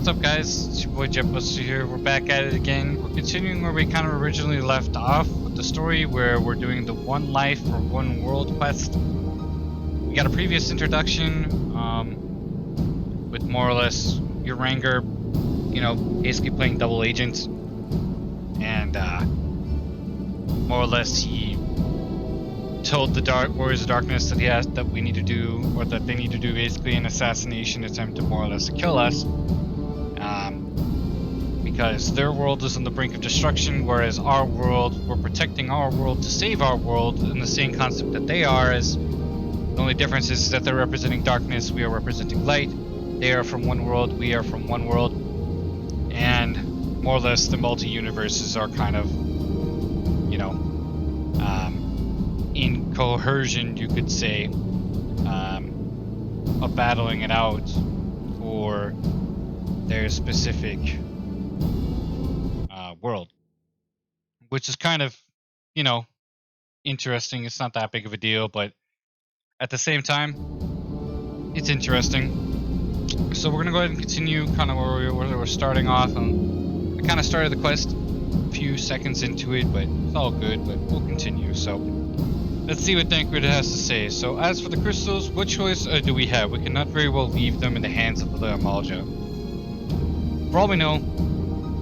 up, guys? It's your boy Jetbuster here. We're back at it again. We're continuing where we kind of originally left off with the story, where we're doing the One Life or One World quest. We got a previous introduction with more or less Uranger, you know, basically playing double agent, and more or less he told the Warriors of Darkness that that we need to do, or that they need to do, basically an assassination attempt to more or less kill us, because their world is on the brink of destruction, whereas our world, we're protecting our world to save our world, in the same concept that they are. As the only difference is that they're representing darkness, we are representing light. They are from one world, we are from one world, and more or less the multi-universes are kind of, you know, in coercion, you could say, of battling it out for their specific world, which is kind of, you know, interesting. It's not that big of a deal, but at the same time, it's interesting. So we're gonna go ahead and continue kind of where we're starting off. I kind of started the quest a few seconds into it, but it's all good, but we'll continue. So let's see what Thancred has to say. So, as for the crystals, what choice do we have? We cannot very well leave them in the hands of the Amalja. For all we know,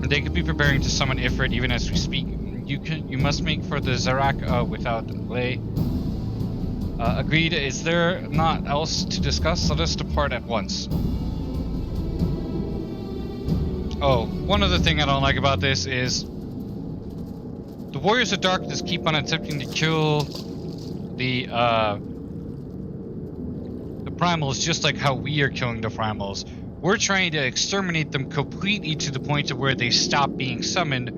they could be preparing to summon Ifrit even as we speak. You must make for the Zarak without delay. Agreed. Is there not else to discuss? Let us depart at once. Oh, one other thing I don't like about this is the Warriors of Darkness keep on attempting to kill the primals, just like how we are killing the primals. We're trying to exterminate them completely to the point of where they stop being summoned,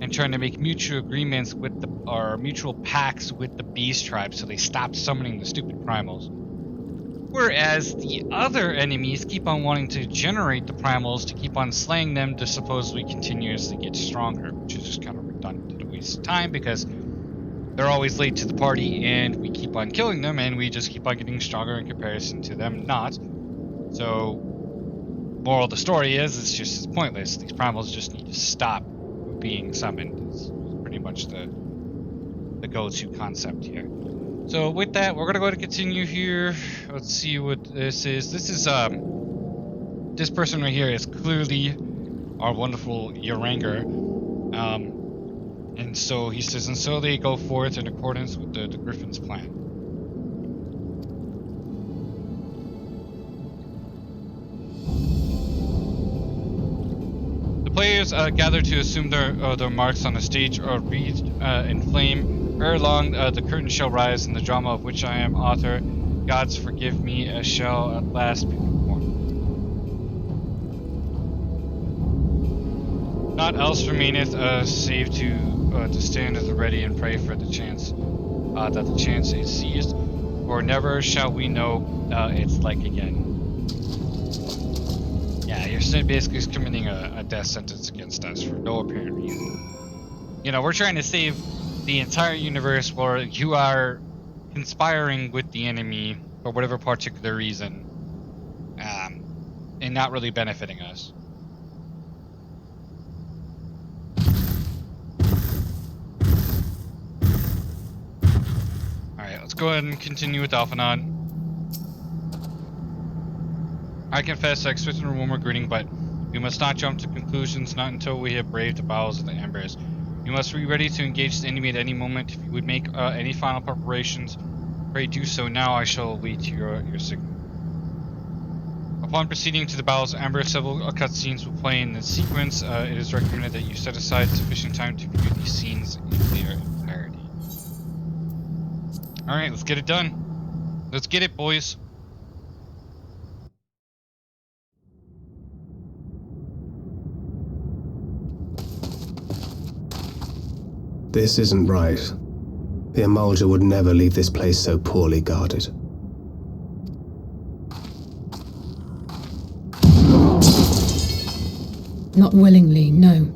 and trying to make mutual agreements with or mutual pacts with the beast tribe so they stop summoning the stupid primals. Whereas the other enemies keep on wanting to generate the primals to keep on slaying them to supposedly continuously get stronger, which is just kind of redundant and a waste of time, because they're always late to the party, and we keep on killing them, and we just keep on getting stronger in comparison to them not. So, moral of the story is, it's pointless. These primals just need to stop being summoned. It's pretty much the go-to concept here. So with that, we're gonna go ahead and continue here. Let's see what this is. This is this person right here is clearly our wonderful Uranger. And so he says, and so they go forth in accordance with the Griffin's plan. The players gather to assume their marks on the stage are wreathed in flame. Ere long, the curtain shall rise, and the drama of which I am author, gods forgive me, shall at last be performed. Not else remaineth save to stand at the ready and pray for the chance that the chance is seized, for never shall we know its like again. Yeah, you're basically committing a death sentence against us for no apparent reason. You know, we're trying to save the entire universe, where you are conspiring with the enemy for whatever particular reason, and not really benefiting us. Alright, let's go ahead and continue with Alphanon. I confess I expected a warmer greeting, but we must not jump to conclusions, not until we have braved the bowels of the embers. You must be ready to engage the enemy at any moment. If you would make any final preparations, pray do so now. I shall await your signal. Upon proceeding to the bowels of Amber, several cutscenes will play in the sequence. It is recommended that you set aside sufficient time to view these scenes in their entirety. Alright, let's get it done. Let's get it, boys. This isn't right. The Amalja would never leave this place so poorly guarded. Not willingly, no.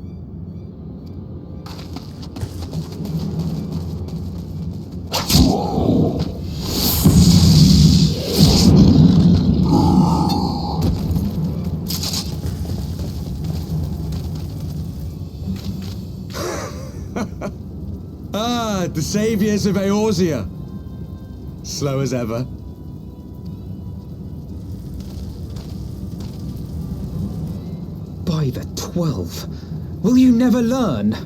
the saviors of Eorzea. Slow as ever. By the 12, will you never learn?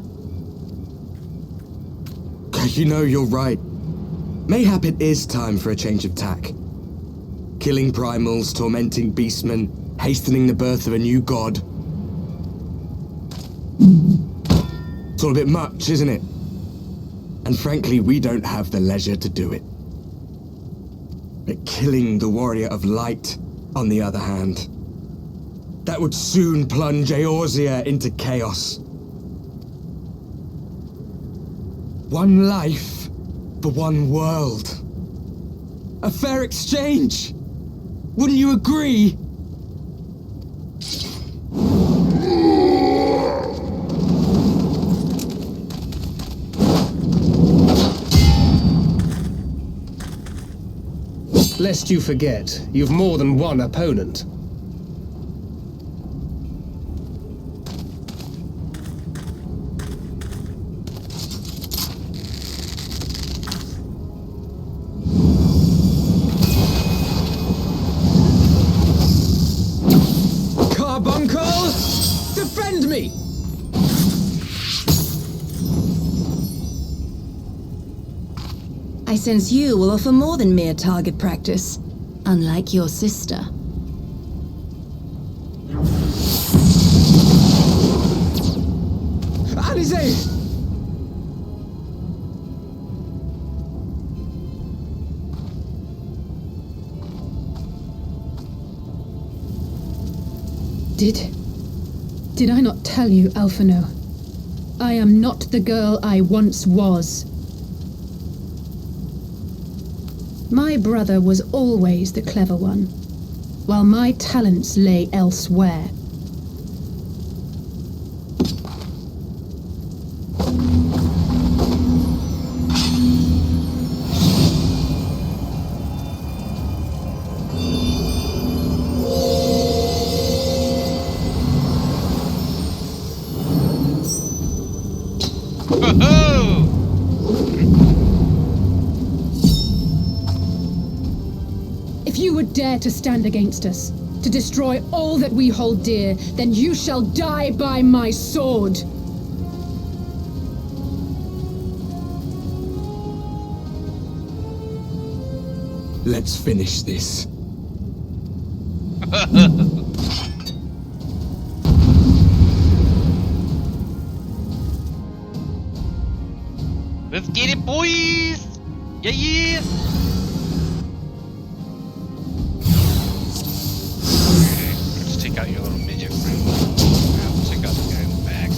You know, you're right. Mayhap it is time for a change of tack. Killing primals, tormenting beastmen, hastening the birth of a new god. It's all a bit much, isn't it? And frankly, we don't have the leisure to do it. But killing the warrior of light, on the other hand, that would soon plunge Eorzea into chaos. One life for one world. A fair exchange! Wouldn't you agree? Lest you forget, you've more than one opponent. Carbuncle! Defend me! I sense you will offer more than mere target practice, unlike your sister. Alize! Did I not tell you, Alphino? I am not the girl I once was. My brother was always the clever one, while my talents lay elsewhere. If you would dare to stand against us, to destroy all that we hold dear, then you shall die by my sword. Let's finish this. Let's get it, boys! Yeah, yeah! Okay, let's take out your little midget friend. We'll take out the guy in the back.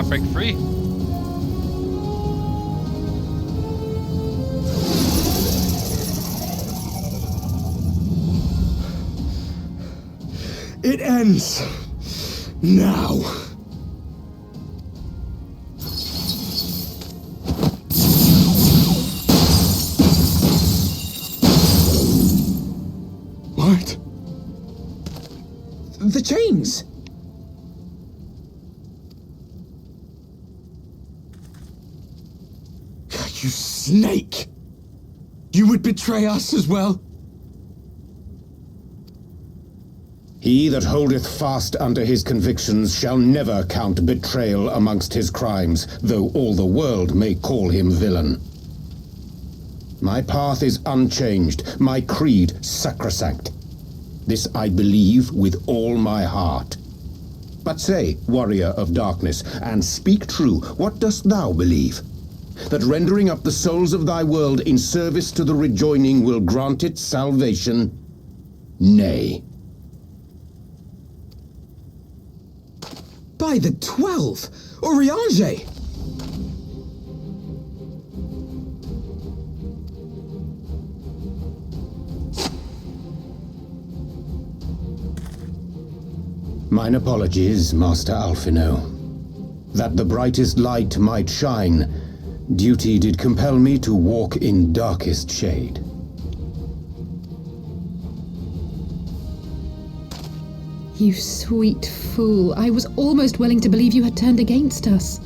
Break free. It ends now. chains. You snake! You would betray us as well? He that holdeth fast unto his convictions shall never count betrayal amongst his crimes, though all the world may call him villain. My path is unchanged, my creed sacrosanct. This I believe with all my heart. But say, warrior of darkness, and speak true, what dost thou believe? That rendering up the souls of thy world in service to the rejoining will grant it salvation? Nay. By the 12! Oriange! Mine apologies, Master Alphino. That the brightest light might shine, duty did compel me to walk in darkest shade. You sweet fool. I was almost willing to believe you had turned against us.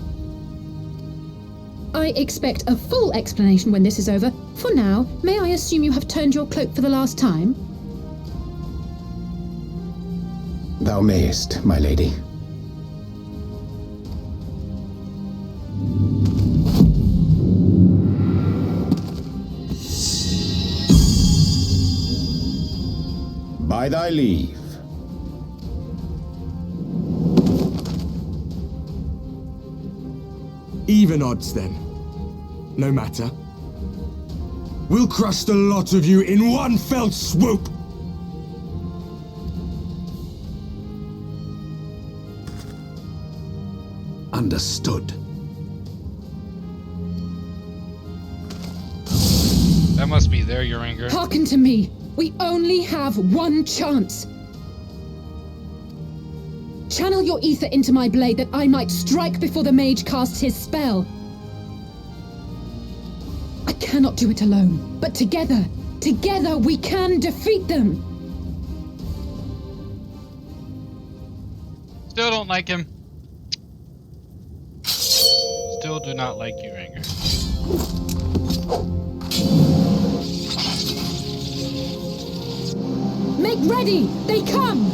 I expect a full explanation when this is over. For now, may I assume you have turned your cloak for the last time? Thou mayest, my lady. By thy leave. Even odds then. No matter. We'll crush the lot of you in one fell swoop! Understood. That must be there, your anger. Hearken to me. We only have one chance. Channel your ether into my blade that I might strike before the mage casts his spell. I cannot do it alone, but together we can defeat them. Still don't like him. Still do not like your anger. Make ready! They come!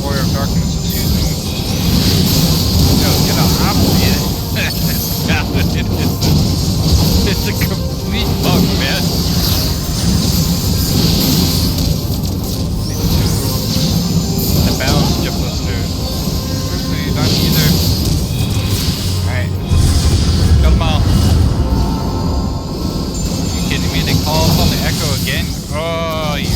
Warrior of Darkness, excuse me. No, get off me. That's not what it is. It's a complete bug, man. The balance diffuser. Hopefully not either. Alright. Kill them all. Are you kidding me? They call upon the Echo again? Oh, you.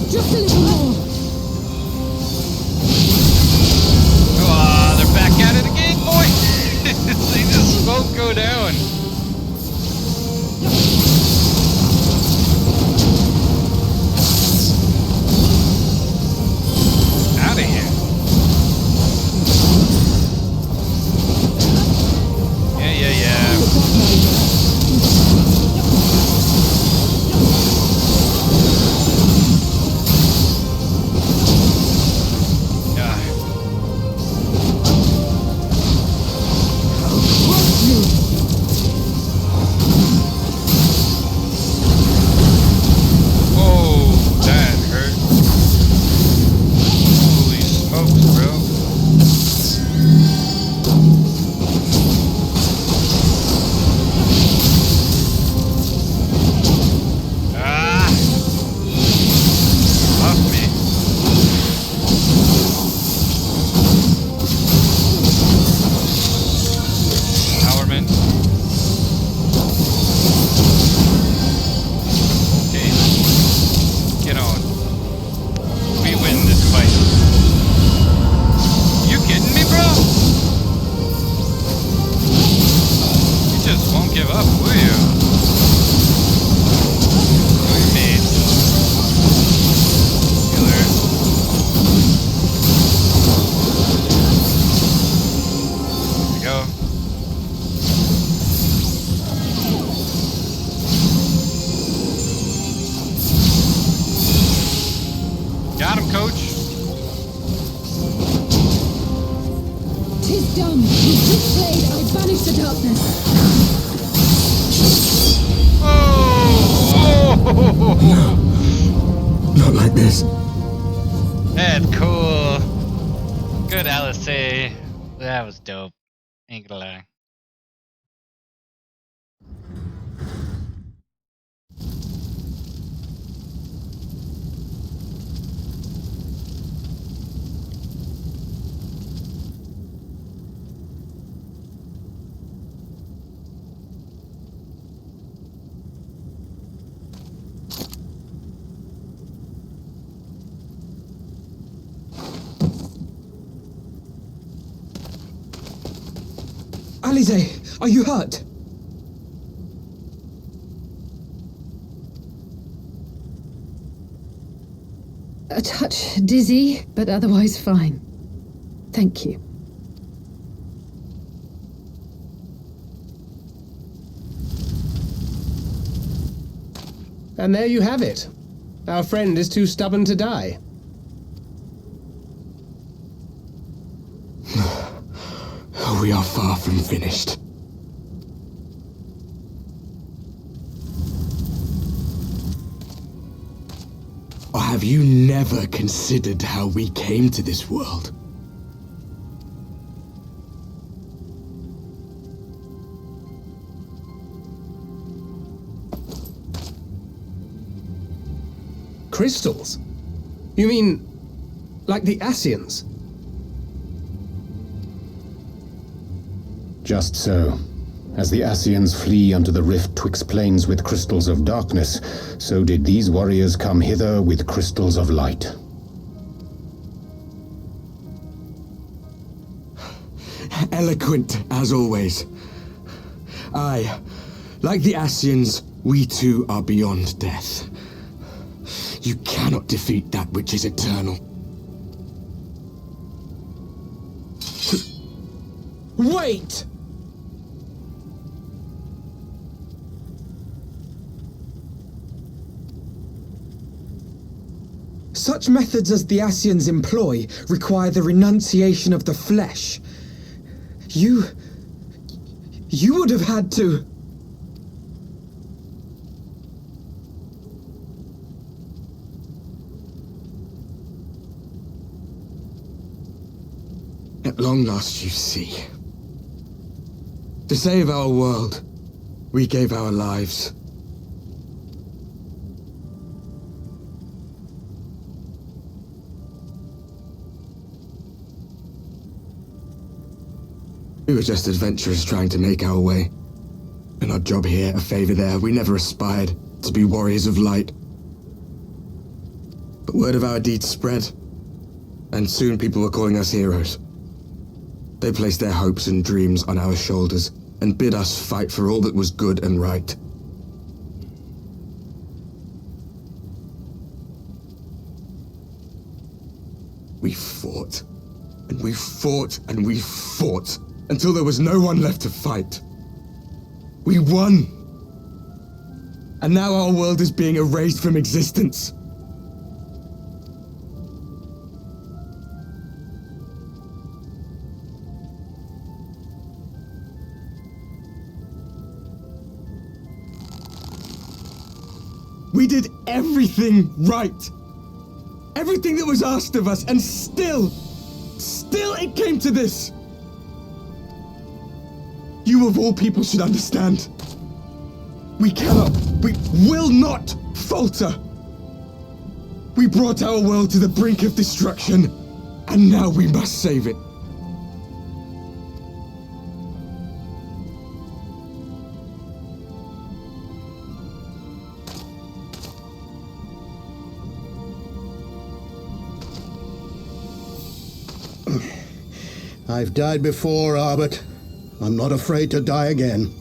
Just a little more. Oh, they're back at it again, boy! See the smoke go down. Out of here. Yeah. Got him, coach. Tis done. With this blade, I banish the darkness. Oh! Not like this. That's cool. Good, Alice. That was dope. Ain't gonna lie. Alize, are you hurt? A touch dizzy, but otherwise fine. Thank you. And there you have it. Our friend is too stubborn to die. We are far from finished. Or have you never considered how we came to this world? Crystals? You mean Like the Ascians? Just so. As the Ascians flee unto the rift twixt plains with crystals of darkness, so did these warriors come hither with crystals of light. Eloquent, as always. Aye, like the Ascians, we too are beyond death. You cannot defeat that which is eternal. Wait! Such methods as the Ascians employ require the renunciation of the flesh. You would have had to... At long last, you see. To save our world, we gave our lives. We were just adventurers trying to make our way. An odd job here, a favor there. We never aspired to be warriors of light. But word of our deeds spread, and soon people were calling us heroes. They placed their hopes and dreams on our shoulders and bid us fight for all that was good and right. We fought, and we fought, and we fought, until there was no one left to fight. We won! And now our world is being erased from existence. We did everything right. Everything that was asked of us, and still it came to this. You of all people should understand. We will not falter. We brought our world to the brink of destruction, and now we must save it. I've died before, Arbet. I'm not afraid to die again.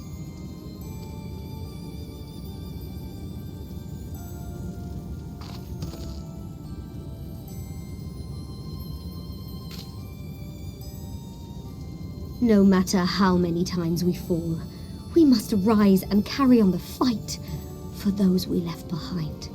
No matter how many times we fall, we must rise and carry on the fight for those we left behind.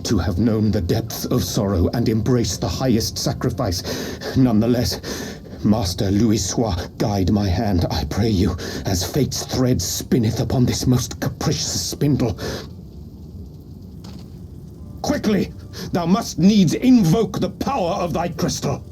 To have known the depths of sorrow and embraced the highest sacrifice. Nonetheless, Master Louis-Sois, guide my hand, I pray you, as fate's thread spinneth upon this most capricious spindle. Quickly! Thou must needs invoke the power of thy crystal.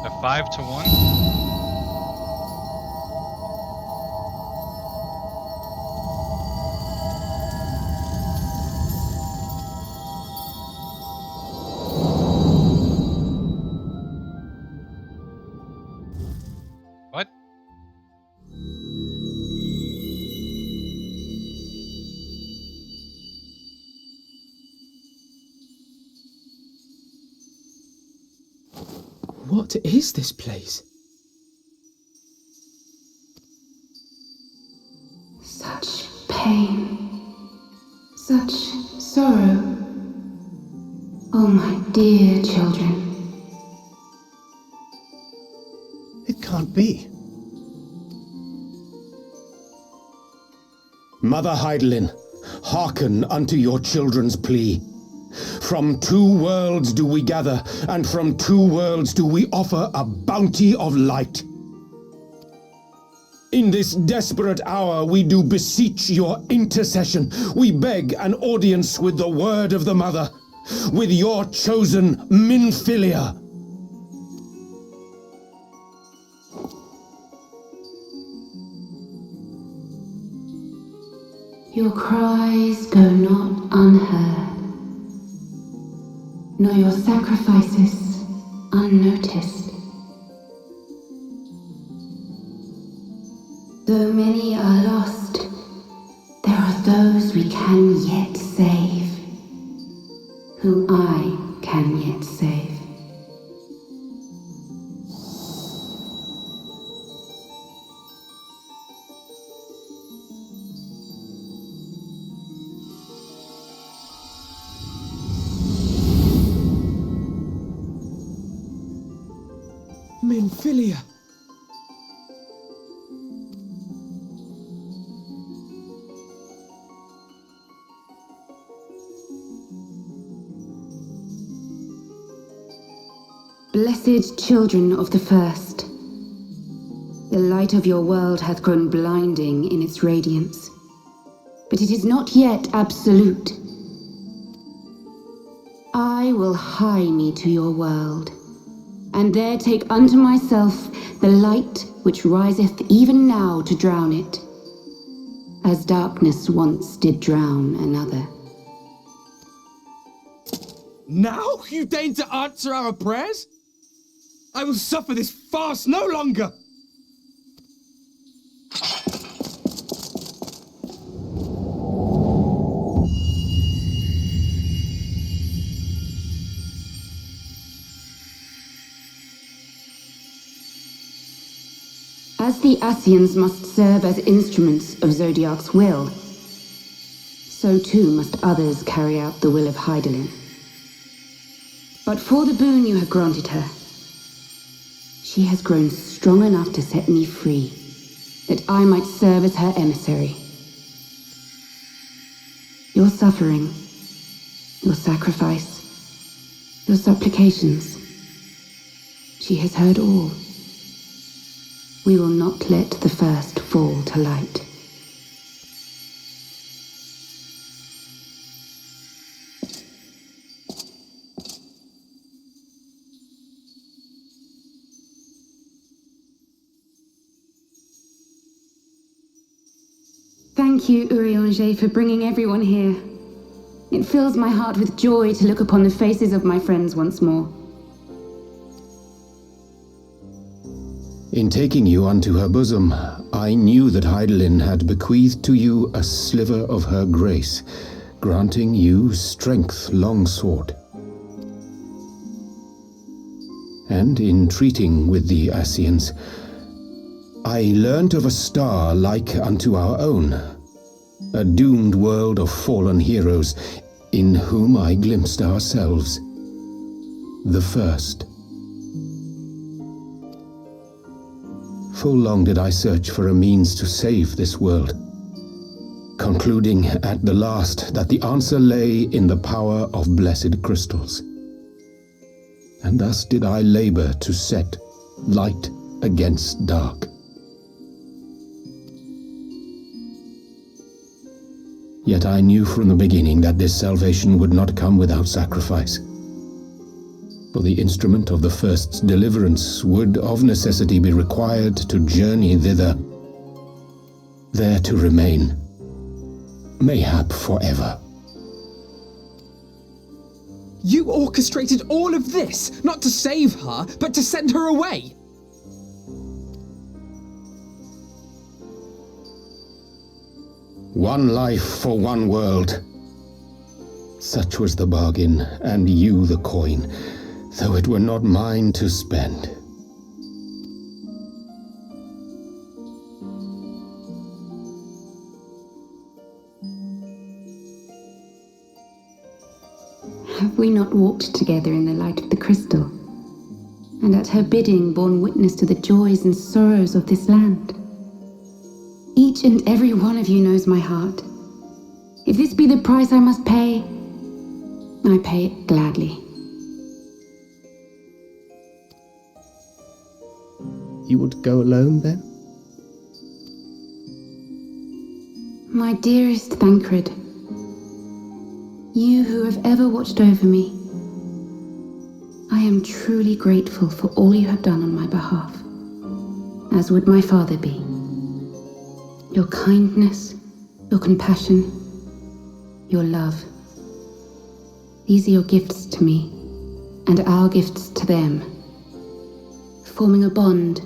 A 5-1. What? What is this place? Such pain. Such sorrow. Oh, my dear children. It can't be. Mother Heidelin, hearken unto your children's plea. From two worlds do we gather, and from two worlds do we offer a bounty of light. In this desperate hour we do beseech your intercession. We beg an audience with the word of the Mother, with your chosen Minfilia. Your cries go not unheard, nor your sacrifices unnoticed. Though many are lost, there are those we can yet save, whom I can yet save. Minfilia. Blessed children of the First, the light of your world hath grown blinding in its radiance, but it is not yet absolute. I will hie me to your world, and there take unto myself the light which riseth even now to drown it, as darkness once did drown another. Now you deign to answer our prayers? I will suffer this farce no longer! As the Ascians must serve as instruments of Zodiark's will, so too must others carry out the will of Heidelin. But for the boon you have granted her, she has grown strong enough to set me free, that I might serve as her emissary. Your suffering, your sacrifice, your supplications, she has heard all. We will not let the first fall to light. Thank you, Urianger, for bringing everyone here. It fills my heart with joy to look upon the faces of my friends once more. In taking you unto her bosom, I knew that Heidelin had bequeathed to you a sliver of her grace, granting you strength long sought. And in treating with the Ascians, I learnt of a star like unto our own, a doomed world of fallen heroes, in whom I glimpsed ourselves, the first. Full long did I search for a means to save this world, concluding at the last that the answer lay in the power of blessed crystals. And thus did I labor to set light against dark. Yet I knew from the beginning that this salvation would not come without sacrifice. For the instrument of the first's deliverance would of necessity be required to journey thither, there to remain, mayhap forever. You orchestrated all of this, not to save her, but to send her away. One life for one world. Such was the bargain, and you the coin, though it were not mine to spend. Have we not walked together in the light of the crystal, and at her bidding borne witness to the joys and sorrows of this land? Each and every one of you knows my heart. If this be the price I must pay, I pay it gladly. You would go alone then? My dearest Thancred, you who have ever watched over me, I am truly grateful for all you have done on my behalf, as would my father be. Your kindness, your compassion, your love. These are your gifts to me, and our gifts to them, forming a bond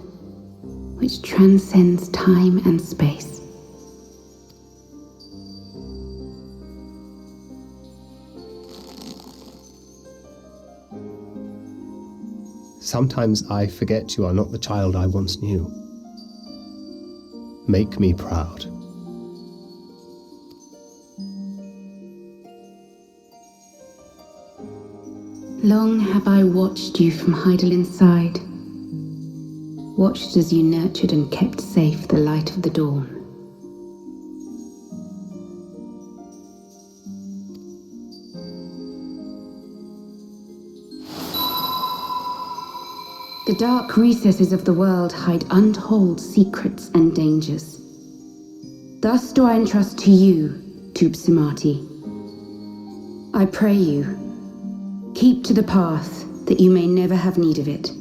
which transcends time and space. Sometimes I forget you are not the child I once knew. Make me proud. Long have I watched you from Hydalin's side, watched as you nurtured and kept safe the light of the dawn. The dark recesses of the world hide untold secrets and dangers. Thus do I entrust to you, Tupsimati. I pray you, keep to the path that you may never have need of it.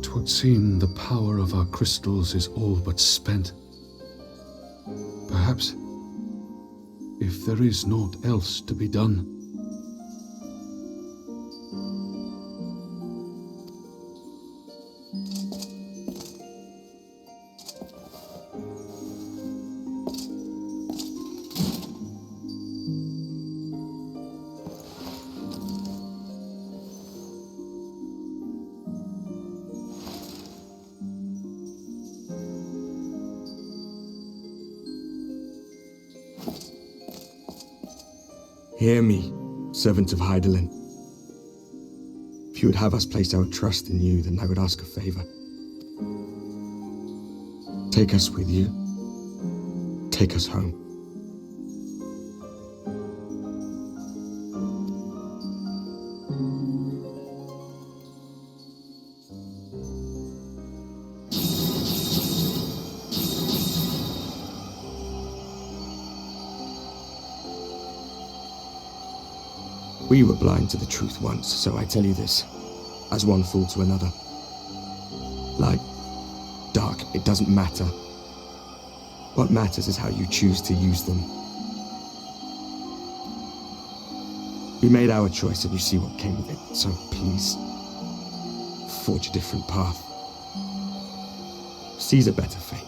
Twould seem the power of our crystals is all but spent. Perhaps, if there is naught else to be done, Hear me, servant of Hydaelyn. If you would have us place our trust in you, then I would ask a favor. Take us with you. Take us home. We were blind to the truth once, so I tell you this, as one fool to another. Light, dark, it doesn't matter. What matters is how you choose to use them. We made our choice and you see what came with it, so please, forge a different path. Seize a better fate.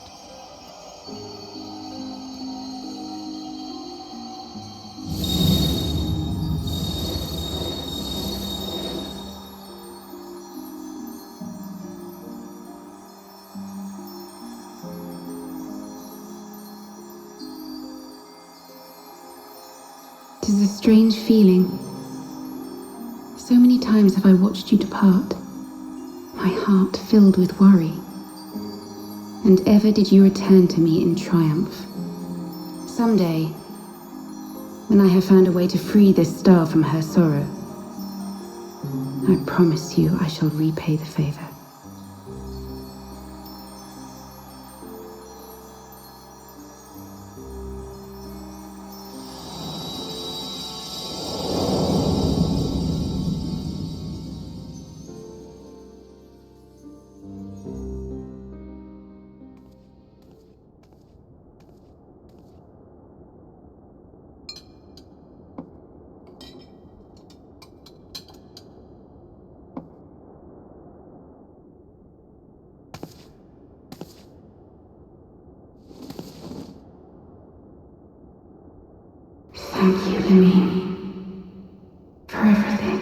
It is a strange feeling. So many times have I watched you depart, my heart filled with worry. And ever did you return to me in triumph. Someday, when I have found a way to free this star from her sorrow, I promise you I shall repay the favor. thank you, Lamine, for everything.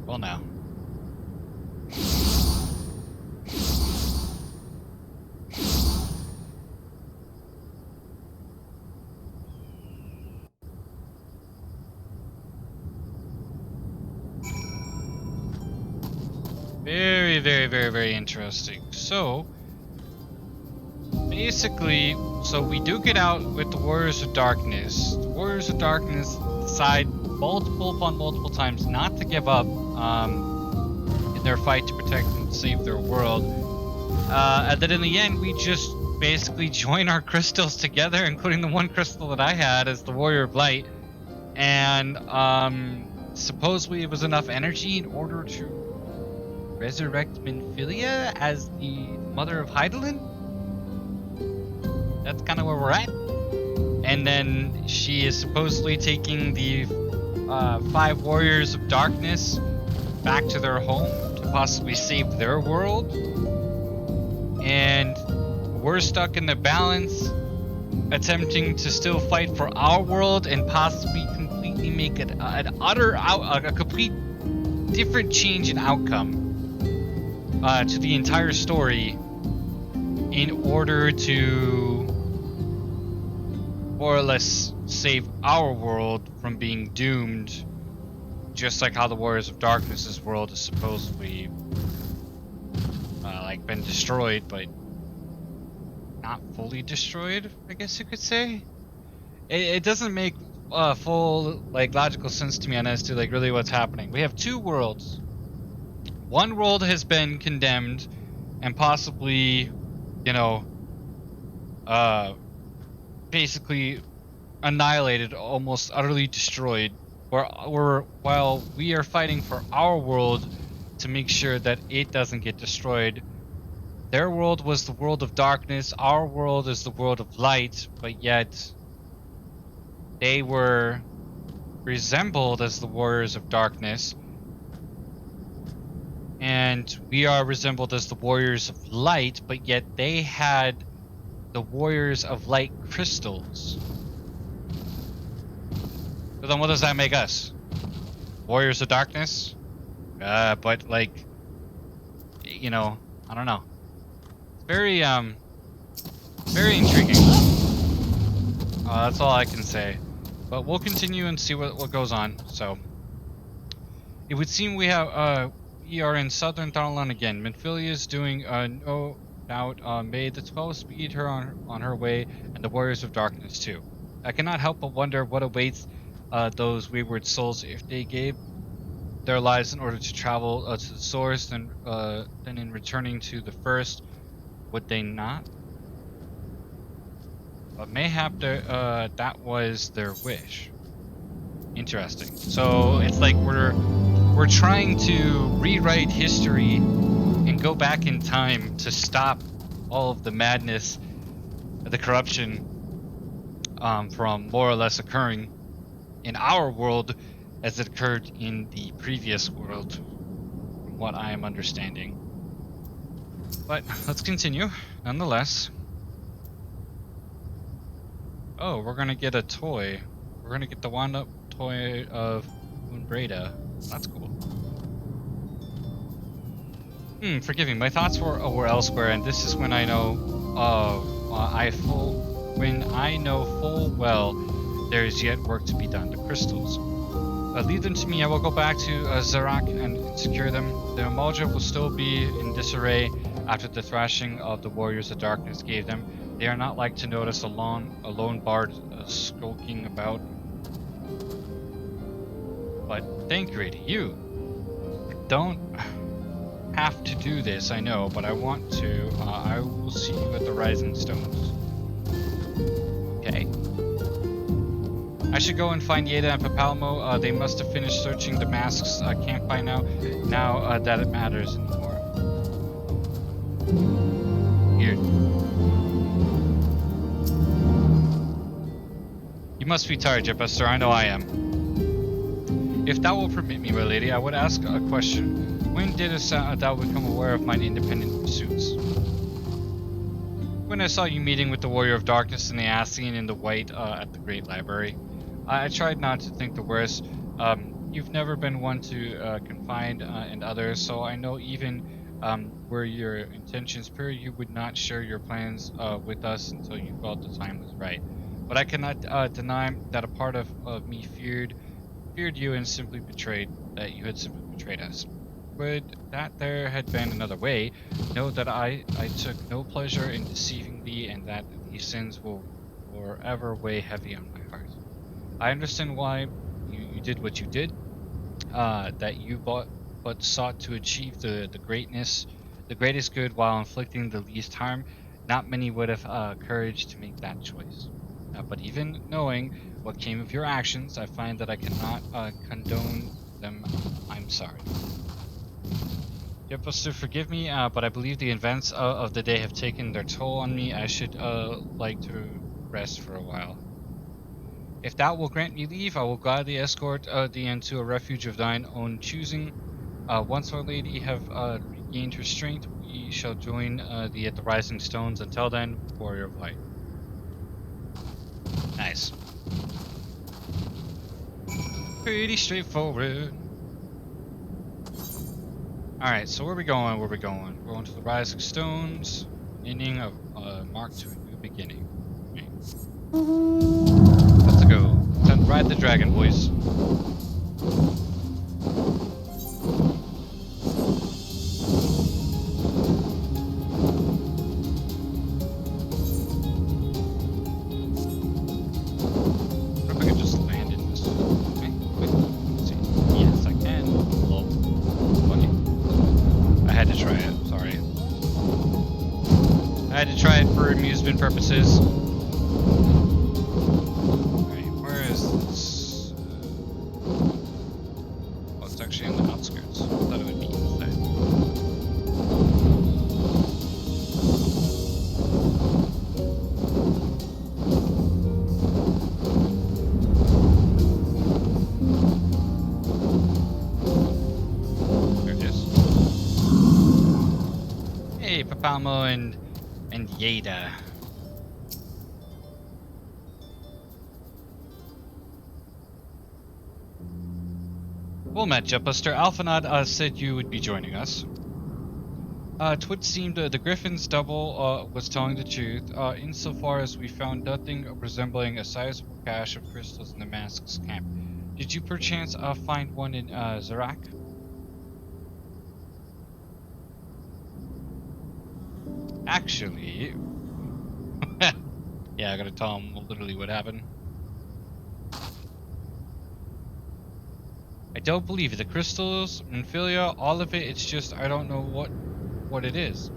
Well, now. Very, very, very, very interesting. So, basically, we do get out with the Warriors of Darkness. The Warriors of Darkness decide multiple upon multiple times not to give up in their fight to protect and save their world. And then in the end, we just basically join our crystals together, including the one crystal that I had as the Warrior of Light. And supposedly it was enough energy in order to resurrect Minfilia as the mother of Hydaelyn. That's kind of where we're at. And then she is supposedly taking the 5 Warriors of Darkness back to their home to possibly save their world. And we're stuck in the balance, attempting to still fight for our world and possibly completely make a complete different change in outcome to the entire story in order to more or less save our world from being doomed, just like how the Warriors of Darkness's world is supposedly like been destroyed, but not fully destroyed, I guess you could say. It doesn't make full like logical sense to me on as to like really what's happening. We have 2 worlds. One world has been condemned and possibly, you know, basically annihilated, almost utterly destroyed, while we are fighting for our world to make sure that it doesn't get destroyed. Their world was the world of darkness, our world is the world of light, but yet they were resembled as the Warriors of Darkness, and we are resembled as the Warriors of Light, but yet they had the Warriors of Light crystals. So then what does that make us? Warriors of Darkness? But like, you know, I don't know. It's very intriguing. That's all I can say. But we'll continue and see what goes on. So, it would seem we are in southern Thanalan again. Minfilia is doing no doubt May the 12th speed her on her way, and the Warriors of Darkness too. I cannot help but wonder what awaits those wayward souls if they gave their lives in order to travel to the source, then in returning to the first, would they not? But mayhap that was their wish. Interesting. So it's like we're trying to rewrite history and go back in time to stop all of the madness, the corruption from more or less occurring in our world as it occurred in the previous world, from what I am understanding. But let's continue, nonetheless. Oh, we're gonna get a toy. We're gonna get the wound-up toy of Moonbreda. That's cool. Forgive me. My thoughts were elsewhere, and this is when I know. When I know full well there is yet work to be done. The crystals. Leave them to me. I will go back to Zarak and secure them. The Umoja will still be in disarray after the thrashing of the Warriors of Darkness gave them. They are not like to notice a lone bard skulking about. But thank you. Don't have to do this, I know, but I want to. I will see you at the Rising Stones. Okay. I should go and find Yeda and Papalmo. They must have finished searching the masks camp by now. Now that it matters anymore. Weird. You must be tired, Jetbuster. I know I am. If thou will permit me, my lady, I would ask a question. When didst thou become aware of mine independent pursuits? When I saw you meeting with the Warrior of Darkness and the Ascian in the White at the Great Library. I tried not to think the worst. You've never been one to confide in others, so I know even were your intentions pure, you would not share your plans with us until you felt the time was right. But I cannot deny that a part of me feared you and simply that you had simply betrayed us. Would that there had been another way, know that I took no pleasure in deceiving thee, and that these sins will forever weigh heavy on my heart. I understand why you did what you did, that you but sought to achieve the greatest good while inflicting the least harm. Not many would have courage to make that choice. But even knowing what came of your actions, I find that I cannot condone them. I'm sorry. Jetbuster, forgive me, but I believe the events of the day have taken their toll on me. I should like to rest for a while. If thou will grant me leave, I will gladly escort thee into a refuge of thine own choosing. Once our lady have regained her strength, we shall join thee at the Rising Stones. Until then, Warrior of Light. Nice. Pretty straightforward. Alright, so where are we going? We're going to the Rising Stones, ending of mark to a new beginning. Okay. Let's go. Time to ride the dragon, boys. I wonder if I could just land in this. Okay, wait. Let's see. Yes, I can. Lol. Okay. I had to try it, sorry. I had to try it for amusement purposes. Alright, where is this? Oh, it's actually on the outskirts. I thought it would be inside. There it is. Hey, Papalmo and Yeda. Well met, Jetbuster. Alphanod said you would be joining us. Twould seemed the Griffin's double was telling the truth, insofar as we found nothing resembling a sizable cache of crystals in the Mask's camp. Did you perchance find one in Zarak? Actually... yeah, I gotta tell him literally what happened. I don't believe it. The crystals, Nymphilia, all of it, it's just I don't know what it is.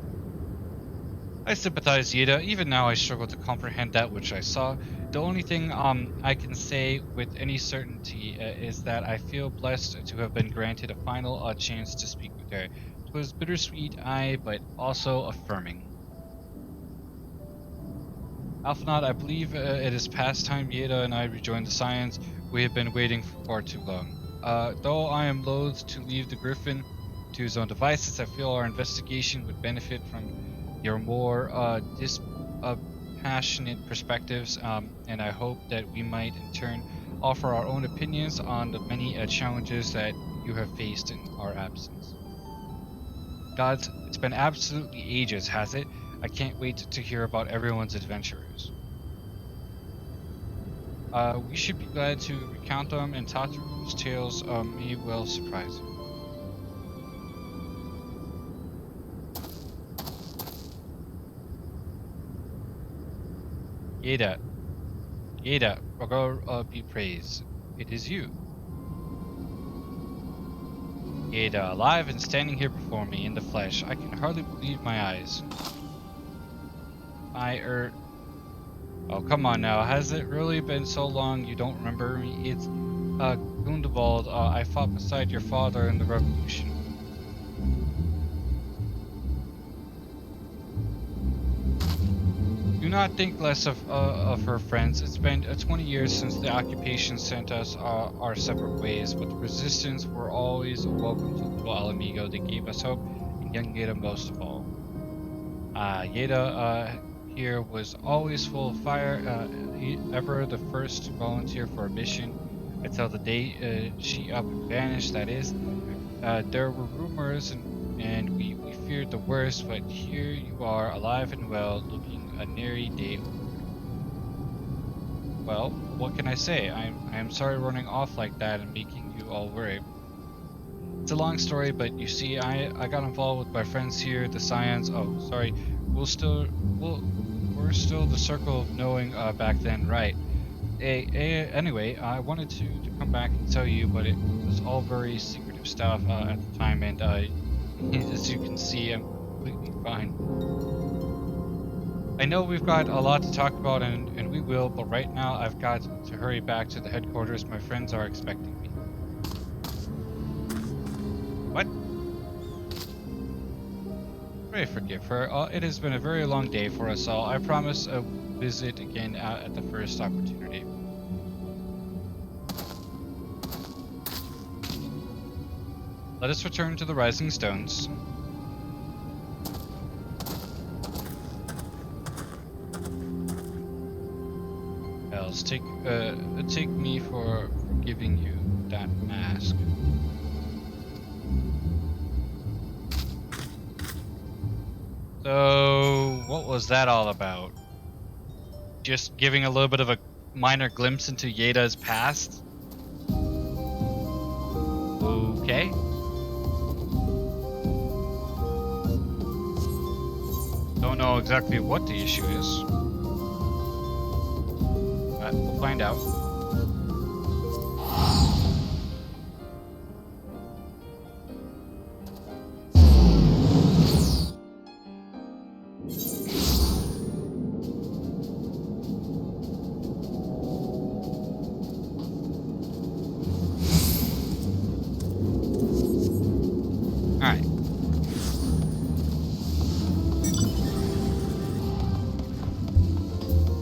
I sympathize, Yeda. Even now I struggle to comprehend that which I saw. The only thing I can say with any certainty is that I feel blessed to have been granted a final chance to speak with her. It was bittersweet, aye, but also affirming. Alphanod, I believe it is past time Yeda and I rejoin the Scions. We have been waiting for far too long. Though I am loath to leave the Griffin to his own devices, I feel our investigation would benefit from your more dispassionate perspectives, and I hope that we might in turn offer our own opinions on the many challenges that you have faced in our absence. Gods, it's been absolutely ages, has it? I can't wait to hear about everyone's adventures. We should be glad to recount them, and Tataru's tales may well surprise you. Yeda, God be praised. It is you. Yeda, alive and standing here before me in the flesh. I can hardly believe my eyes. Oh, come on now. Has it really been so long you don't remember me? It's, Gundevald. I fought beside your father in the revolution. Do not think less of her, friends. It's been 20 years since the occupation sent us our separate ways, but the resistance were always welcome to little Alamigo. They gave us hope, and young Yeda most of all. Yeda here was always full of fire, ever the first to volunteer for a mission, until the day she up and vanished, that is. There were rumors, and we feared the worst, but here you are, alive and well, looking a nary day older. Well, what can I say? I am sorry running off like that and making you all worry. It's a long story, but you see, I got involved with my friends here, the Scions. Oh, sorry. We're still the circle of knowing back then, right? Anyway, I wanted to come back and tell you, but it was all very secretive stuff at the time, and as you can see, I'm completely fine. I know we've got a lot to talk about, and we will, but right now I've got to hurry back to the headquarters. My friends are expecting me. What? Pray forgive her. It has been a very long day for us all. I promise a visit again at the first opportunity. Let us return to the Rising Stones. Else, take me for giving you that mask. So, what was that all about? Just giving a little bit of a minor glimpse into Yeda's past? Okay. Don't know exactly what the issue is. But we'll find out. Alright.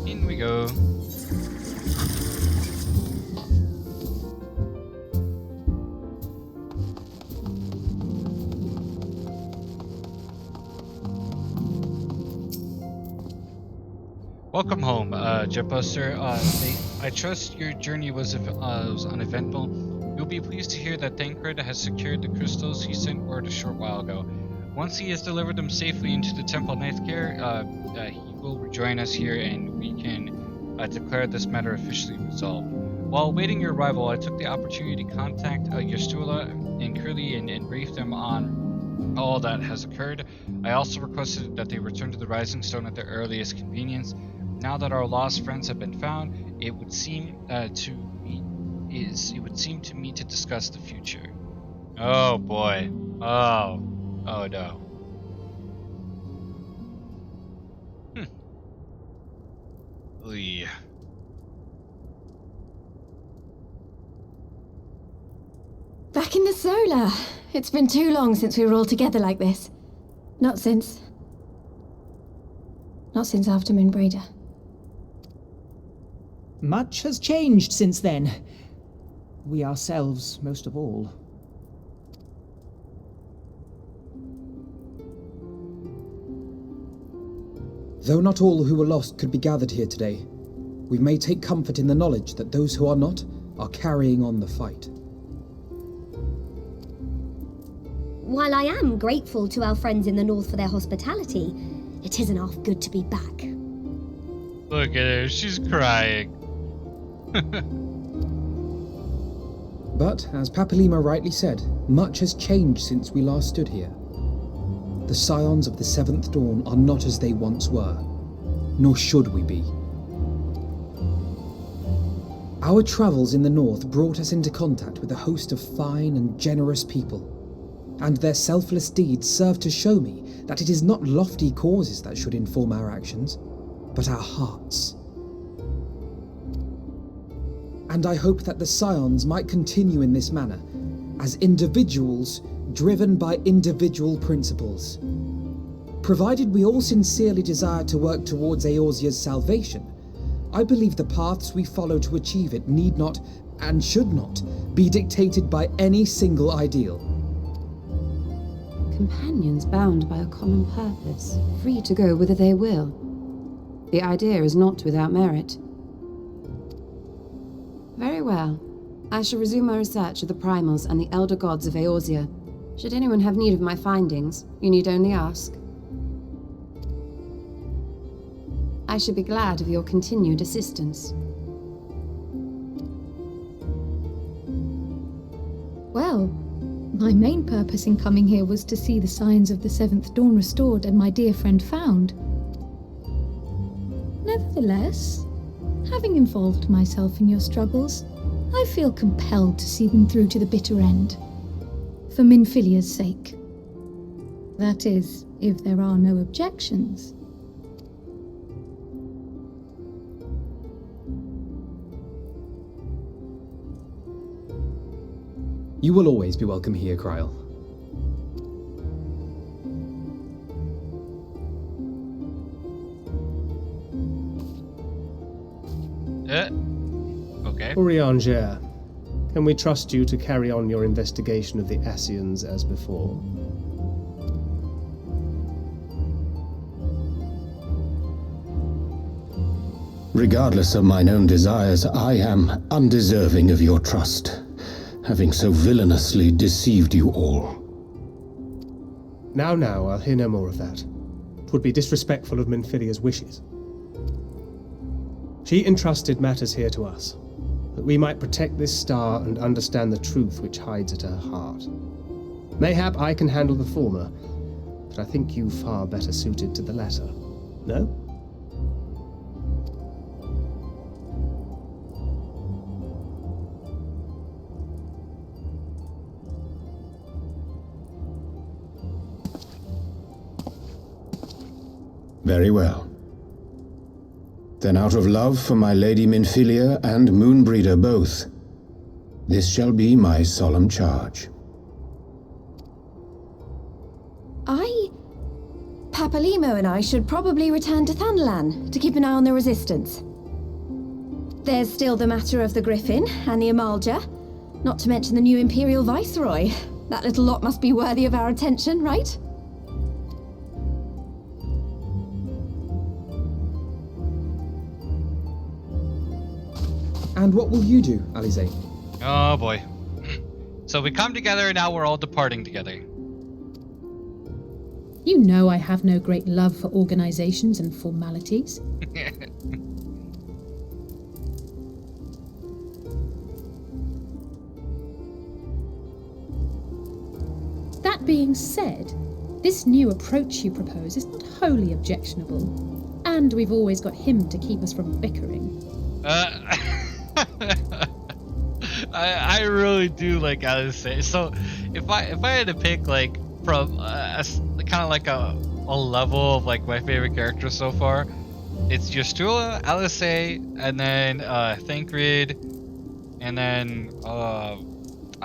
In we go. Welcome home, Jetbuster. I trust your journey was uneventful. You'll be pleased to hear that Thancred has secured the crystals he sent word a short while ago. Once he has delivered them safely into the Temple Ninth Care, he will rejoin us here and we can declare this matter officially resolved. While awaiting your arrival, I took the opportunity to contact Yastula and Curly and brief them on all that has occurred. I also requested that they return to the Rising Stone at their earliest convenience. Now that our lost friends have been found, it would seem to me to discuss the future. Oh boy. Oh no. Oy. Back in the Solar. It's been too long since we were all together like this. Not since after Moonbreeder. Much has changed since then. We ourselves, most of all. Though not all who were lost could be gathered here today, we may take comfort in the knowledge that those who are not are carrying on the fight. While I am grateful to our friends in the north for their hospitality, it isn't half good to be back. Look at her, she's crying. But, as Papalima rightly said, much has changed since we last stood here. The Scions of the Seventh Dawn are not as they once were, nor should we be. Our travels in the north brought us into contact with a host of fine and generous people, and their selfless deeds serve to show me that it is not lofty causes that should inform our actions, but our hearts. And I hope that the Scions might continue in this manner, as individuals driven by individual principles. Provided we all sincerely desire to work towards Eorzea's salvation, I believe the paths we follow to achieve it need not, and should not, be dictated by any single ideal. Companions bound by a common purpose, free to go whither they will. The idea is not without merit. Very well. I shall resume my research of the primals and the elder gods of Eorzea. Should anyone have need of my findings, you need only ask. I should be glad of your continued assistance. Well, my main purpose in coming here was to see the signs of the Seventh Dawn restored and my dear friend found. Nevertheless, having involved myself in your struggles, I feel compelled to see them through to the bitter end. For Minfilia's sake. That is, if there are no objections. You will always be welcome here, Kryl. Okay. Urianger, can we trust you to carry on your investigation of the Ascians as before? Regardless of mine own desires, I am undeserving of your trust, having so villainously deceived you all. Now, I'll hear no more of that. 'Twould be disrespectful of Minfilia's wishes. She entrusted matters here to us, that we might protect this star and understand the truth which hides at her heart. Mayhap I can handle the former, but I think you far better suited to the latter. No? Very well. Then out of love for my Lady Minfilia and Moonbreeder both, this shall be my solemn charge. Papalimo and I should probably return to Thanalan to keep an eye on the Resistance. There's still the matter of the Griffin and the Amalja, not to mention the new Imperial Viceroy. That little lot must be worthy of our attention, right? And what will you do, Alize? Oh boy. So we come together and now we're all departing together. You know I have no great love for organizations and formalities. That being said, this new approach you propose is not wholly objectionable. And we've always got him to keep us from bickering. I really do like Alice. So if I had to pick like from kind of like a level of like my favorite characters so far, it's Justula, Alice, and then Thancred, and then I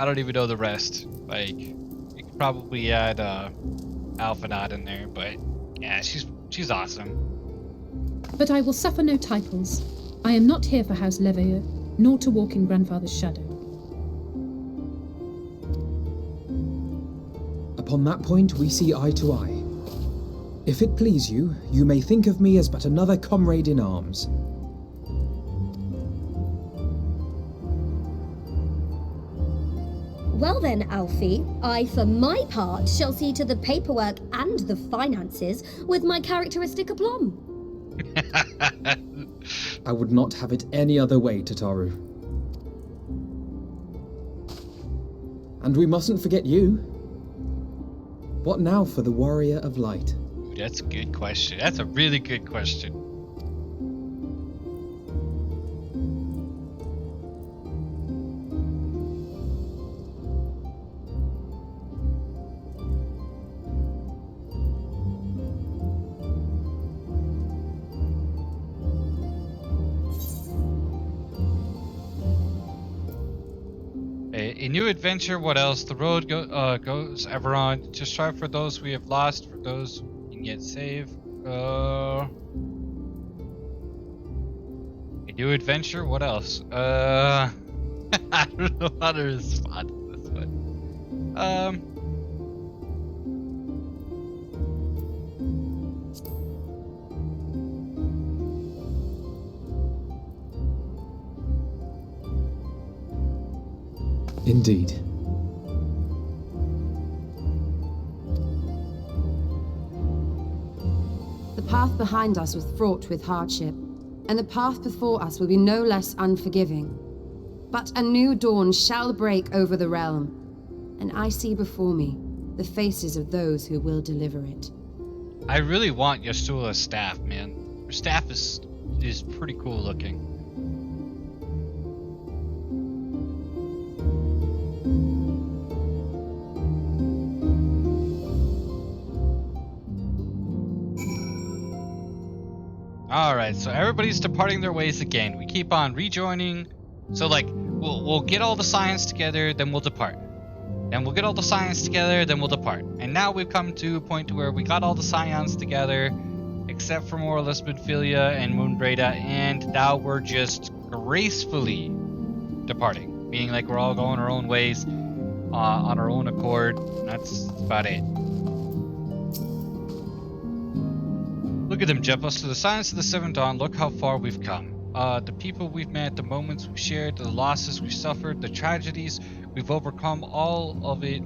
don't even know the rest. Like you could probably add Alphanot in there, but yeah, she's awesome. But I will suffer no titles. I am not here for House Leveilleur, nor to walk in Grandfather's shadow. Upon that point, we see eye to eye. If it please you, you may think of me as but another comrade in arms. Well then, Alfie, I for my part shall see to the paperwork and the finances with my characteristic aplomb. I would not have it any other way, Tataru. And we mustn't forget you. What now for the Warrior of Light? Ooh, that's a good question. That's a really good question. Alright, a new adventure, what else? The road goes ever on. Just strive for those we have lost, for those we can yet save. A new adventure, what else? I don't know how to respond to this one. Indeed. The path behind us was fraught with hardship, and the path before us will be no less unforgiving. But a new dawn shall break over the realm, and I see before me the faces of those who will deliver it. I really want Yastula's staff, man. Her staff is pretty cool looking. Alright, so everybody's departing their ways again. We keep on rejoining. So like, we'll get all the science together, then we'll depart. Then we'll get all the science together, then we'll depart. And now we've come to a point where we got all the scions together, except for more or less Midfilia and Moonbreda, and now we're just gracefully departing. Meaning like we're all going our own ways, on our own accord, and that's about it. Look at them, Jepos. To the science of the Seventh Dawn, look how far we've come. The people we've met, the moments we've shared, the losses we've suffered, the tragedies we've overcome, all of it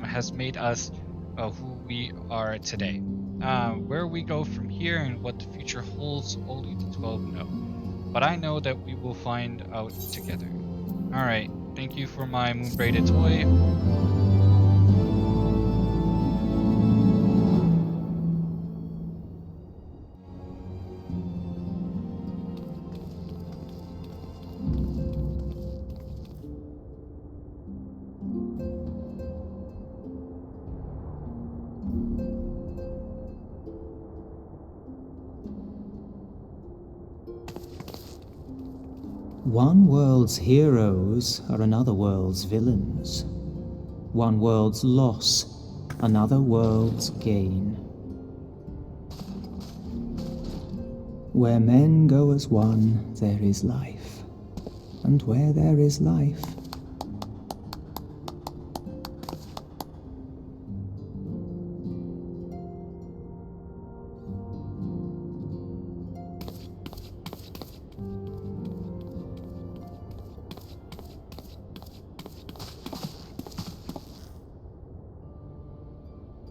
has made us who we are today. Where we go from here and what the future holds, only the 12 know. But I know that we will find out together. Alright, thank you for my Moonbraided toy. One world's heroes are another world's villains. One world's loss, another world's gain. Where men go as one, there is life. And where there is life,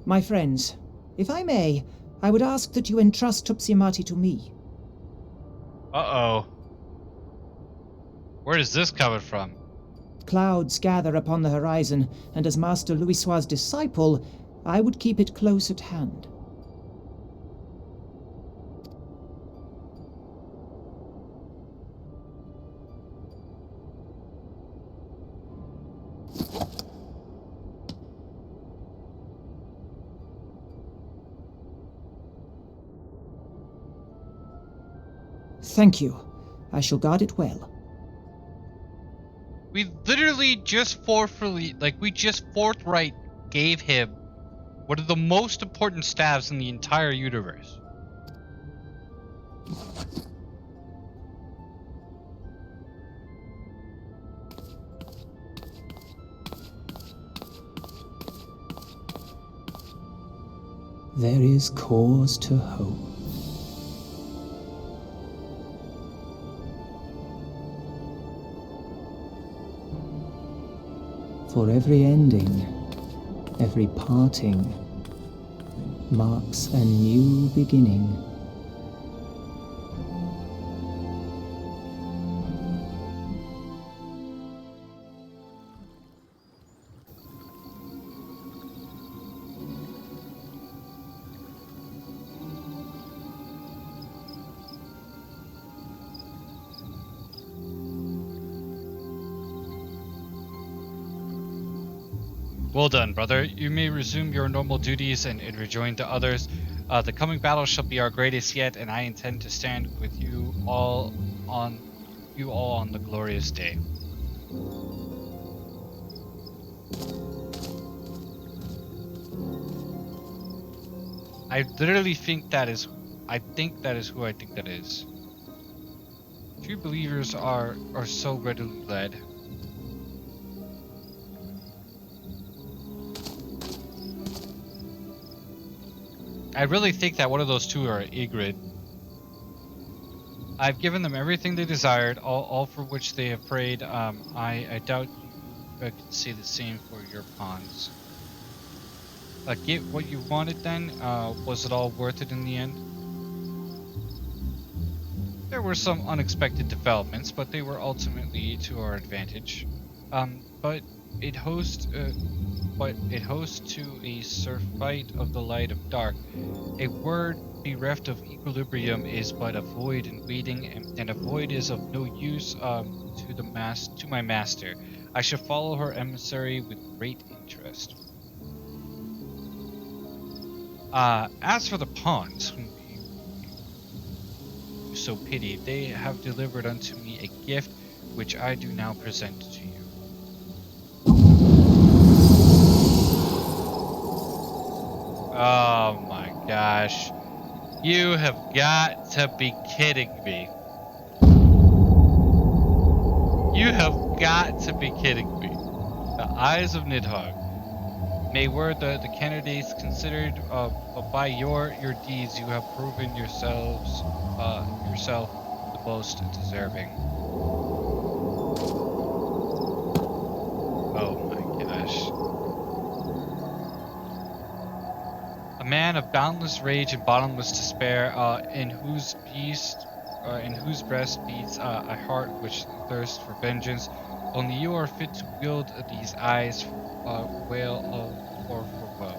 my friends, if I may, I would ask that you entrust Tupsimati to me. Uh-oh. Where is this coming from? Clouds gather upon the horizon, and as Master Louisoix's disciple, I would keep it close at hand. Thank you. I shall guard it well. We literally just forthright gave him one of the most important staffs in the entire universe. There is cause to hope. For every ending, every parting, marks a new beginning. Well done, brother. You may resume your normal duties and rejoin the others. The coming battle shall be our greatest yet, and I intend to stand with you all on the glorious day. I literally think that is. I think that is who I think that is. True believers are so readily led. I really think that one of those two are Ygritte. I've given them everything they desired, all for which they have prayed. I doubt you can say the same for your pawns. Get what you wanted then? Was it all worth it in the end? There were some unexpected developments, but they were ultimately to our advantage. But it hosts to a surfeit of the light of dark. A word bereft of equilibrium is but a void in waiting, and a void is of no use to my master. I shall follow her emissary with great interest. As for the pawns, whom you so pity, they have delivered unto me a gift which I do now present to you. Oh my gosh. You have got to be kidding me. You have got to be kidding me. The eyes of Nidhogg. May were the candidates considered, but by your deeds you have proven yourself the most deserving. Oh my gosh. A man of boundless rage and bottomless despair, in whose breast beats a heart which thirsts for vengeance. Only you are fit to wield these eyes, wail or for woe.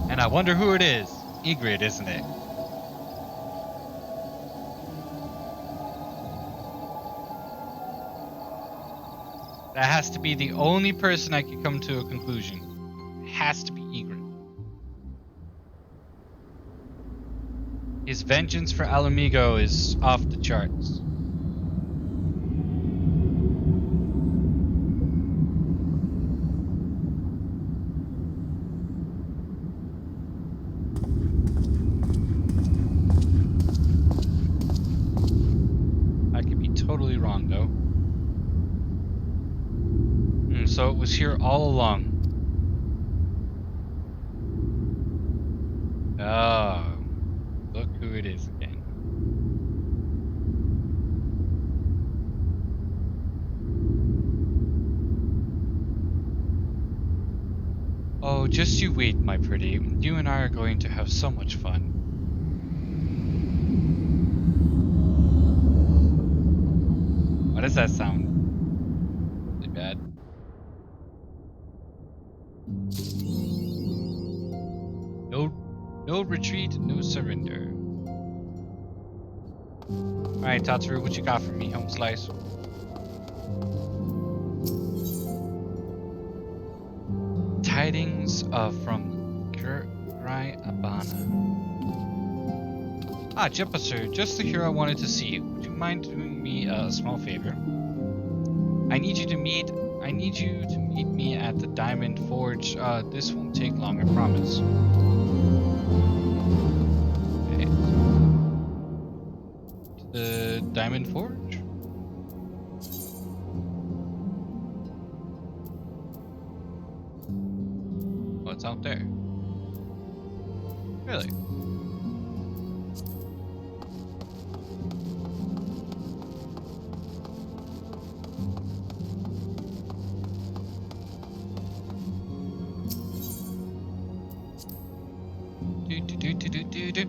And I wonder who it is. Ygritte, isn't it? That has to be the only person I could come to a conclusion. It has to be Ygritte. His vengeance for Alamigo is off the charts. I could be totally wrong, though. So it was here all along. Oh, look who it is again. Oh, just you wait, my pretty. You and I are going to have so much fun. Why does that sound really bad? No retreat, no surrender. Alright, Tatsuru, what you got for me, home slice? Tidings from Grai Abana. Jepasur, just the hero I wanted to see. Would you mind doing me a small favor? I need you to meet me at the Diamond Forge. This won't take long, I promise. Okay. The Diamond Forge? Oh, it's out there. Really? Do.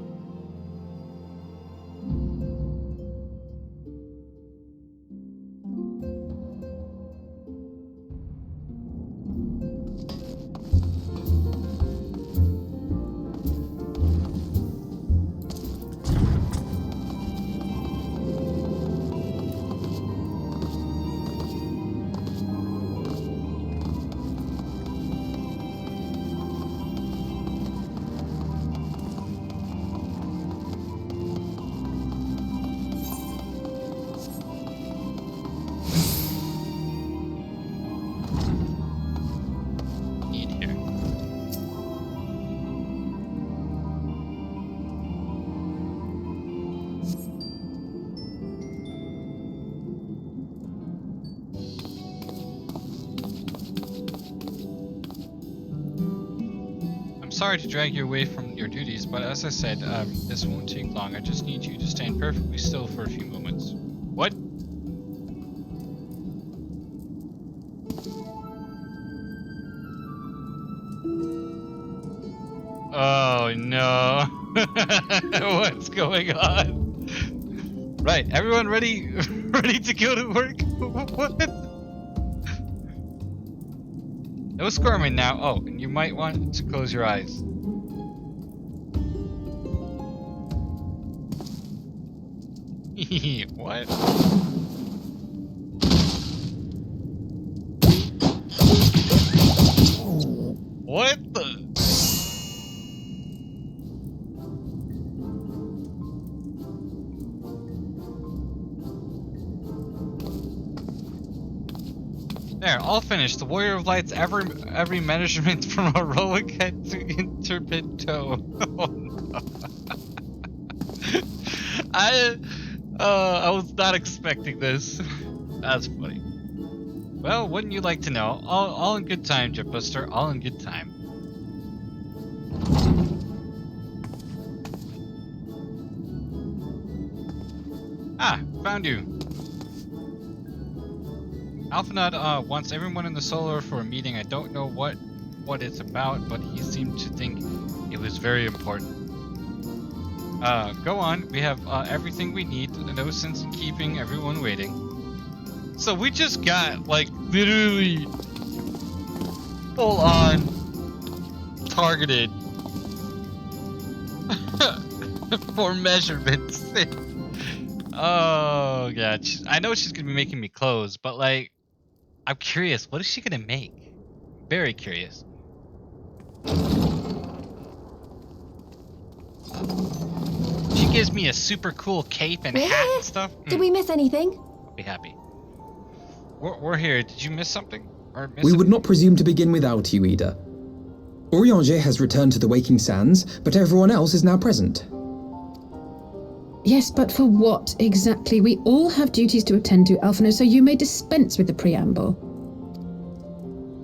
sorry to drag you away from your duties, but as I said, this won't take long. I just need you to stand perfectly still for a few moments. What? Oh no. What's going on? Right, everyone ready to go to work? What? No squirming now. Oh, and you might want to close your eyes. What? What the? There, all finished. The Warrior of Light's every measurement from heroic head to interpret toe. Oh no. I was not expecting this. That's funny. Well, wouldn't you like to know? All in good time, Jetbuster. All in good time. Ah, found you. Alphanut wants everyone in the Solar for a meeting. I don't know what it's about, but he seemed to think it was very important. Go on. We have everything we need. No sense in keeping everyone waiting. So we just got, like, literally full-on targeted for measurements. Oh, God. I know she's going to be making me clothes, but, like, I'm curious. What is she going to make? Very curious. She gives me a super cool cape and hat and stuff. Did we miss anything? I'll be happy. We're here. Did you miss something? We would not presume to begin without you, Ida. Urianger has returned to the Waking Sands, but everyone else is now present. Yes, but for what exactly? We all have duties to attend to, Alphino, so you may dispense with the preamble.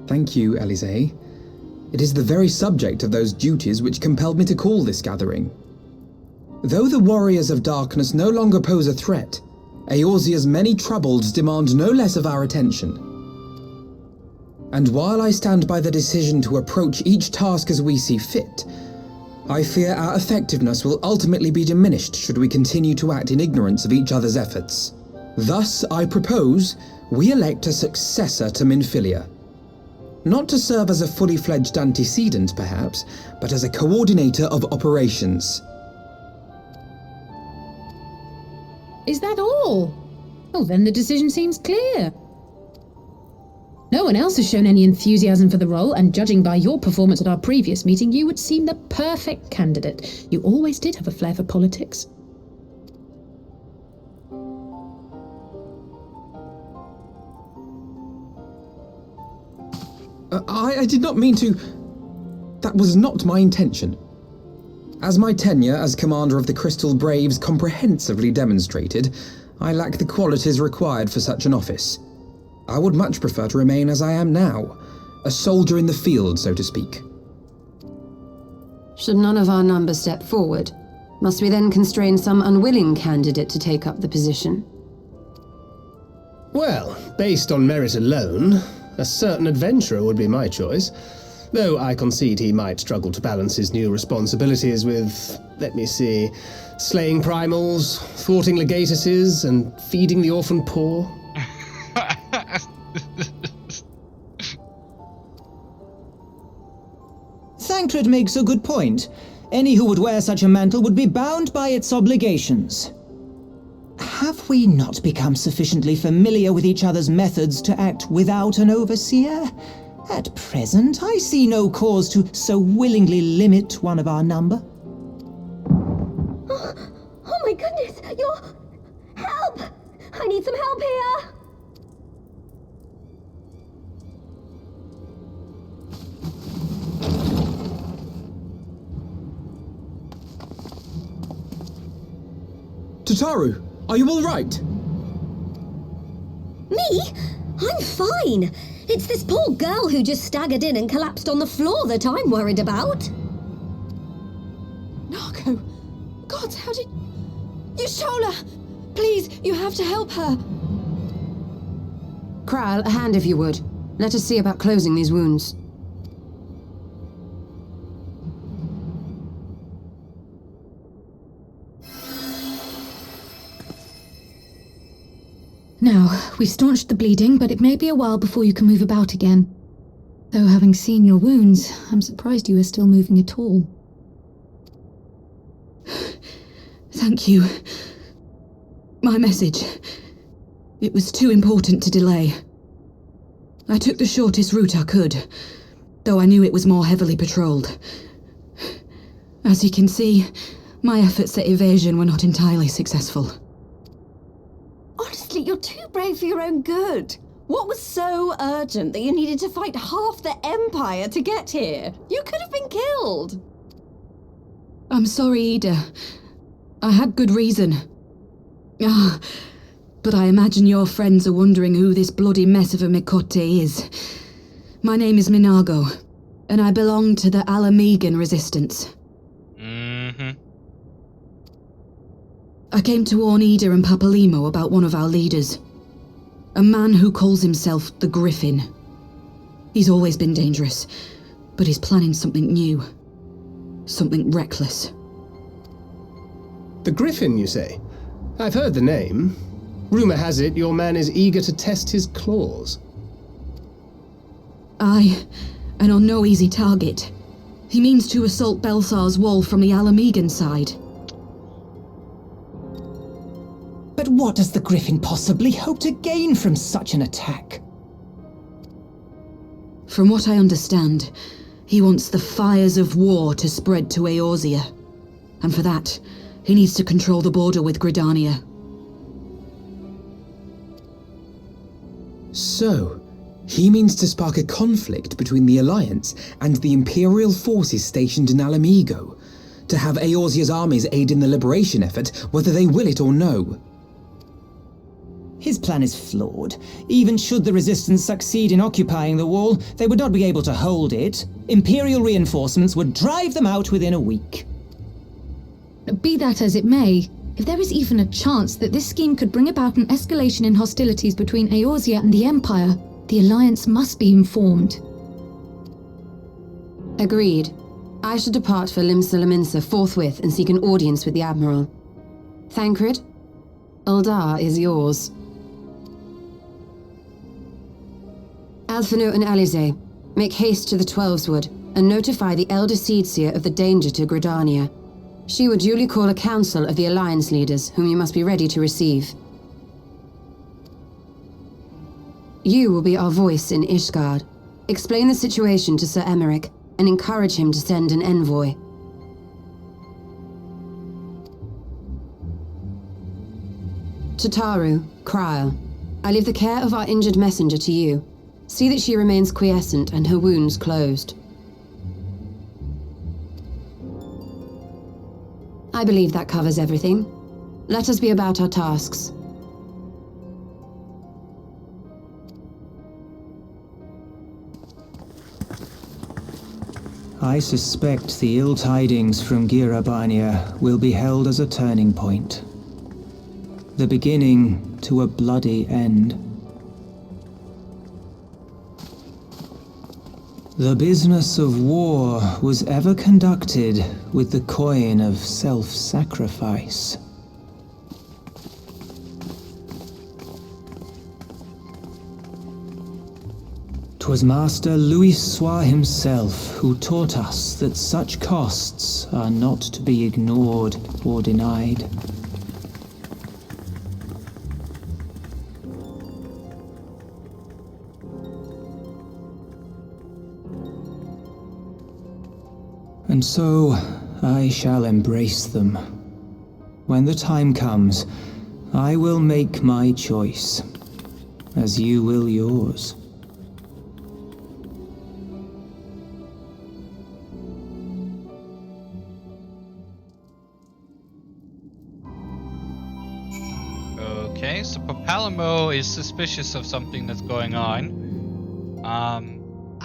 Thank you, Elysée. It is the very subject of those duties which compelled me to call this gathering. Though the Warriors of Darkness no longer pose a threat, Eorzea's many troubles demand no less of our attention. And while I stand by the decision to approach each task as we see fit, I fear our effectiveness will ultimately be diminished should we continue to act in ignorance of each other's efforts. Thus, I propose we elect a successor to Minfilia. Not to serve as a fully fledged antecedent, perhaps, but as a coordinator of operations. Is that all? Oh, then the decision seems clear. No one else has shown any enthusiasm for the role, and judging by your performance at our previous meeting, you would seem the perfect candidate. You always did have a flair for politics. I did not mean to... That was not my intention. As my tenure as commander of the Crystal Braves comprehensively demonstrated, I lack the qualities required for such an office. I would much prefer to remain as I am now, a soldier in the field, so to speak. Should none of our number step forward, must we then constrain some unwilling candidate to take up the position? Well, based on merit alone, a certain adventurer would be my choice. Though I concede he might struggle to balance his new responsibilities with, let me see, slaying primals, thwarting legatuses, and feeding the orphan poor. Thancred makes a good point. Any who would wear such a mantle would be bound by its obligations. Have we not become sufficiently familiar with each other's methods to act without an overseer? At present, I see no cause to so willingly limit one of our number. Oh my goodness, help! I need some help here! Tataru, are you all right? Me? I'm fine. It's this poor girl who just staggered in and collapsed on the floor that I'm worried about. God, how did... Yashola! Please, you have to help her! Kral, a hand if you would. Let us see about closing these wounds. Now, we've staunched the bleeding, but it may be a while before you can move about again. Though having seen your wounds, I'm surprised you are still moving at all. Thank you. My message. It was too important to delay. I took the shortest route I could, though I knew it was more heavily patrolled. As you can see, my efforts at evasion were not entirely successful. Honestly, you're too brave for your own good. What was so urgent that you needed to fight half the Empire to get here? You could have been killed. I'm sorry, Ida. I had good reason. But I imagine your friends are wondering who this bloody mess of a Mikote is. My name is Minago, and I belong to the Alamegan Resistance. I came to warn Ida and Papalimo about one of our leaders. A man who calls himself the Griffin. He's always been dangerous, but he's planning something new. Something reckless. The Griffin, you say? I've heard the name. Rumor has it your man is eager to test his claws. Aye, and on no easy target. He means to assault Belsar's wall from the Alamegan side. But what does the Griffin possibly hope to gain from such an attack? From what I understand, he wants the fires of war to spread to Eorzea. And for that, he needs to control the border with Gridania. So, he means to spark a conflict between the Alliance and the Imperial forces stationed in Alamigo, to have Eorzea's armies aid in the liberation effort, whether they will it or no. His plan is flawed. Even should the Resistance succeed in occupying the wall, they would not be able to hold it. Imperial reinforcements would drive them out within a week. Be that as it may, if there is even a chance that this scheme could bring about an escalation in hostilities between Eorzea and the Empire, the Alliance must be informed. Agreed. I should depart for Limsa forthwith and seek an audience with the Admiral. Thancred, Uldar is yours. Alphino and Alize, make haste to the Twelveswood and notify the Elder Seedseer of the danger to Gridania. She would duly call a council of the Alliance leaders, whom you must be ready to receive. You will be our voice in Ishgard. Explain the situation to Sir Emmerich, and encourage him to send an envoy. To Taru, Krile, I leave the care of our injured messenger to you. See that she remains quiescent and her wounds closed. I believe that covers everything. Let us be about our tasks. I suspect the ill tidings from Girabania will be held as a turning point. The beginning to a bloody end. The business of war was ever conducted with the coin of self-sacrifice. 'Twas Master Louis Soir himself who taught us that such costs are not to be ignored or denied. And so, I shall embrace them. When the time comes, I will make my choice, as you will yours. Okay, so Papalimo is suspicious of something that's going on.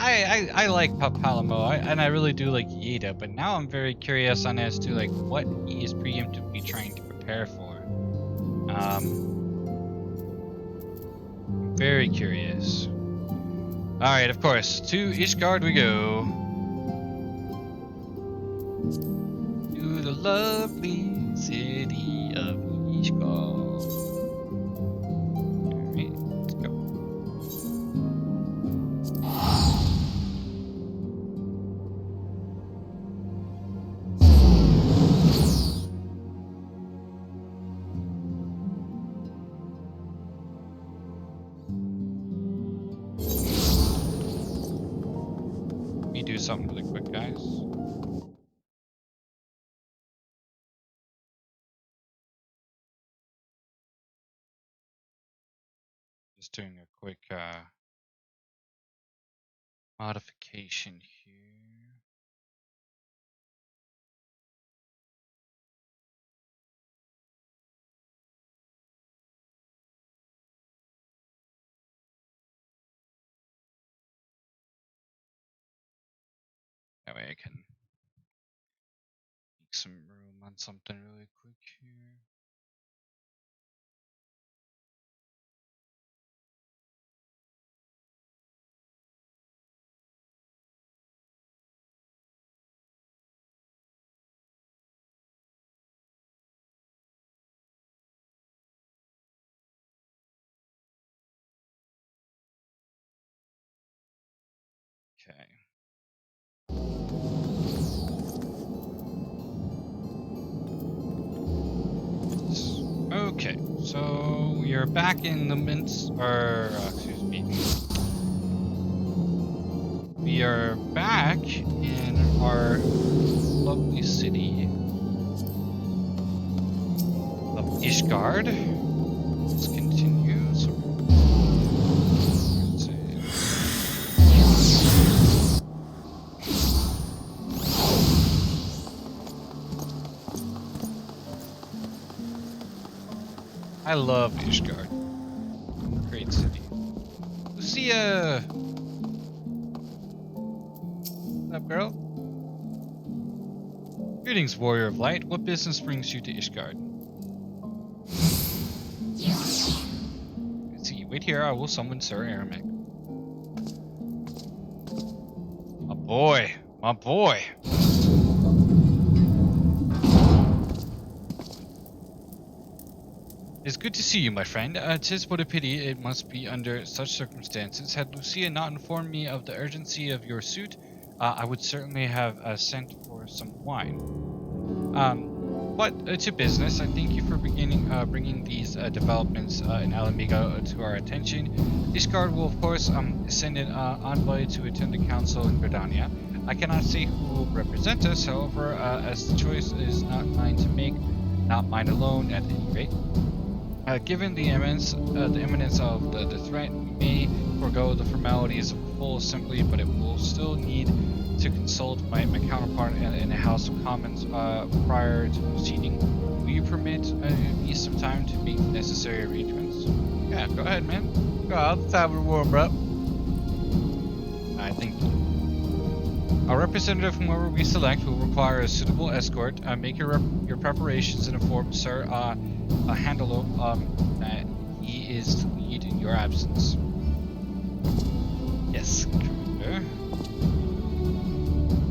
I like Palamo, and I really do like Yeda, but now I'm very curious on as to like what he is preemptively trying to prepare for. I'm very curious. All right, of course, to Ishgard we go. To the lovely city of Ishgard. Alright, let's go. Let me do something really quick, guys. Just doing a quick modification here. That way I can make some room on something really quick here. Okay. Okay, so we are back in the excuse me. We are back in our lovely city of Ishgard. Let's continue. So I love Ishgard. Great city. Lucia! What's up, girl? Greetings, warrior of light. What business brings you to Ishgard? Let's see. Wait here. I will summon Sir Aramek. My boy. My boy. It's good to see you, my friend. 'Tis but a pity it must be under such circumstances. Had Lucia not informed me of the urgency of your suit, I would certainly have sent for some wine. But to business, I thank you for bringing these developments in Alamiga to our attention. Ishgard will, of course, send an envoy to attend the council in Gridania. I cannot say who will represent us, however, as the choice is not mine to make, not mine alone at any rate. Given the imminence of the threat, we may forego the formalities of a full assembly, but it will still need to consult my counterpart in the House of Commons prior to proceeding. Will you permit me some time to make the necessary arrangements? Yeah, go ahead, man. Go out. Let's have a warm up. I think our representative, whomever we select, will require a suitable escort. Make your preparations and inform Sir Handelo that he is to lead in your absence. Yes, Commander.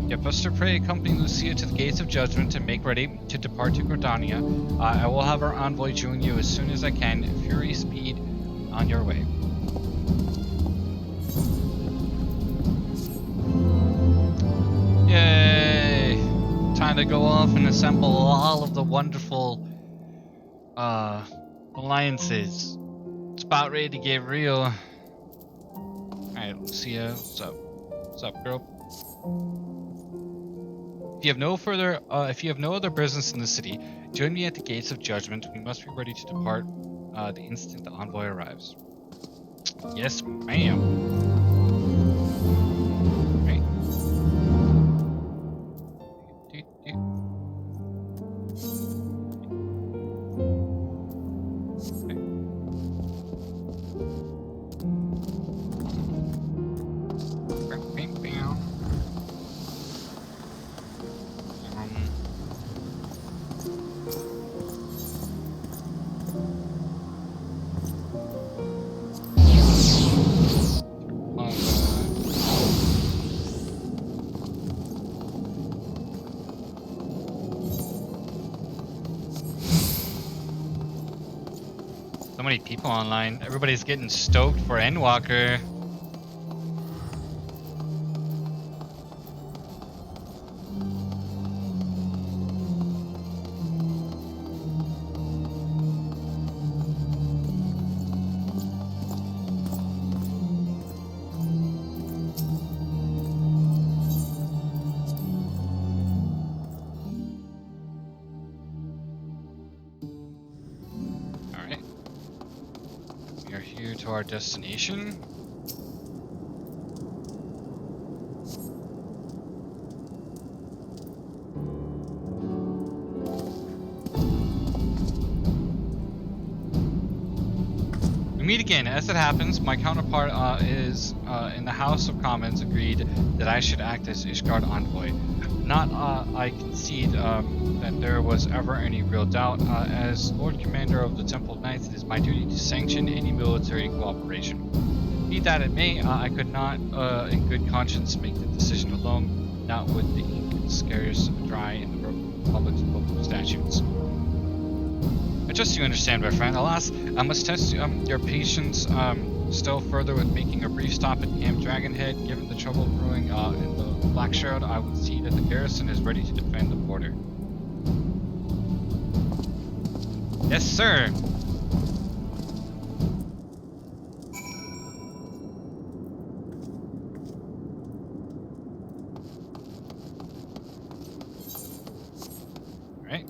Get Buster Prey accompany Lucia to the gates of judgment and make ready to depart to Gridania. I will have our envoy join you as soon as I can. Fury speed on your way. Yay! Time to go off and assemble all of the wonderful alliances. It's about ready to get real. Alright, Lucia, what's up? What's up, girl? If you have no other business in the city, join me at the gates of judgment. We must be ready to depart the instant the envoy arrives. Yes, ma'am. Right. Okay. So many people online. Everybody's getting stoked for Endwalker. Alright. We are here to our destination. We meet again. As it happens, my counterpart is in the House of Commons agreed that I should act as Ishgard envoy. Not I concede that there was ever any real doubt. As Lord Commander of the Temple Knights, it is my duty to sanction any military cooperation. Be that it may, I could not, in good conscience, make the decision alone, not with the ink scarce dry in the Republic's book of statutes. I trust you understand, my friend. Alas, I must test your patience still further with making a brief stop at Camp Dragonhead. Given the trouble brewing in the Black Shroud, I would see that the garrison is ready to defend the border. Yes, sir. Alright.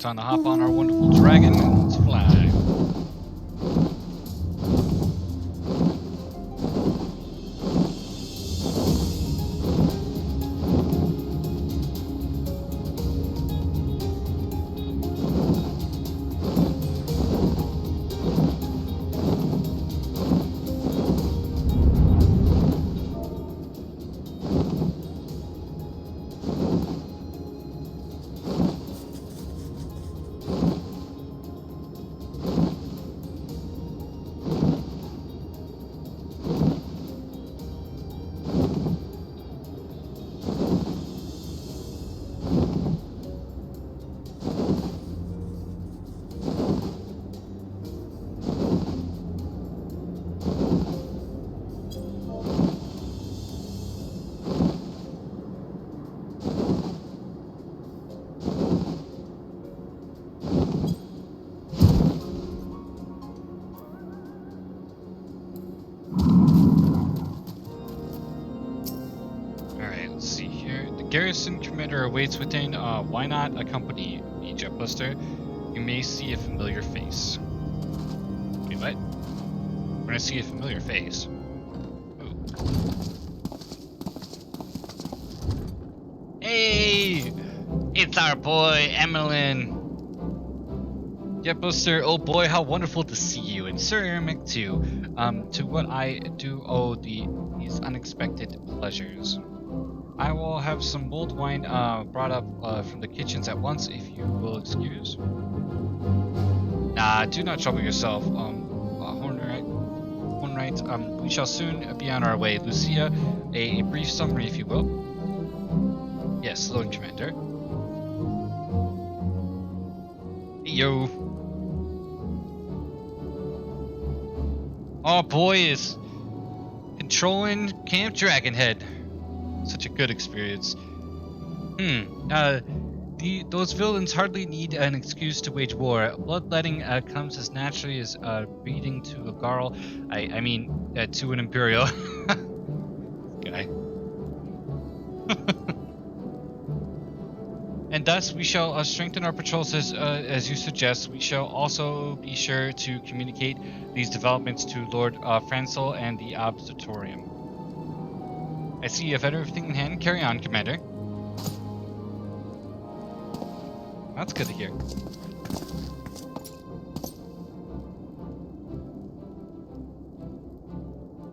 Time to hop on our wonderful dragon and let's fly. Garrison commander awaits within. Why not accompany me, Jetbuster? You may see a familiar face. Wait, what? We're gonna see a familiar face. Ooh. Hey! It's our boy, Emmeline. Jetbuster, oh boy, how wonderful to see you, and Sir Ermic too. To what I do owe these unexpected pleasures. I will have some mulled wine brought up from the kitchens at once, if you will excuse. Do not trouble yourself, Hornwright. We shall soon be on our way. Lucia, a brief summary, if you will. Yes, Lord Commander. Yo. Our boy is controlling Camp Dragonhead. Such a good experience. Those villains hardly need an excuse to wage war. Bloodletting comes as naturally as beating to a Garl. I mean, to an Imperial. Guy. And thus we shall strengthen our patrols as you suggest. We shall also be sure to communicate these developments to Lord Francel and the Observatorium. I see you have everything in hand. Carry on, Commander. That's good to hear.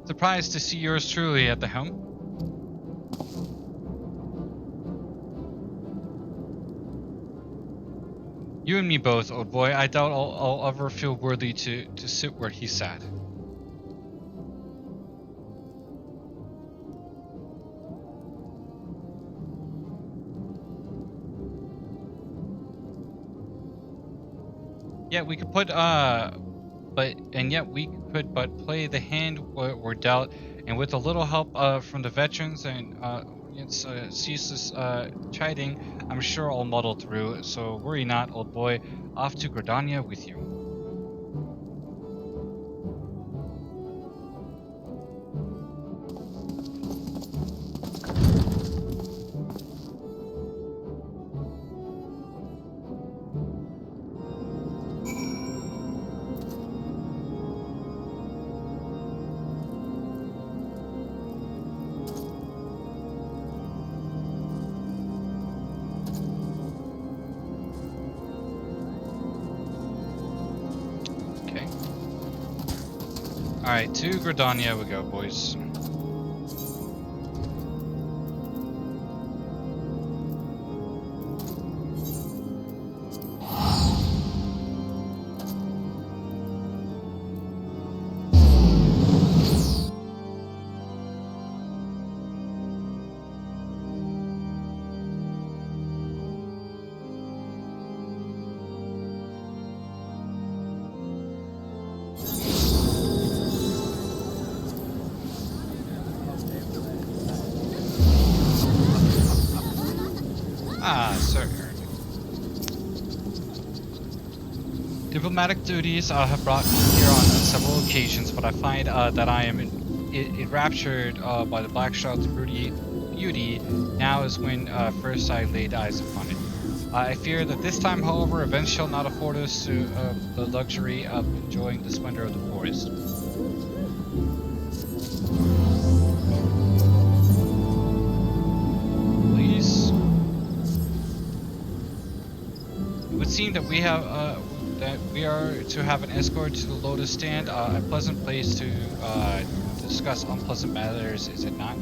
Surprised to see yours truly at the helm. You and me both, old boy. I doubt I'll ever feel worthy to sit where he sat. Yeah, we could put and yet we could but play the hand we're dealt, and with a little help from the veterans and audience ceaseless chiding, I'm sure I'll muddle through. So worry not, old boy. Off to Gridania with you. Alright, to Gridania we go, boys. Sir. Diplomatic duties have brought me here on several occasions, but I find that I am enraptured by the Black Shroud's beauty. Now is when first I laid eyes upon it. I fear that this time, however, events shall not afford us the luxury of enjoying the splendor of the forest. It would seem that we are to have an escort to the Lotus Stand, a pleasant place to discuss unpleasant matters, is it not?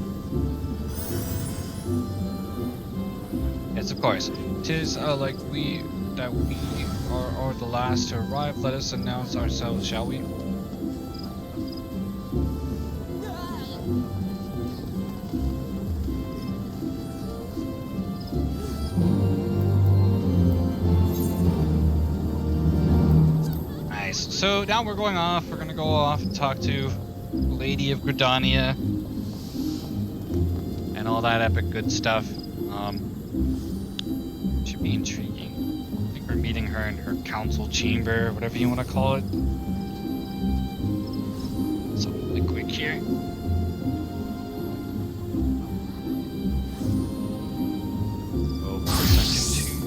Yes, of course. 'Tis like we are the last to arrive. Let us announce ourselves, shall we? So now we're going off. We're gonna go off and talk to Lady of Gridania and all that epic good stuff. Should be intriguing. I think we're meeting her in her council chamber, whatever you want to call it. Something really quick here. Go for a second to.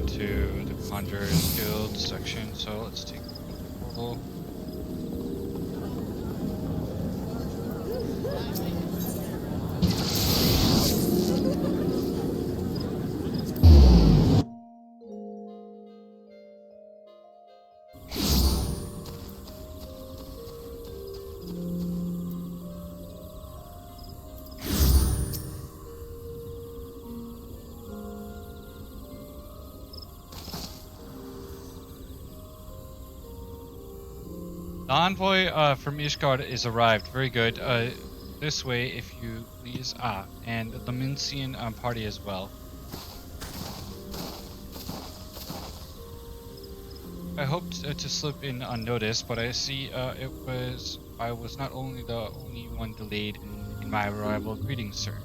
To the Conjurer's Guild section, so let's take the portal. The envoy from Ishgard is arrived. Very good. This way, if you please. And the Mincian party as well. I hoped to slip in unnoticed, but I see I was not only the only one delayed in my arrival. Greetings, sir.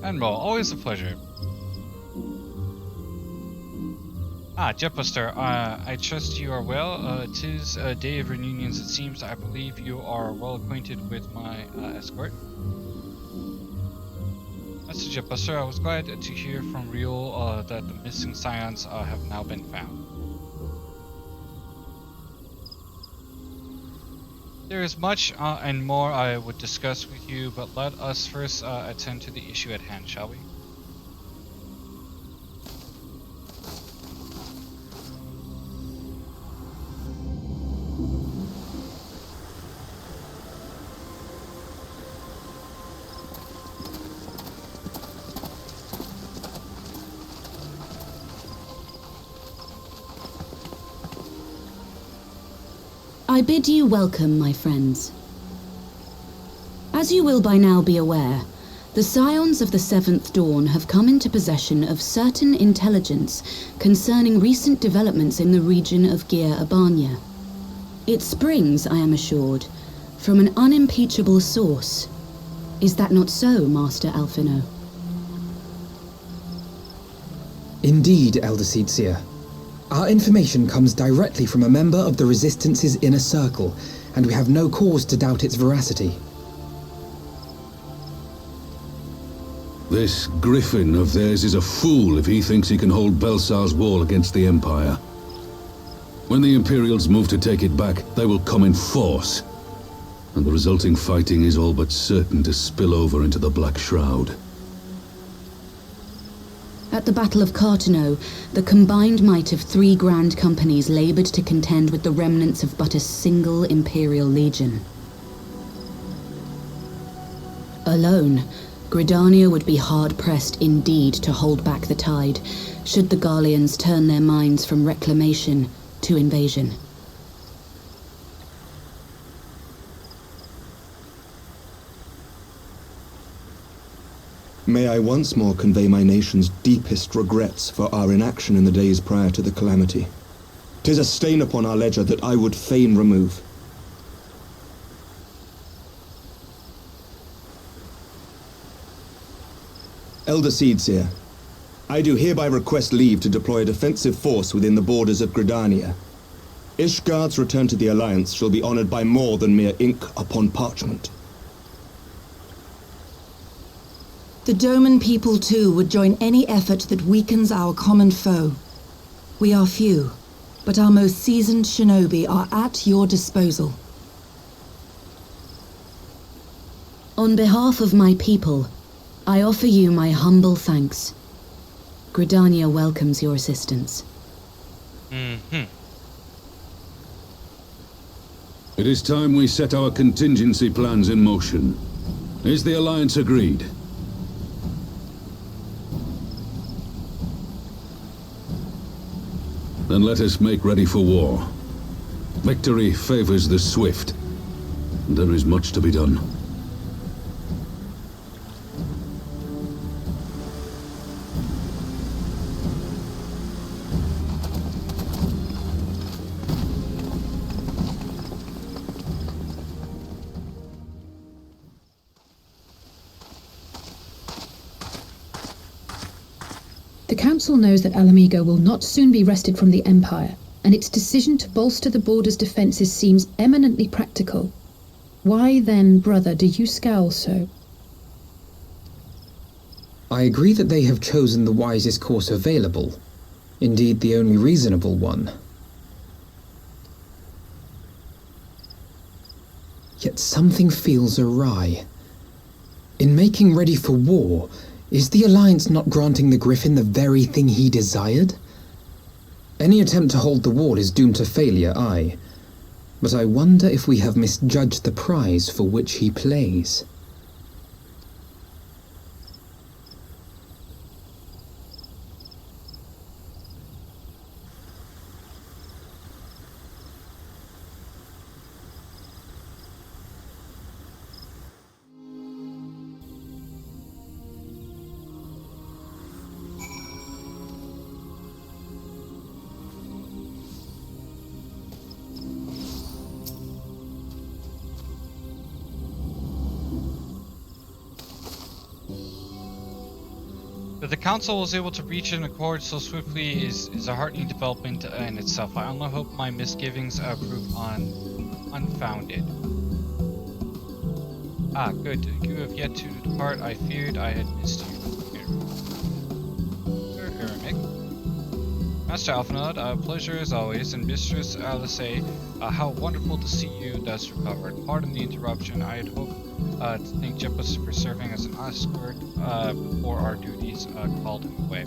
Admiral, always a pleasure. Jetbuster, I trust you are well. 'Tis a day of reunions, it seems. I believe you are well acquainted with my escort. Master Jetbuster, I was glad to hear from Riol that the missing scions have now been found. There is much and more I would discuss with you, but let us first attend to the issue at hand, shall we? I bid you welcome, my friends. As you will by now be aware, the Scions of the Seventh Dawn have come into possession of certain intelligence concerning recent developments in the region of Gyr Abania. It springs, I am assured, from an unimpeachable source. Is that not so, Master Alphino? Indeed, Elder Seedseer. Our information comes directly from a member of the Resistance's inner circle, and we have no cause to doubt its veracity. This Griffin of theirs is a fool if he thinks he can hold Belsar's wall against the Empire. When the Imperials move to take it back, they will come in force, and the resulting fighting is all but certain to spill over into the Black Shroud. At the Battle of Cartano, the combined might of 3 grand companies labored to contend with the remnants of but a single Imperial legion. Alone, Gridania would be hard-pressed indeed to hold back the tide, should the Garleans turn their minds from reclamation to invasion. May I once more convey my nation's deepest regrets for our inaction in the days prior to the calamity. 'Tis a stain upon our ledger that I would fain remove. Elder Seedseer, I do hereby request leave to deploy a defensive force within the borders of Gridania. Ishgard's return to the Alliance shall be honored by more than mere ink upon parchment. The Doman people too would join any effort that weakens our common foe. We are few, but our most seasoned shinobi are at your disposal. On behalf of my people, I offer you my humble thanks. Gridania welcomes your assistance. It is time we set our contingency plans in motion. Is the Alliance agreed? Then let us make ready for war. Victory favors the swift. There is much to be done. The Council knows that Alamigo will not soon be wrested from the Empire, and its decision to bolster the border's defences seems eminently practical. Why then, brother, do you scowl so? I agree that they have chosen the wisest course available. Indeed, the only reasonable one. Yet something feels awry. In making ready for war, is the Alliance not granting the Griffin the very thing he desired? Any attempt to hold the wall is doomed to failure, aye. But I wonder if we have misjudged the prize for which he plays. That the Council was able to reach an accord so swiftly is a heartening development in itself. I only hope my misgivings prove unfounded. Ah, good. You have yet to depart. I feared I had missed you. Master Alphanod, a pleasure as always, and Mistress Alice, how wonderful to see you thus recovered. Pardon the interruption. I had hoped to thank Jeppus for serving as an escort before our duties called him away.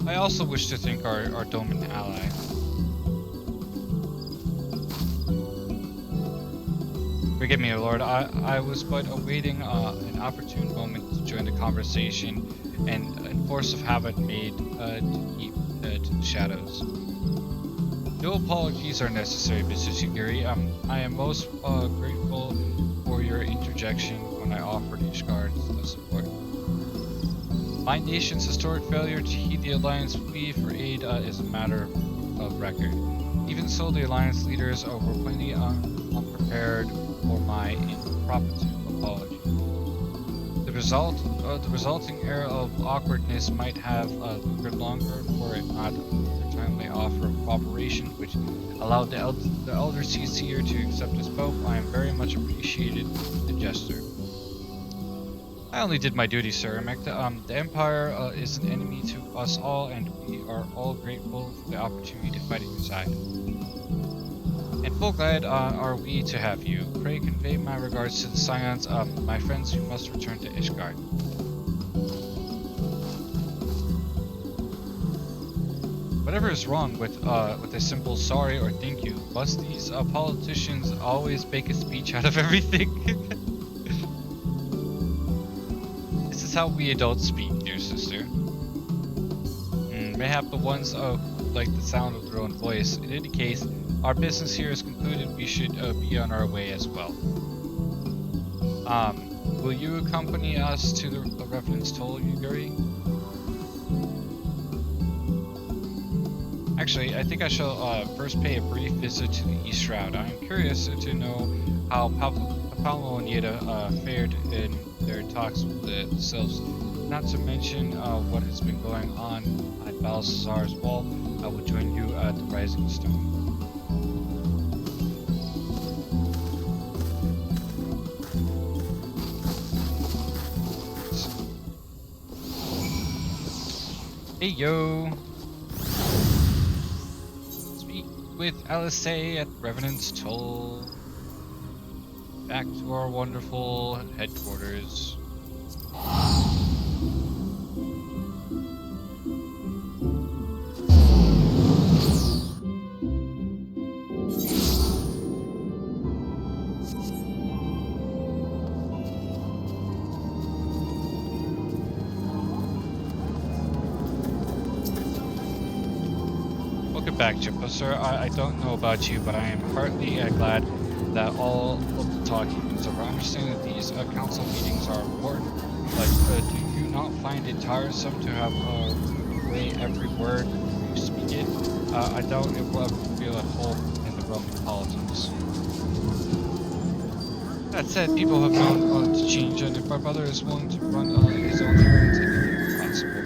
I also wish to thank our Doman ally. Forgive me, Lord. I was but awaiting an opportune moment to join the conversation, and force of habit made to keep to the shadows. No apologies are necessary, Mr. Shigiri. I am most grateful for your your interjection when I offered Ishgard's support. My nation's historic failure to heed the Alliance plea for aid is a matter of record. Even so, the Alliance leaders were plenty unprepared for my impromptu apology. The resulting era of awkwardness might have lingered longer were it not for the timely offer of cooperation which allowed the elder seer to accept us both. I am very much appreciated the gesture. I only did my duty, Sir Emecta. The Empire is an enemy to us all, and we are all grateful for the opportunity to fight at your side. And full glad are we to have you. Pray convey my regards to the scions of my friends who must return to Ishgard. Whatever is wrong with a simple sorry or thank you? Must these politicians always make a speech out of everything? This is how we adults speak, dear sister. Mayhap the ones who like the sound of their own voice. In any case, our business here is concluded. We should be on our way as well. Will you accompany us to the Revenant's Toll, Yuguri? Actually, I think I shall first pay a brief visit to the East Shroud. I am curious to know how Pablo and Yeda fared in their talks with the Sylphs. Not to mention what has been going on at Balthazar's Wall. I will join you at the Rising Stone. Hey yo! Speak with Alice at Revenant's Toll. Back to our wonderful headquarters. Back, Chippo, sir. I don't know about you, but I am heartily glad that all of the talking is over. I understand that these council meetings are important, but do you not find it tiresome to have weigh every word you speak it? I doubt it will ever feel at home in the realm of politics. That said, people have known to change, and if my brother is willing to run his own errands, anything is possible.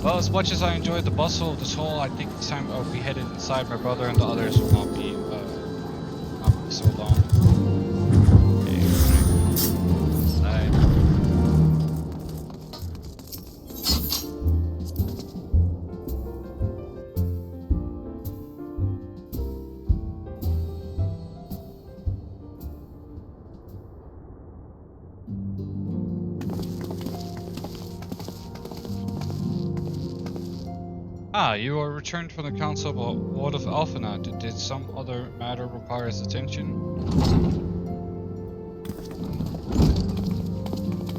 As much as I enjoyed the bustle of this hole, I think it's time we headed inside. My brother and the others will not be so long. Okay, inside. Ah, you are returned from the Council of Ward of Alphanat. Did some other matter require his attention?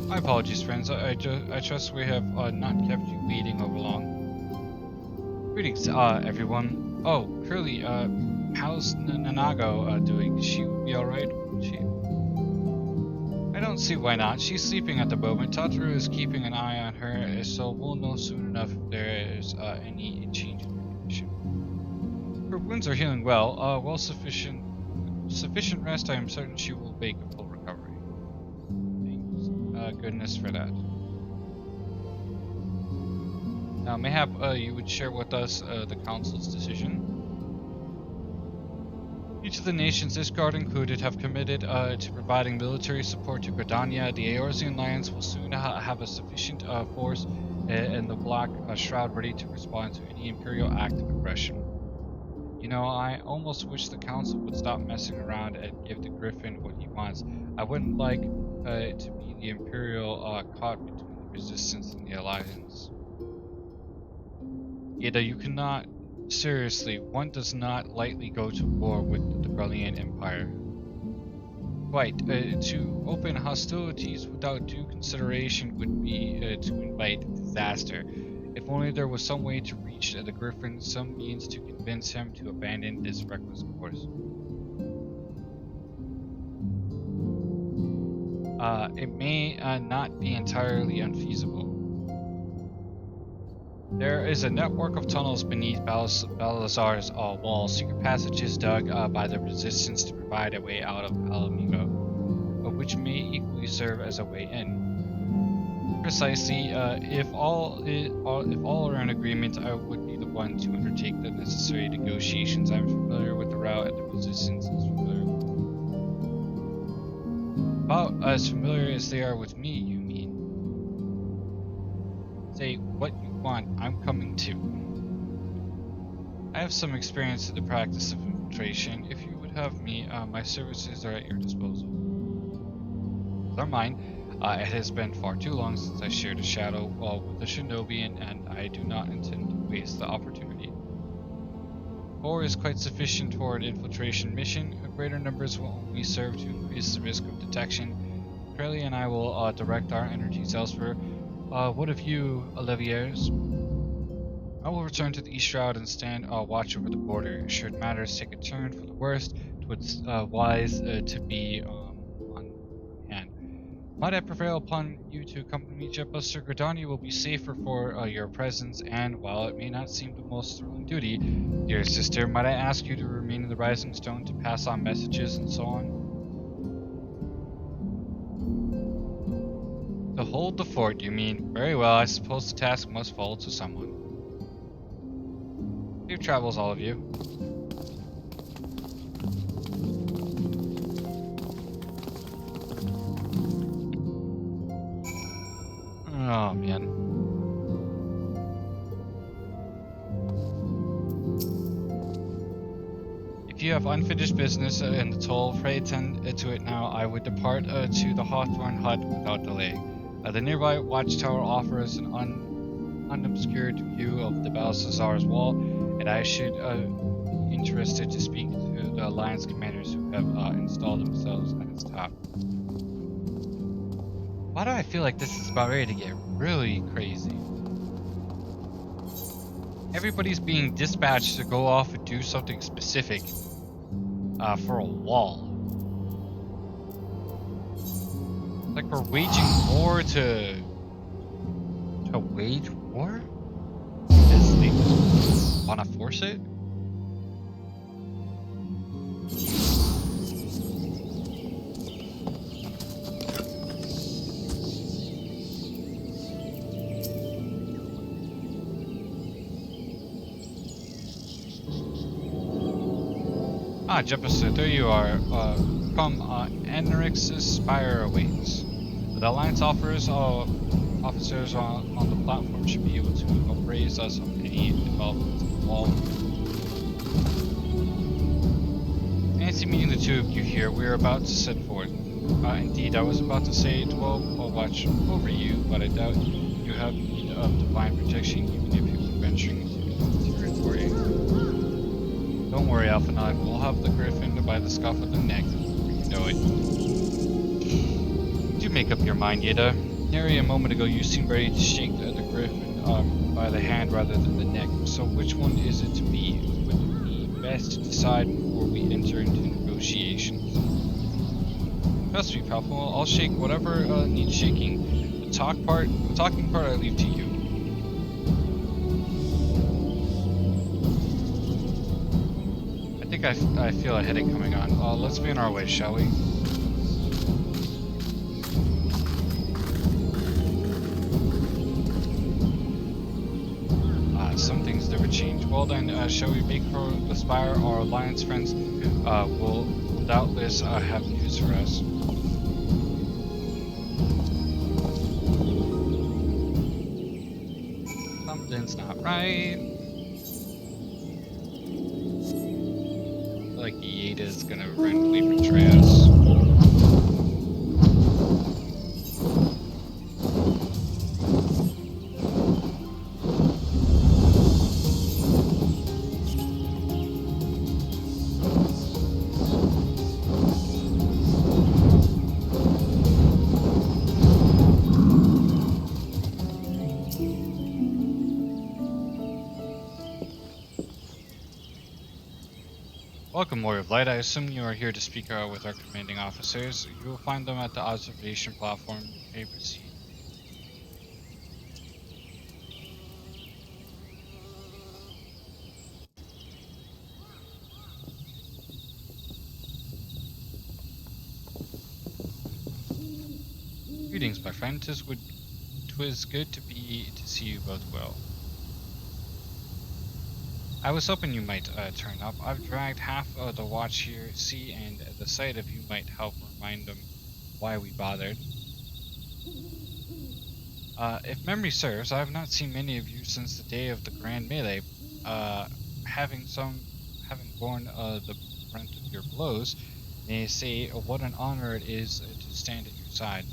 My apologies, friends. I trust we have not kept you waiting over long. Greetings, everyone. Oh, Curly, how's Nanago doing? Is she be alright? I don't see why not. She's sleeping at the moment. Tataru is keeping an eye on her, so we'll know soon enough if there is any change in her condition. Her wounds are healing well. Sufficient rest. I am certain she will make a full recovery. Thanks, goodness for that. Now, mayhap you would share with us the Council's decision. Each of the nations, Isgard included, have committed to providing military support to Gridania. The Eorzean Alliance will soon have a sufficient force in the Black Shroud ready to respond to any Imperial act of aggression. You know, I almost wish the Council would stop messing around and give the Griffin what he wants. I wouldn't like to be the Imperial caught between the Resistance and the Alliance. Yet you cannot. Seriously, one does not lightly go to war with the Brilliant Empire. Quite, to open hostilities without due consideration would be to invite disaster. If only there was some way to reach the Griffin, some means to convince him to abandon this reckless course. It may not be entirely unfeasible. There is a network of tunnels beneath Balazar's wall, secret passages dug by the Resistance to provide a way out of Alamigo, which may equally serve as a way in. Precisely, if all are in agreement, I would be the one to undertake the necessary negotiations. I'm familiar with the route, and the Resistance is familiar. About as familiar as they are with me, you mean? Say what you want, I'm coming too. I have some experience in the practice of infiltration. If you would have me, my services are at your disposal. They're mine. It has been far too long since I shared a shadow with a shinobi, and I do not intend to waste the opportunity. 4 is quite sufficient for an infiltration mission. Greater numbers will only serve to increase the risk of detection. Corellia and I will direct our energies elsewhere. What of you, Oliviers? I will return to the East Shroud and stand watch over the border. Should matters take a turn for the worst, it's wise to be on hand. Might I prevail upon you to accompany me, Jetbuster? Gridania will be safer for your presence, and while it may not seem the most thrilling duty, dear sister, might I ask you to remain in the Rising Stone to pass on messages and so on? To hold the fort, you mean? Very well, I suppose the task must fall to someone. Safe travels, all of you. Oh, man. If you have unfinished business in the toll, pray attend to it now. I would depart to the Hawthorne Hut without delay. The nearby watchtower offers an unobscured view of the Balthazar's wall, and I should be interested to speak to the Alliance commanders who have installed themselves at its top. Why do I feel like this is about ready to get really crazy? Everybody's being dispatched to go off and do something specific for a wall. Like we're waging war to wage war? Because they want to force it? Jefferson, there you are. Come, Enrix's spire awaits. The Alliance officers on the platform should be able to appraise us of any developments in the wall. Fancy meeting the two of you here. We are about to set forth. Indeed, I was about to say 12 will watch over you, but I doubt you have need of divine protection, even if you were venturing into territory. Don't worry, Alpha 9. We'll have the Griffin by the scuff of the neck. You know it. Do make up your mind, Yida. Nary a moment ago you seemed ready to shake the Griffin by the hand rather than the neck. So which one is it to be? It would be best to decide before we enter into negotiations. Trust me, Palpable. I'll shake whatever needs shaking. The talking part I leave to you. I feel a headache coming on. Let's be on our way, shall we? never change. Well then, shall we make for the spire? Our alliance friends will doubtless have news for us. Something's not right. I feel like Ieda is gonna randomly betray us. Welcome, Warrior of Light. I assume you are here to speak with our commanding officers. You will find them at the observation platform. You may proceed. Greetings, my friend. 'Twas good to see you both well. I was hoping you might turn up. I've dragged half of the watch here, see, and the sight of you might help remind them why we bothered. If memory serves, I have not seen many of you since the day of the Grand Melee. Having borne the brunt of your blows, may I say what an honor it is to stand at your side.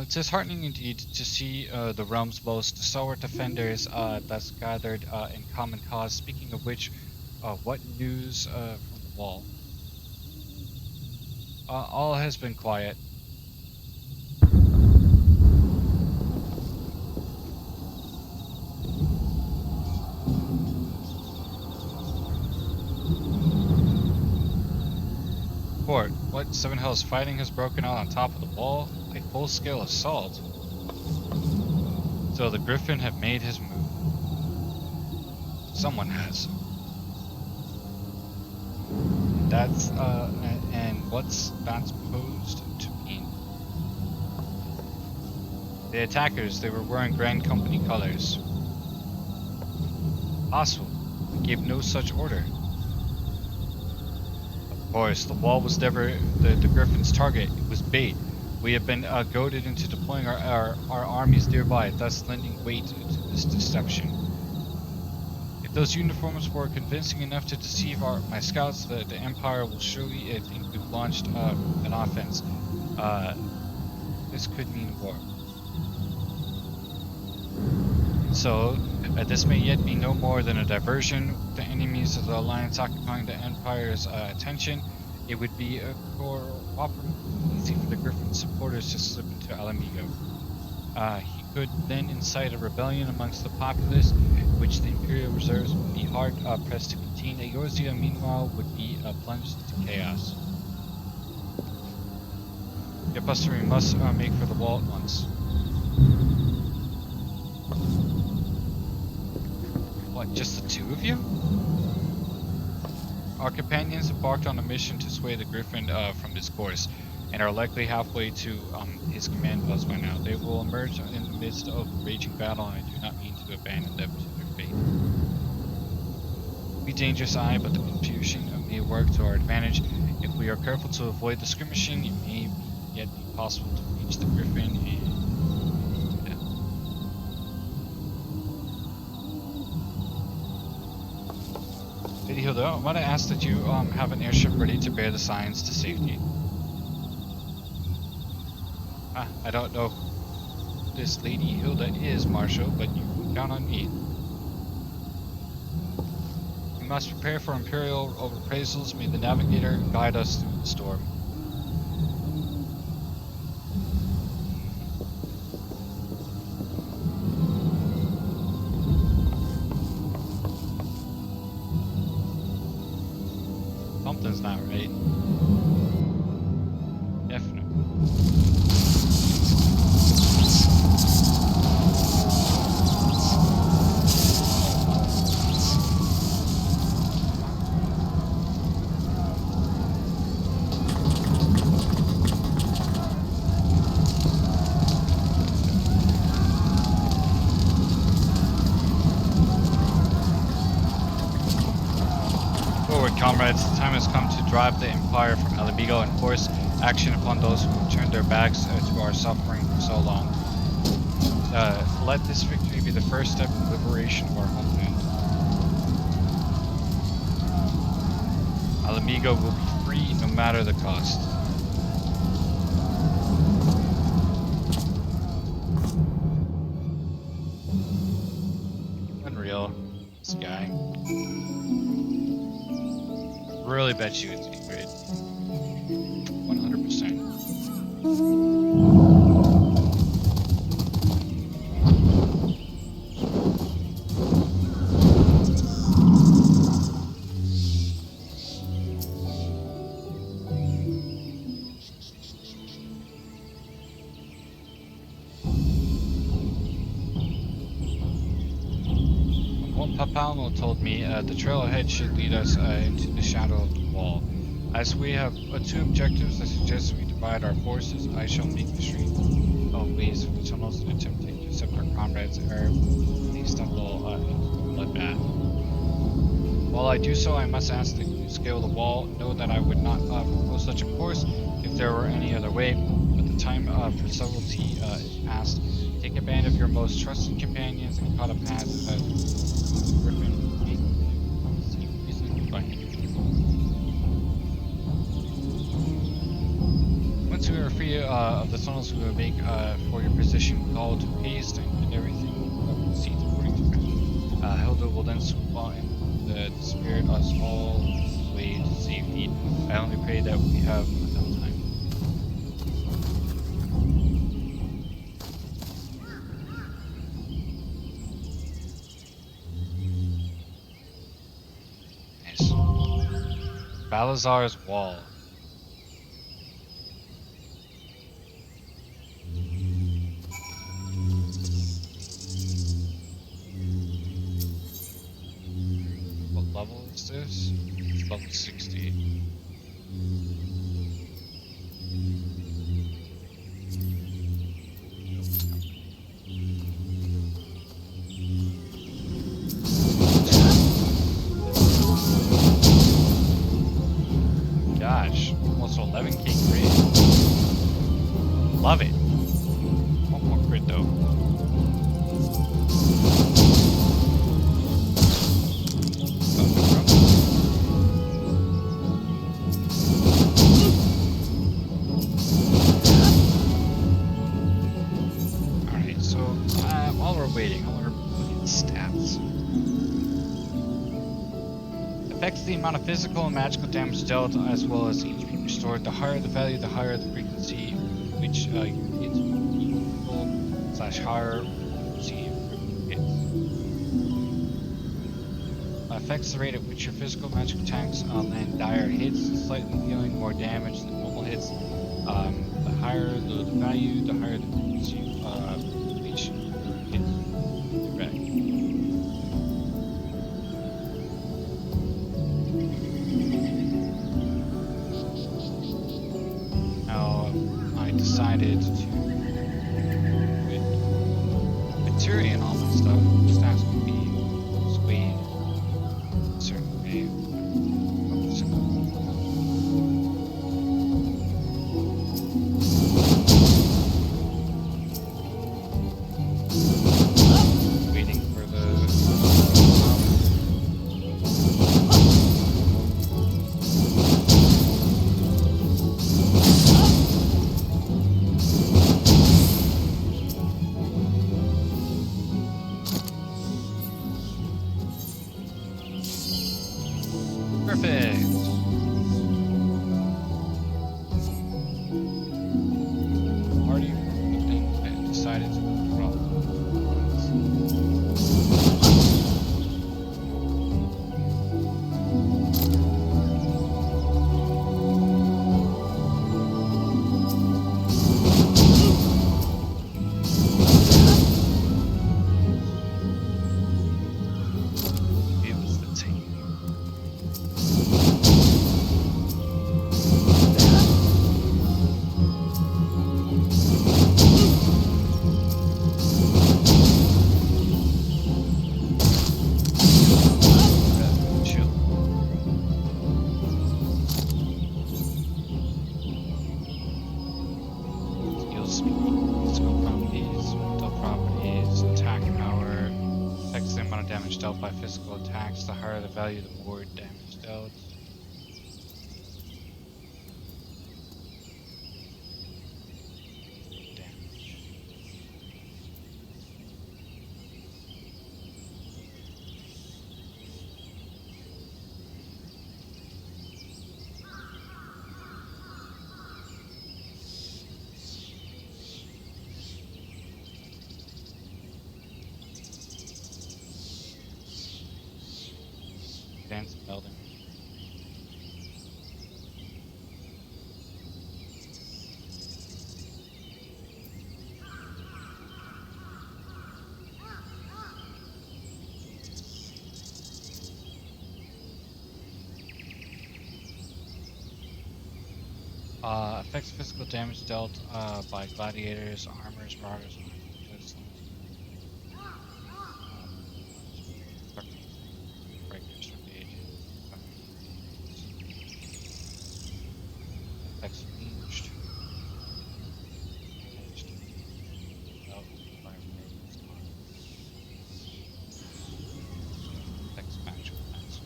'Tis heartening indeed to see the realm's most stalwart defenders thus gathered in common cause. Speaking of which, what news from the wall? All has been quiet. Fort, what Seven Hells fighting has broken out on top of the wall? A full-scale assault. So the Griffin have made his move. Someone has. That's and what's that supposed to mean? The attackers, they were wearing Grand Company colors. Possible. We gave no such order. Of course, the wall was never the Griffin's target. It was bait. We have been goaded into deploying our armies nearby, thus lending weight to this deception. If those uniforms were convincing enough to deceive my scouts, the Empire will surely think we've launched an offense. This could mean war. So, this may yet be no more than a diversion. The enemies of the Alliance occupying the Empire's attention. It would be easy for the Griffin supporters to slip into Alamigo. He could then incite a rebellion amongst the populace, which the Imperial reserves would be hard pressed to contain. Eorzea, meanwhile, would be plunged into chaos. Yep, Buster, we must make for the wall at once. What, just the two of you? Our companions embarked on a mission to sway the Griffin from his course, and are likely halfway to his command post by now. They will emerge in the midst of a raging battle, and I do not mean to abandon them to their fate. It will be dangerous, but the confusion may work to our advantage. If we are careful to avoid the skirmishing, it may yet be possible to reach the Griffin and Lady Hilda, I want to ask that you have an airship ready to bear the signs to safety. I don't know who this Lady Hilda is, Marshal, but you can count on me. We must prepare for Imperial reprisals. May the Navigator guide us through the storm. Something's not right. Definitely. Forward, comrades. The time has come to drive the Empire from Alamigo and force action upon those who have turned their backs to our suffering for so long. Let this victory be the first step in the liberation of our homeland. Alamigo will be free no matter the cost. Unreal. This guy. Really bet you it's Ingrid. 100%. Papalmo told me the trail ahead should lead us into the shadow of the wall. As we have two objectives, I suggest we divide our forces. I shall make the street ways for the tunnels and attempt to intercept our comrades ere they stumble into a bloodbath. While I do so, I must ask that you scale the wall. Know that I would not propose such a course if there were any other way, but the time for subtlety is past. Take a band of your most trusted companions and cut a path Griffin. Once we are free of the tunnels, we will make for your position, call to haste, and everything proceeds according to plan. Hilda will then swoop on in the spirit us all the way to safety. I only pray that we have enough time. Nice. Balazar's Wall. Level is this? It's level 60. Gosh, almost 11k crit. Love it. One more crit though. Affects the amount of physical and magical damage dealt, as well as HP restored. The higher the value, the higher the frequency which your hits will be equal / higher frequency hits. Affects the rate at which your physical magic attacks land dire hits, slightly dealing more damage than normal hits. The higher the value, the higher the frequency which hits. Correct. Decided to quit Victoria and all my stuff. Stats would be swayed a certain way. Waiting for the perfect. Party then decided to drop. It was the team. damage dealt by physical attacks. The higher the value, the more damage dealt. Advanced building. Affects physical damage dealt by gladiators, armors, marauders, and breakers from the ages. Affects ranged. Affects magical defense.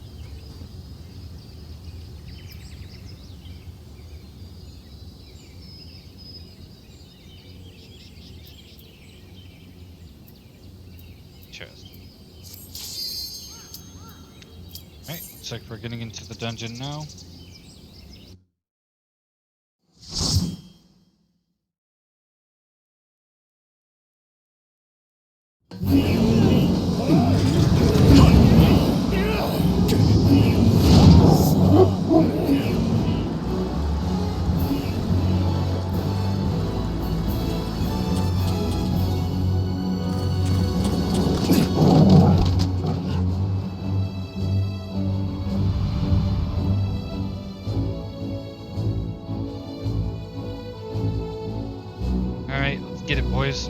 Chest. Alright, looks like we're getting into the dungeon now. Alright, let's get it, boys.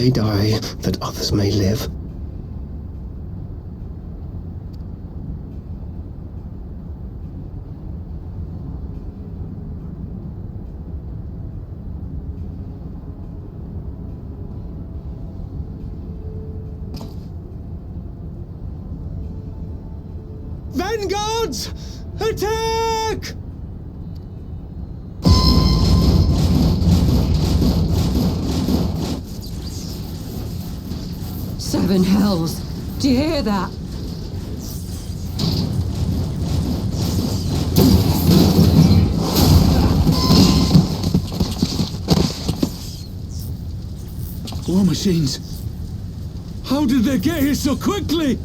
they die that others may live. Vanguards! Attack! Seven hells! Do you hear that? War machines! How did they get here so quickly?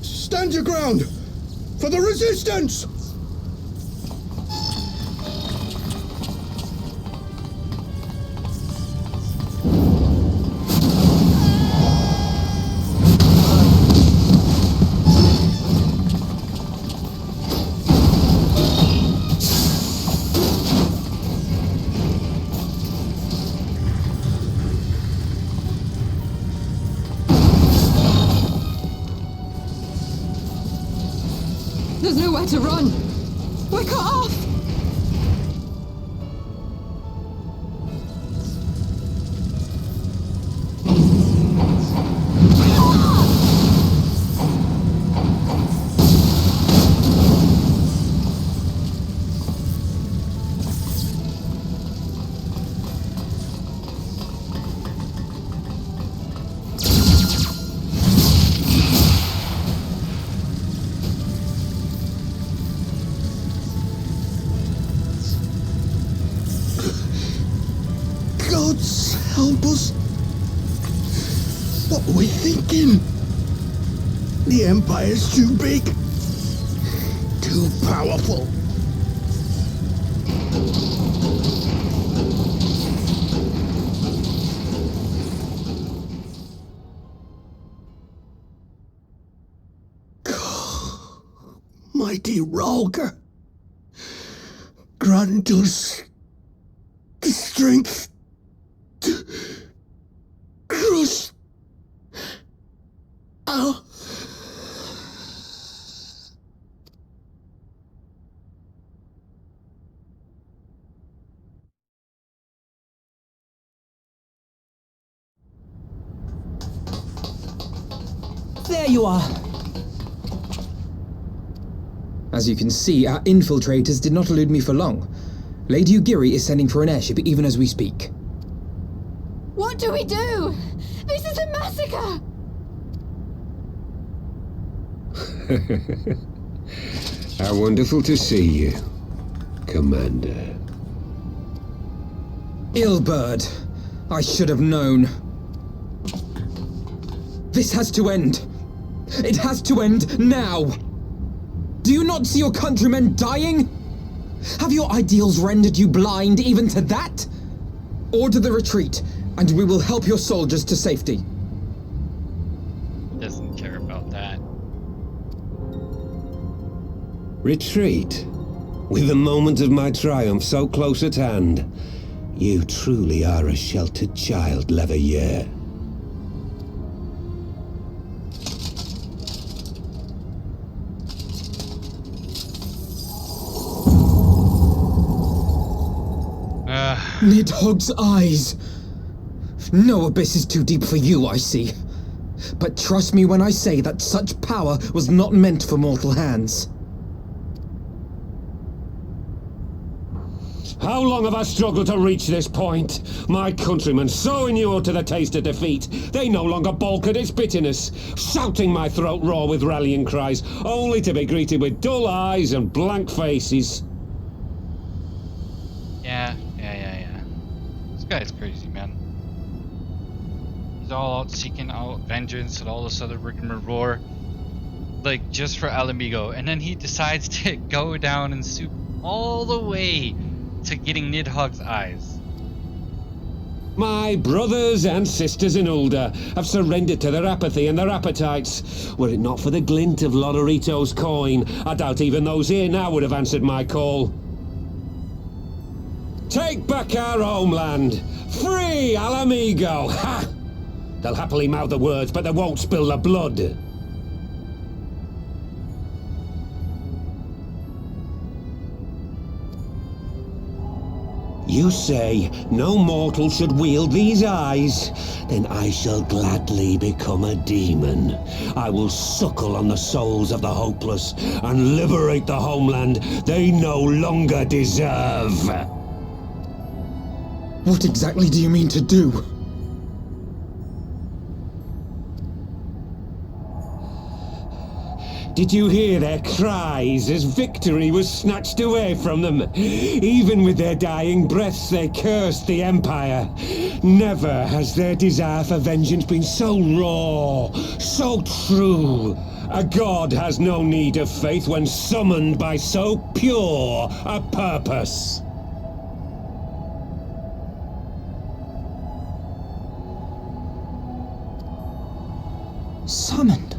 Stand your ground! For the resistance! There's nowhere to run! We're cut off! Gods help us! What were we thinking? The Empire's too big. Too powerful. Mighty Rolger, grant us the strength to crush our... There you are. As you can see, our infiltrators did not elude me for long. Lady Ugiri is sending for an airship even as we speak. What do we do? This is a massacre! How wonderful to see you, Commander. Ilbird, I should have known. This has to end. It has to end now. Do you not see your countrymen dying? Have your ideals rendered you blind even to that? Order the retreat, and we will help your soldiers to safety. Doesn't care about that. Retreat? With the moment of my triumph so close at hand, you truly are a sheltered child, Leverrier. Nidhogg's eyes. No abyss is too deep for you, I see. But trust me when I say that such power was not meant for mortal hands. How long have I struggled to reach this point? My countrymen, so inured to the taste of defeat, they no longer balk at its bitterness, shouting my throat raw with rallying cries, only to be greeted with dull eyes and blank faces. Yeah. This guy's crazy, man. He's all out seeking out vengeance and all this other rigmarole, like just for Alamigo, and then he decides to go down and stoop all the way to getting Nidhogg's eyes. My brothers and sisters in Ulda have surrendered to their apathy and their appetites. Were it not for the glint of Lodorito's coin, I doubt even those here now would have answered my call. Take back our homeland, Free al amigo! Ha! They'll happily mouth the words, but they won't spill the blood. You say no mortal should wield these eyes? Then I shall gladly become a demon. I will suckle on the souls of the hopeless and liberate the homeland they no longer deserve. What exactly do you mean to do? Did you hear their cries as victory was snatched away from them? Even with their dying breaths, they cursed the Empire. Never has their desire for vengeance been so raw, so true. A god has no need of faith when summoned by so pure a purpose. Summoned?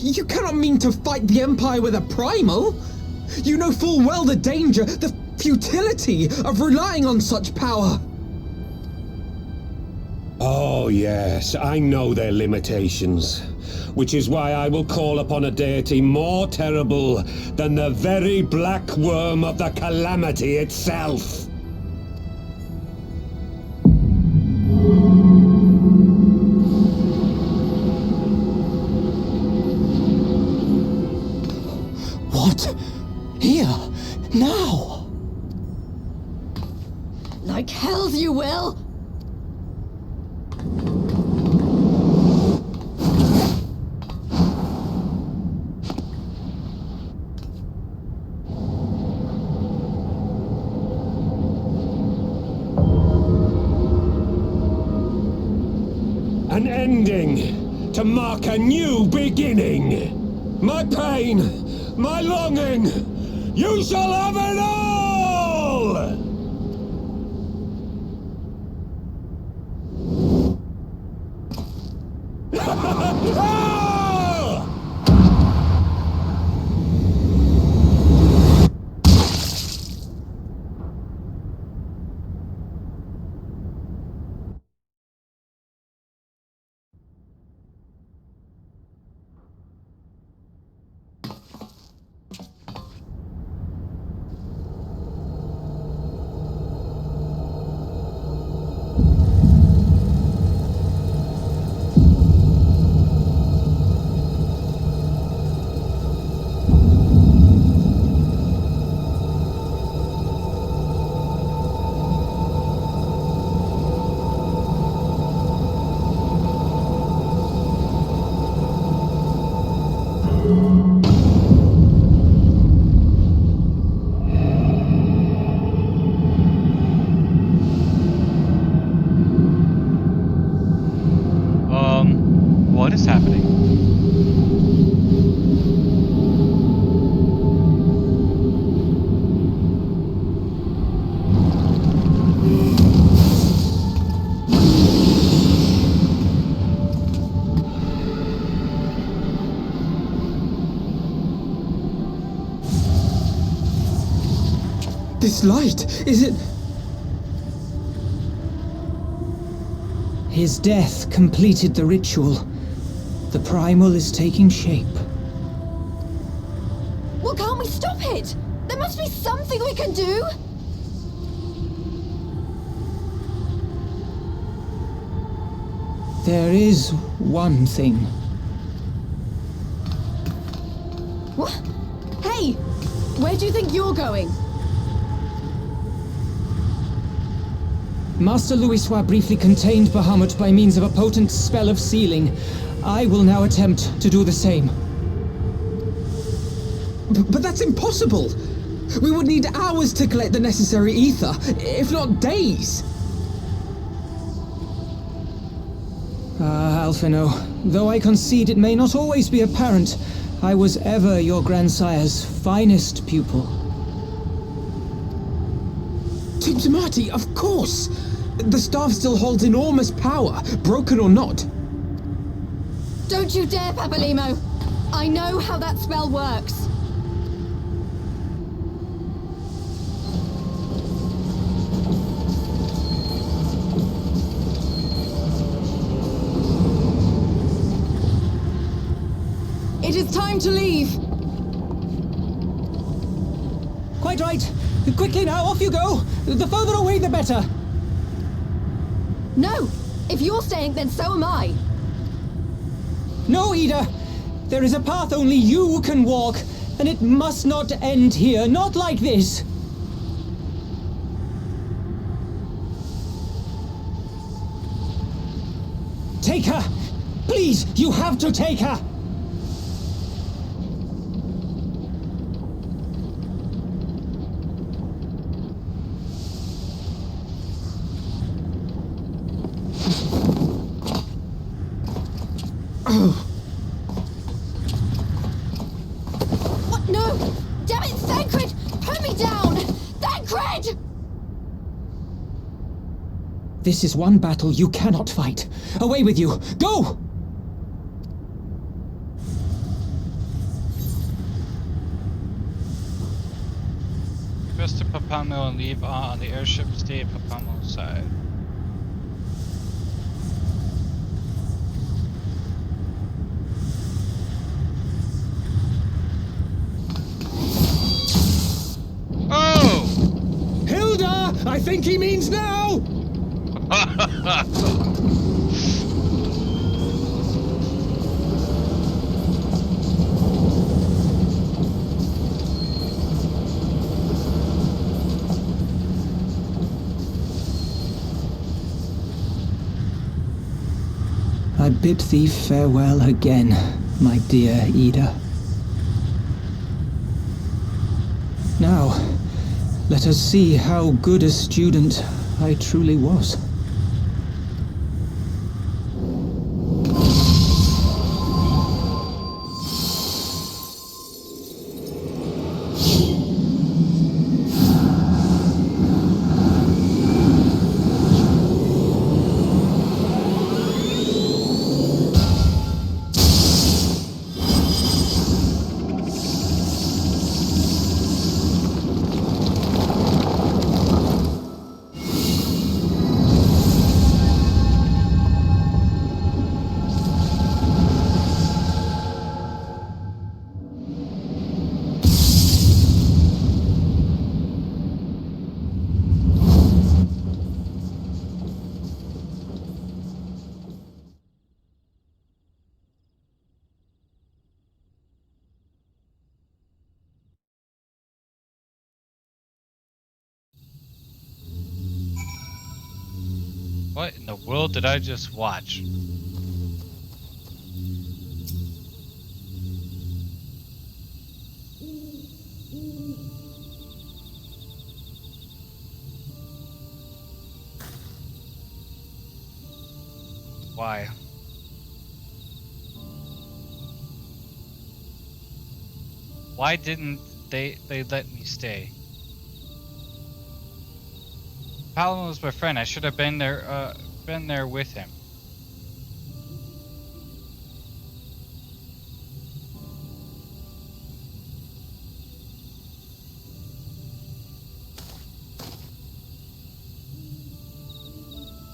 You cannot mean to fight the Empire with a primal! You know full well the danger, the futility of relying on such power! Oh yes, I know their limitations. Which is why I will call upon a deity more terrible than the very black worm of the calamity itself. What? Here? Now? Like hells you will! An ending to mark a new beginning. My pain, my longing, you shall have it all! What is happening? This light, is it... His death completed the ritual. The primal is taking shape. Well, can't we stop it? There must be something we can do! There is one thing. What? Hey! Where do you think you're going? Master Louisoix briefly contained Bahamut by means of a potent spell of sealing. I will now attempt to do the same. But that's impossible! We would need hours to collect the necessary ether, if not days! Ah, Alphino, though I concede it may not always be apparent, I was ever your grandsire's finest pupil. Tipsamati, of course! The staff still holds enormous power, broken or not. Don't you dare, Papalimo! I know how that spell works. It is time to leave. Quite right. Quickly now, off you go. The further away, the better. No! If you're staying, then so am I. No, Ida. There is a path only you can walk, and it must not end here. Not like this. Take her! Please, you have to take her! What? No! Damn it, Thancred! Put me down! Thancred! This is one battle you cannot fight. Away with you! Go! Press to Papamo and leave on the airship. Stay at Papamo's side. Oh! Hilda! I think he means now! I bid thee farewell again, my dear Ida. Now, let us see how good a student I truly was. What in the world did I just watch? Why? Why didn't they let me stay? Paladin was my friend. I should have been there with him.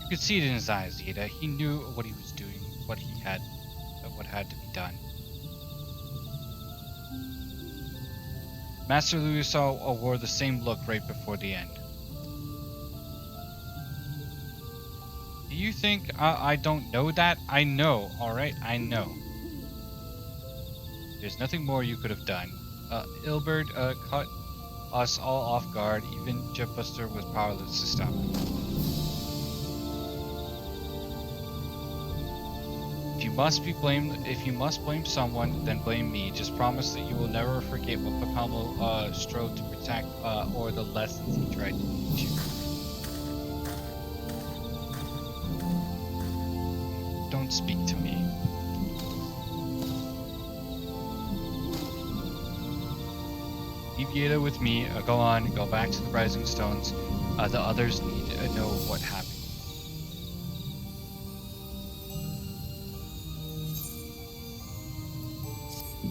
You could see it in his eyes, Ida. He knew what he was doing, what had to be done. Master Louis wore the same look right before the end. Do you think I don't know that? I know, alright? I know. There's nothing more you could have done. Ilbert caught us all off guard. Even Jetbuster was powerless to stop him. If you must blame someone, then blame me. Just promise that you will never forget what Papamo strove to protect or the lessons he tried to teach you. Don't speak to me. Leave Yeda with me. Go back to the Rising Stones. The others need to know what happened.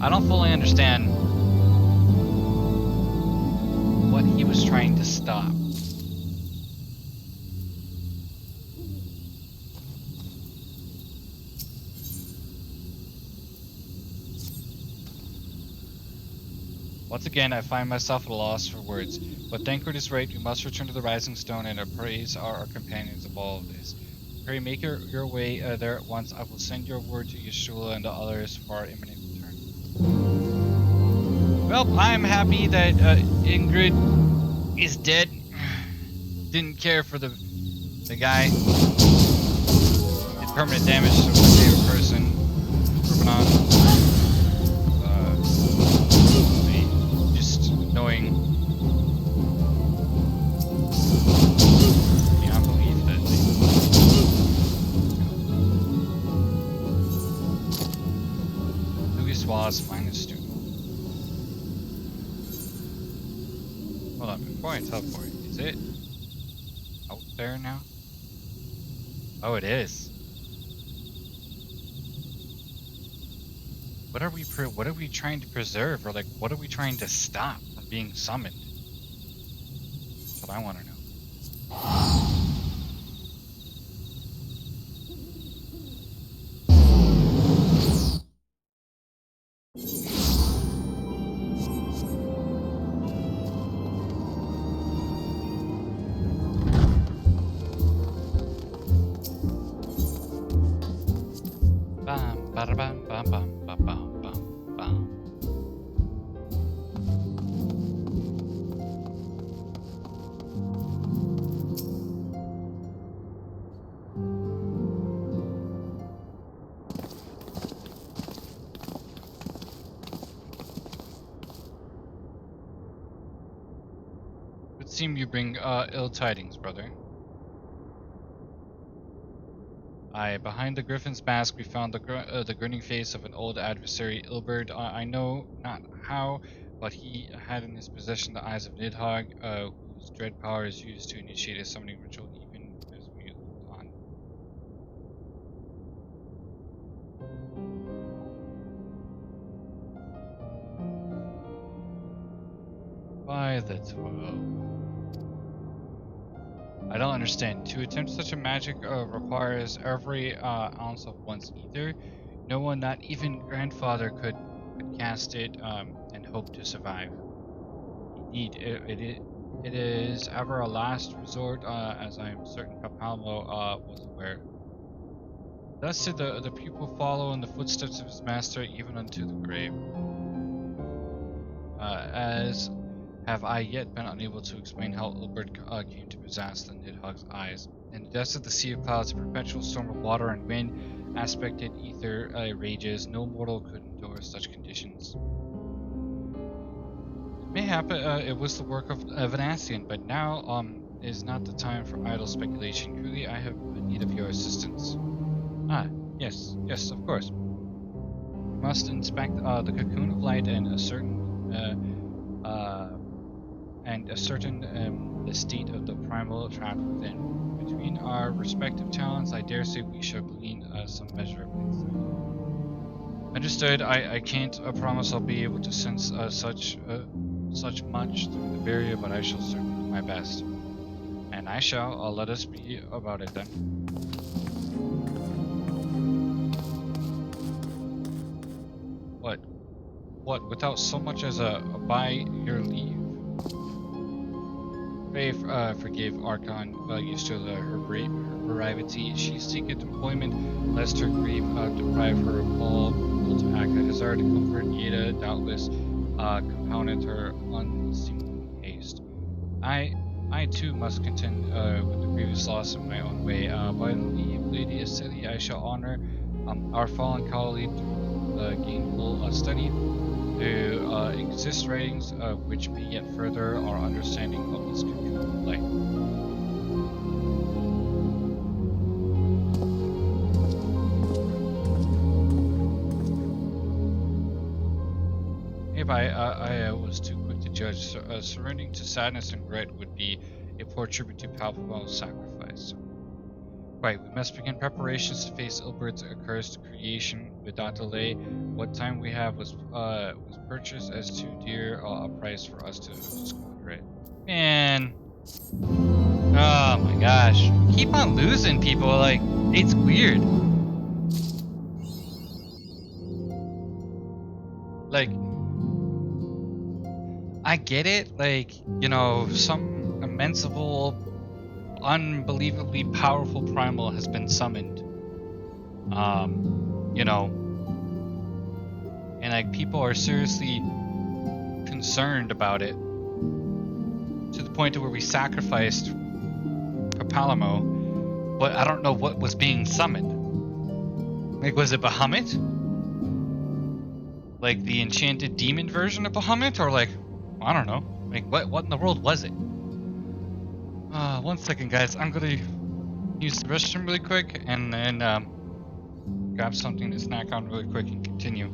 I don't fully understand what he was trying to stop. Once again, I find myself at a loss for words. But Thancred is right, we must return to the Rising Stone and appraise our companions of all of this. Pray, make your way there at once. I will send your word to Yeshua and the others for our imminent return. Well, I'm happy that Ingrid is dead. Didn't care for the guy. Did permanent damage to my favorite person. Moving on. Just knowing beyond belief that Louis Swaz minus 2. Hold on, before I teleport, is it out there now? Oh, it is. What are we trying to preserve, or like what are we trying to stop from being summoned? That's what I want to know. Bam, bada bam, bam, bam, bam, bam, bam, bam. Would seem you bring ill tidings, brother. Aye, behind the Griffin's mask we found the grinning face of an old adversary, Ilberd. I know not how, but he had in his possession the eyes of Nidhogg, whose dread power is used to initiate a summoning ritual even as we looked on. By the 12. I don't understand. To attempt such a magic requires every ounce of one's ether. No one, not even grandfather, could cast it and hope to survive. Indeed, it is ever a last resort, as I am certain Capalmo was aware. Thus did the pupil follow in the footsteps of his master even unto the grave. As have I yet been unable to explain how Ilbert came to possess the Nidhogg's eyes. In the depths of the sea of clouds, a perpetual storm of water and wind, aspected ether rages. No mortal could endure such conditions. Mayhap it was the work of Venasian, but now is not the time for idle speculation. Truly, I have need of your assistance. Ah, yes, of course. We must inspect the cocoon of light and ascertain the state of the primal trapped within. Between our respective talents, I dare say we shall glean some measure of insight. Understood. I can't promise I'll be able to sense such much through the barrier, but I shall certainly do my best. And I shall. Let us be about it then. What? Without so much as a by your leave? Pray forgive Archon Yustula her brevity. She seeketh employment, lest her grief deprive her of all will to act. I desire to comfort Yeda, doubtless compounded her unseemly haste. I too must contend with the grievous loss in my own way. By leave, Lady Aceli, I shall honor our fallen colleague through gainful study, to exist writings which may yet further our understanding of this cocoon of light. If I was too quick to judge, surrendering to sadness and regret would be a poor tribute to palpable sacrifice. Right, we must begin preparations to face Ilbert's accursed creation without delay. What time we have was purchased as too dear a price for us to squander it. Man. Oh my gosh. We keep on losing people, like, it's weird. Like, I get it, like, you know, some immensible, unbelievably powerful primal has been summoned. You know, and like people are seriously concerned about it to the point to where we sacrificed Papalamo, but I don't know what was being summoned. Like, was it Bahamut? Like the enchanted demon version of Bahamut, or like, I don't know. Like, what in the world was it? 1 second, guys. I'm gonna use the restroom really quick, and then grab something to snack on really quick and continue.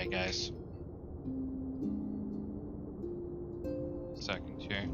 Alright, guys. Second here.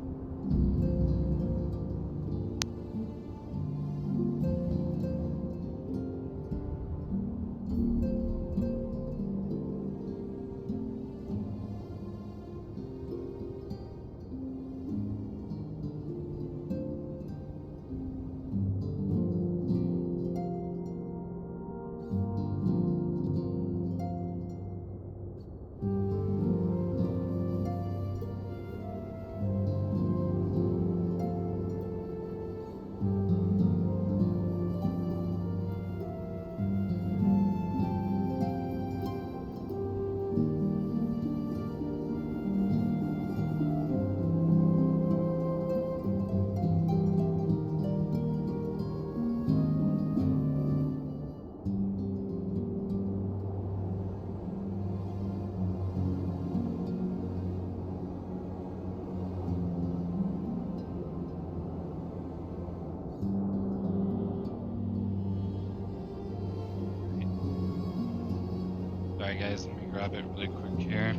Sorry guys, let me grab it really quick here.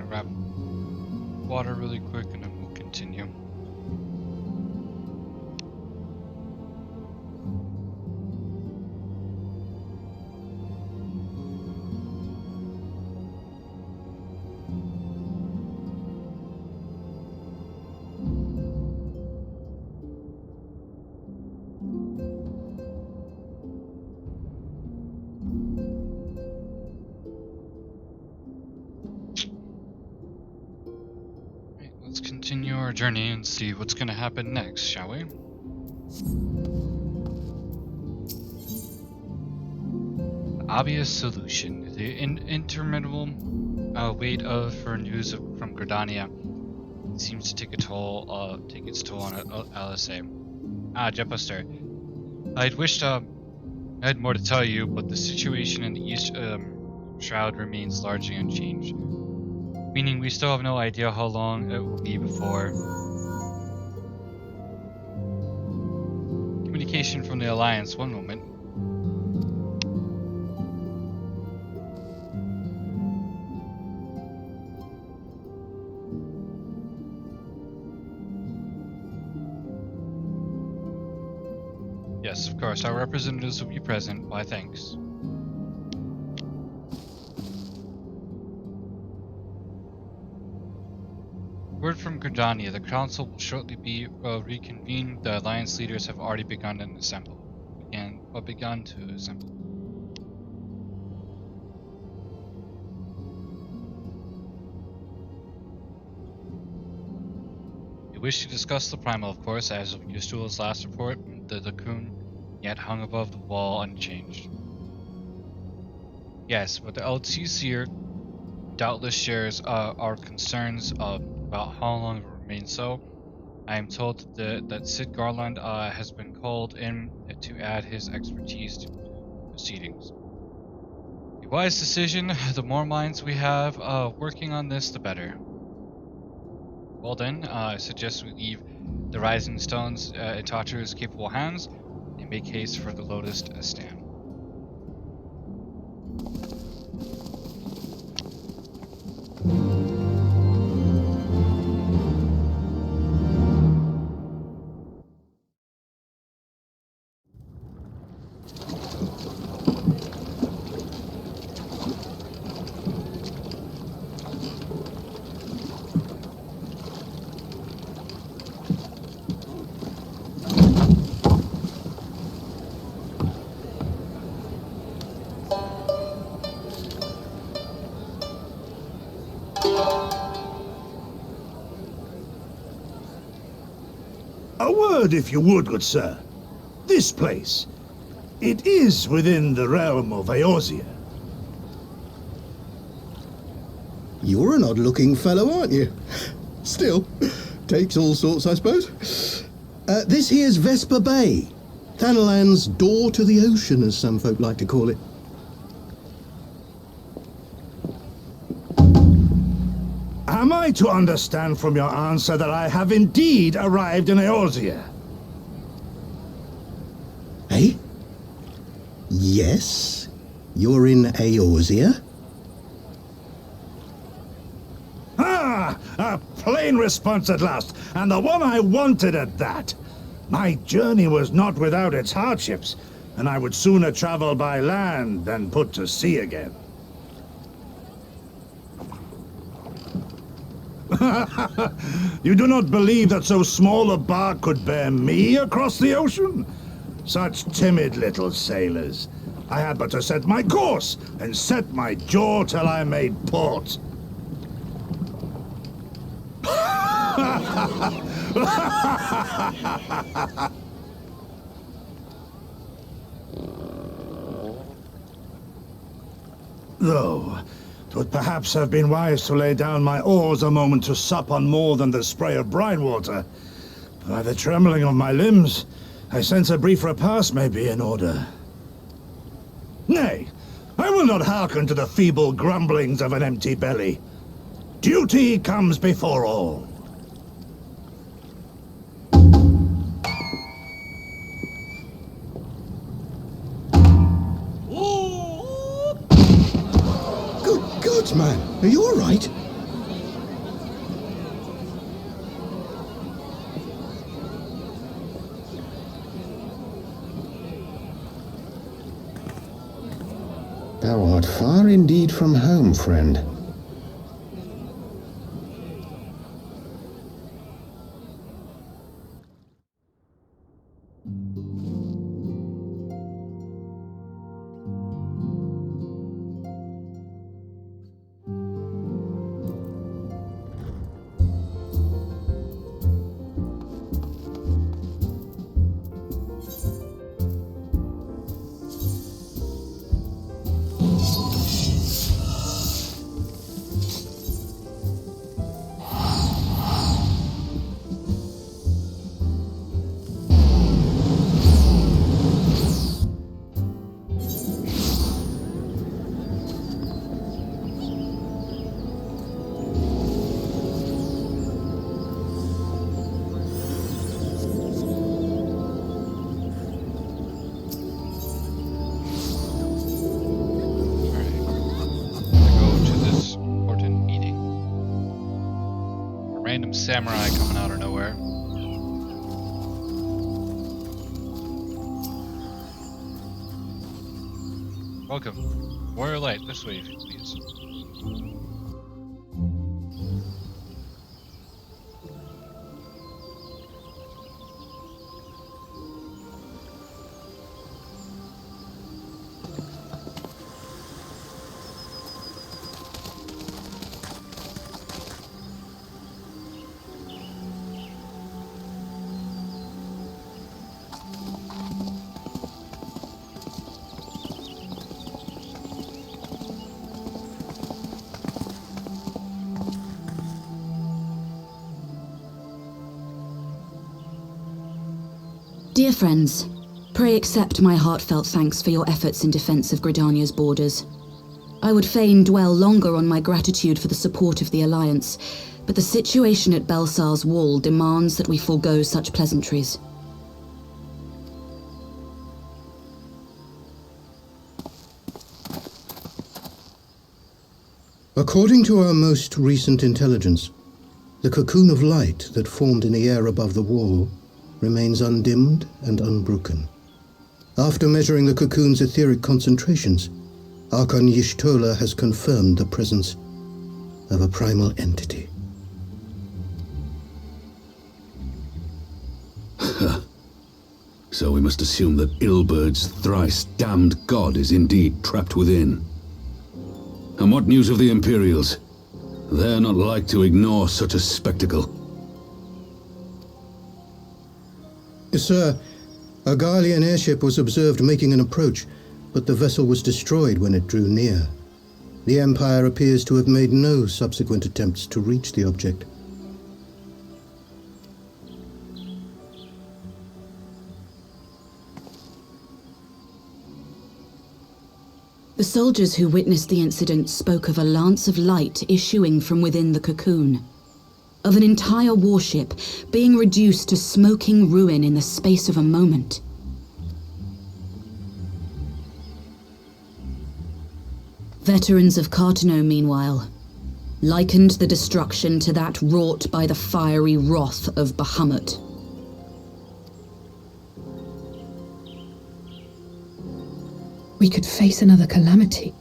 Grab water really quick and then we'll continue. Let's continue our journey and see what's going to happen next, shall we? The obvious solution. The interminable wait for news from Gridania seems to take its toll on LSA. Jeposter. I'd wished I had more to tell you, but the situation in the East Shroud remains largely unchanged. Meaning we still have no idea how long it will be before communication from the Alliance. One moment. Yes, of course, our representatives will be present. Why, thanks. Word from Gridania, the council will shortly be reconvened. The alliance leaders have already begun to assemble. We wish to discuss the primal, of course, as of Yustul's last report. The Cocoon yet hung above the wall unchanged. Yes, but the LTC doubtless shares our concerns about how long it will remain so. I am told that Sid Garland has been called in to add his expertise to proceedings. A wise decision. The more minds we have working on this, the better. Well then, I suggest we leave the Rising Stones in Tatru's capable hands and make haste for the Lotus stand. A word, if you would, good sir. This place, it is within the realm of Eorzea. You're an odd-looking fellow, aren't you? Still, takes all sorts, I suppose. This here's Vesper Bay, Thanalan's door to the ocean, as some folk like to call it. Am I to understand from your answer that I have indeed arrived in Eorzea? Eh? Yes, you're in Eorzea. Ah! A plain response at last, and the one I wanted at that. My journey was not without its hardships, and I would sooner travel by land than put to sea again. You do not believe that so small a bark could bear me across the ocean? Such timid little sailors. I had but to set my course and set my jaw till I made port. Though, 'twould perhaps have been wise to lay down my oars a moment to sup on more than the spray of brine water. By the trembling of my limbs, I sense a brief repast may be in order. Nay, I will not hearken to the feeble grumblings of an empty belly. Duty comes before all. Good God, man, are you all right? Thou art far indeed from home, friend. Random samurai coming out of nowhere. Welcome. Warrior Light, this way, please. Dear friends, pray accept my heartfelt thanks for your efforts in defense of Gridania's borders. I would fain dwell longer on my gratitude for the support of the Alliance, but the situation at Belsar's Wall demands that we forego such pleasantries. According to our most recent intelligence, the cocoon of light that formed in the air above the wall remains undimmed and unbroken. After measuring the cocoon's etheric concentrations, Archon Y'shtola has confirmed the presence of a primal entity. So we must assume that Ilbert's thrice-damned god is indeed trapped within. And what news of the Imperials? They're not like to ignore such a spectacle. Sir, a Garlean airship was observed making an approach, but the vessel was destroyed when it drew near. The Empire appears to have made no subsequent attempts to reach the object. The soldiers who witnessed the incident spoke of a lance of light issuing from within the cocoon, of an entire warship being reduced to smoking ruin in the space of a moment. Veterans of Cartano, meanwhile, likened the destruction to that wrought by the fiery wrath of Bahamut. We could face another calamity.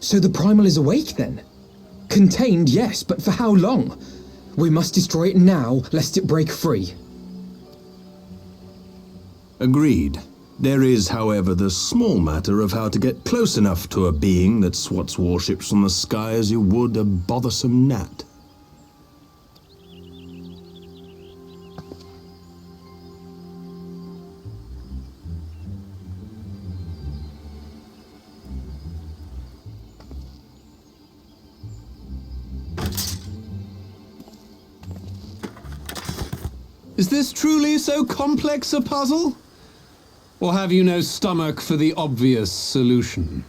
So the Primal is awake then? Contained, yes, but for how long? We must destroy it now, lest it break free. Agreed. There is, however, the small matter of how to get close enough to a being that swats warships from the sky as you would a bothersome gnat. Is this truly so complex a puzzle? Or have you no stomach for the obvious solution?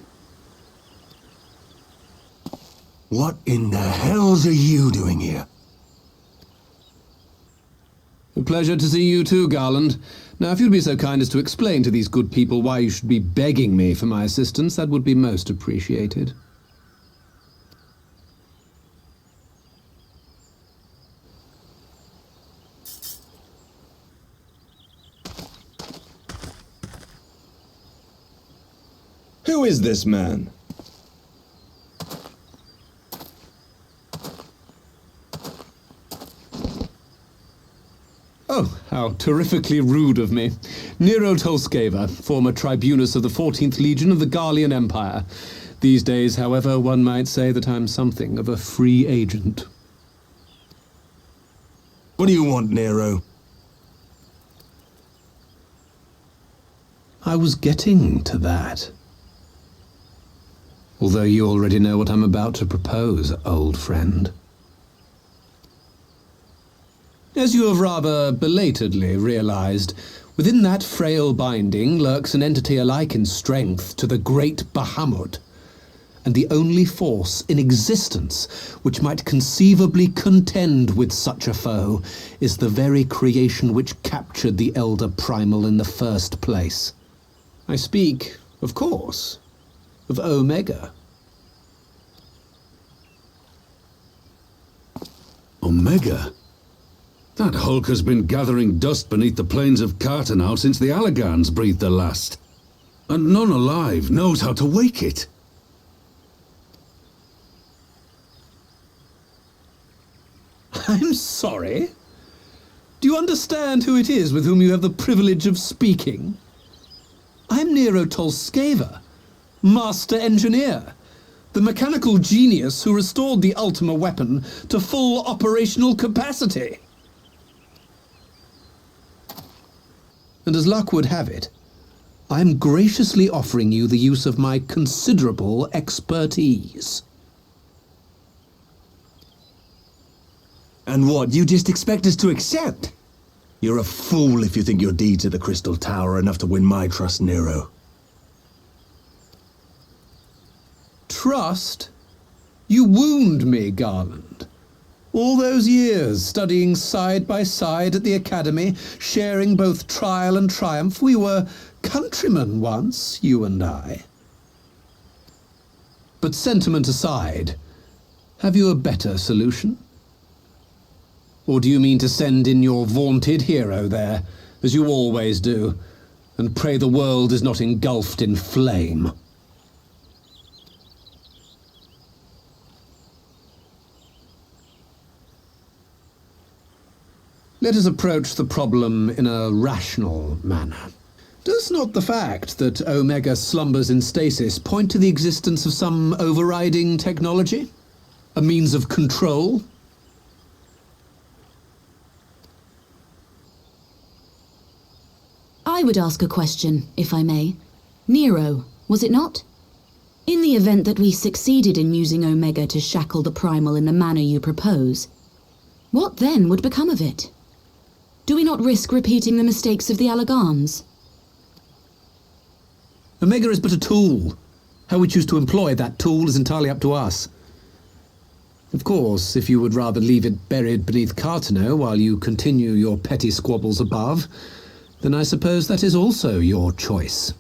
What in the hells are you doing here? A pleasure to see you too, Garland. Now, if you'd be so kind as to explain to these good people why you should be begging me for my assistance, that would be most appreciated. Who is this man? Oh, how terrifically rude of me. Nero Tolskava, former tribunus of the 14th Legion of the Garlean Empire. These days, however, one might say that I'm something of a free agent. What do you want, Nero? I was getting to that. Although you already know what I'm about to propose, old friend. As you have rather belatedly realized, within that frail binding lurks an entity alike in strength to the great Bahamut, and the only force in existence which might conceivably contend with such a foe is the very creation which captured the Elder Primal in the first place. I speak, of course, of Omega. Omega? That hulk has been gathering dust beneath the plains of Cartano since the Allagans breathed their last. And none alive knows how to wake it. I'm sorry? Do you understand who it is with whom you have the privilege of speaking? I'm Nero Tolskava, Master Engineer, the mechanical genius who restored the Ultima weapon to full operational capacity. And as luck would have it, I'm graciously offering you the use of my considerable expertise. And what, you just expect us to accept? You're a fool if you think your deeds at the Crystal Tower are enough to win my trust, Nero. Trust? You wound me, Garland. All those years, studying side by side at the Academy, sharing both trial and triumph, we were countrymen once, you and I. But sentiment aside, have you a better solution? Or do you mean to send in your vaunted hero there, as you always do, and pray the world is not engulfed in flame? Let us approach the problem in a rational manner. Does not the fact that Omega slumbers in stasis point to the existence of some overriding technology? A means of control? I would ask a question, if I may. Nero, was it not? In the event that we succeeded in using Omega to shackle the Primal in the manner you propose, what then would become of it? Do we not risk repeating the mistakes of the Allagans? Omega is but a tool. How we choose to employ that tool is entirely up to us. Of course, if you would rather leave it buried beneath Cartano while you continue your petty squabbles above, then I suppose that is also your choice.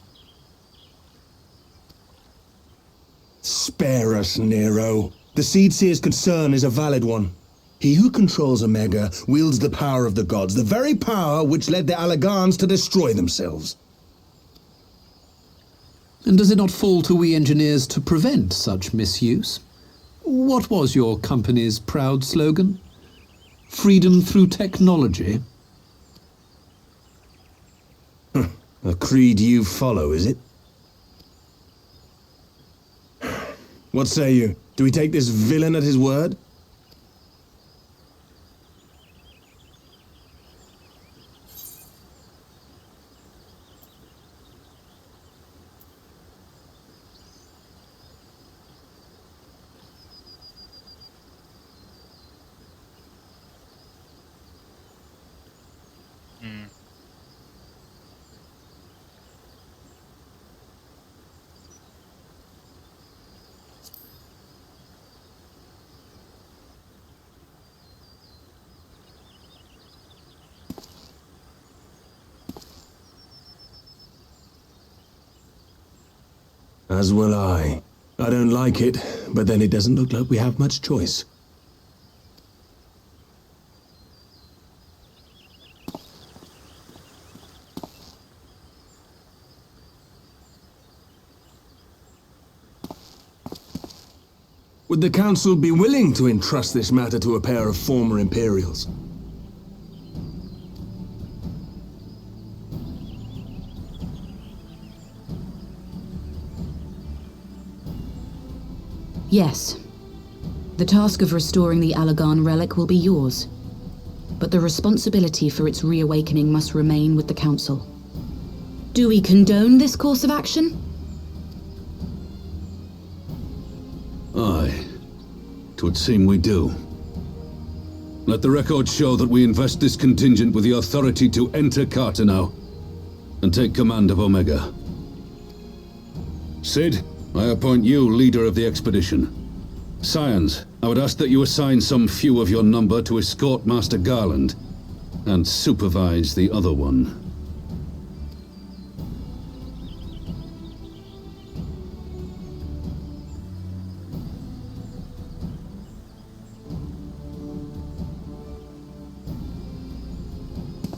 Spare us, Nero. The Seedseer's concern is a valid one. He who controls Omega wields the power of the gods, the very power which led the Allagans to destroy themselves. And does it not fall to we engineers to prevent such misuse? What was your company's proud slogan? Freedom through technology? A creed you follow, is it? What say you? Do we take this villain at his word? As will I. I don't like it, but then it doesn't look like we have much choice. Would the Council be willing to entrust this matter to a pair of former Imperials? Yes. The task of restoring the Allagan relic will be yours. But the responsibility for its reawakening must remain with the Council. Do we condone this course of action? Aye. 'Twould seem we do. Let the record show that we invest this contingent with the authority to enter Cartano and take command of Omega. Sid, I appoint you leader of the expedition. Scions, I would ask that you assign some few of your number to escort Master Garland and supervise the other one.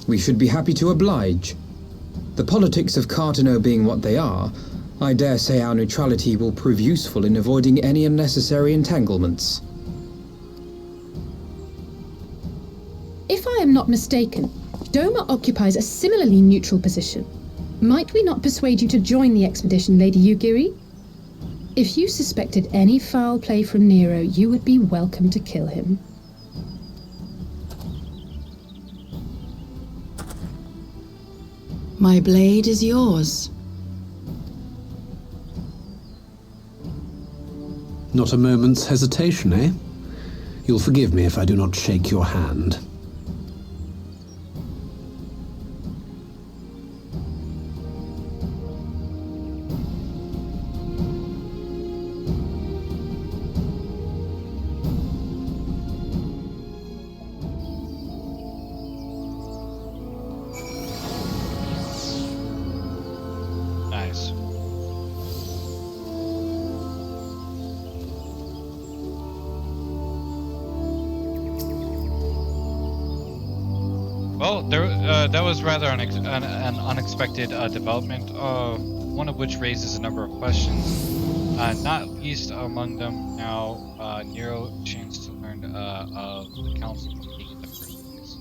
We should be happy to oblige. The politics of Cartano being what they are, I dare say our neutrality will prove useful in avoiding any unnecessary entanglements. If I am not mistaken, Doma occupies a similarly neutral position. Might we not persuade you to join the expedition, Lady Yugiri? If you suspected any foul play from Nero, you would be welcome to kill him. My blade is yours. Not a moment's hesitation, eh? You'll forgive me if I do not shake your hand. Nice. Well, that was rather an unexpected development, one of which raises a number of questions, not least among them now Nero chance to learn of the council being in the first place.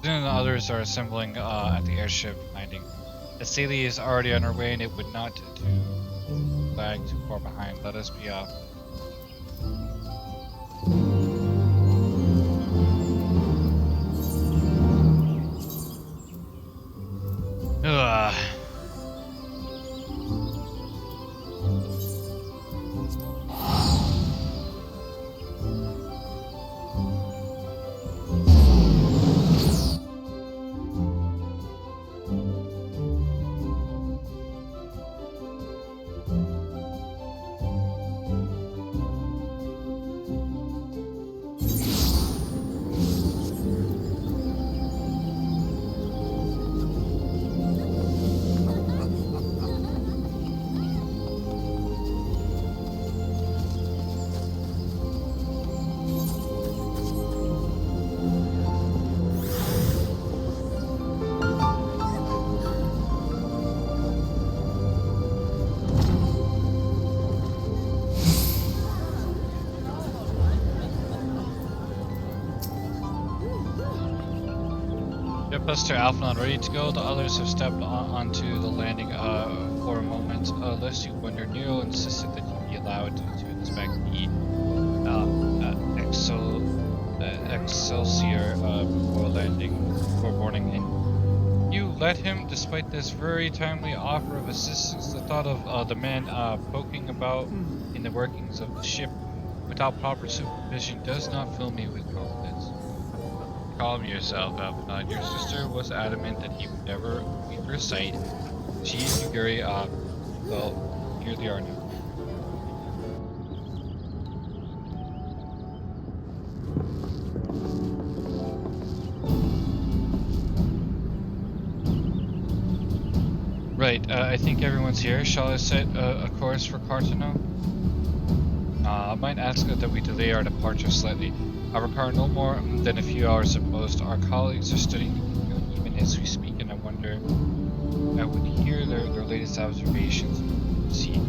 Then the others are assembling at the airship, finding that Celia is already on her way and it would not do lag too far behind. Let us be off. Ugh. Ship us to Alpha ready to go. The others have stepped onto the landing for a moment. Lest you wonder, Nero insisted that you be allowed to inspect the Excelsior before boarding in. You let him, despite this very timely offer of assistance. The thought of the man poking about in the workings of the ship without proper supervision does not fill me with confidence. Calm yourself, Alpha. Your sister was adamant that he would never leave her sight. She and Yuguri, well, here they are now. Right, I think everyone's here. Shall I set a course for Cartano? I might ask that we delay our departure slightly. I require no more than a few hours at most. Our colleagues are studying the moon even as we speak, and I wonder I would hear their latest observations. Seem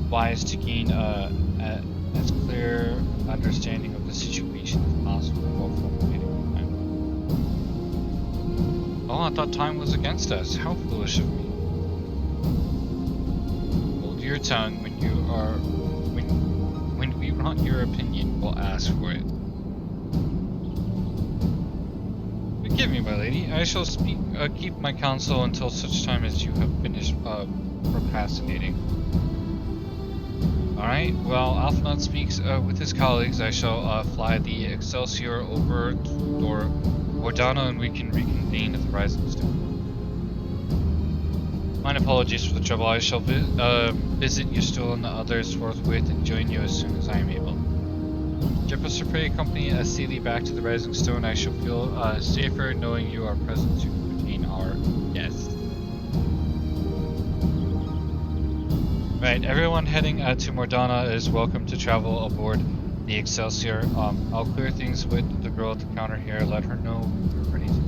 wise to gain as clear understanding of the situation as possible while formulating a plan. Oh, I thought time was against us. How foolish of me. Hold your tongue when you are when we want your opinion, we'll ask for it. Forgive me, my lady. I shall keep my counsel until such time as you have finished procrastinating. Alright, while Alphanot speaks with his colleagues, I shall fly the Excelsior over to Ordana and we can reconvene at the Rising Stone. My apologies for the trouble. I shall visit Yustul and the others forthwith and join you as soon as I am able. Jefferson Prey accompany Celie back to the Rising Stone. I shall feel safer knowing you are present to entertain our guests. Right, everyone heading to Mordana is welcome to travel aboard the Excelsior. I'll clear things with the girl at the counter here. Let her know when we're ready to leave.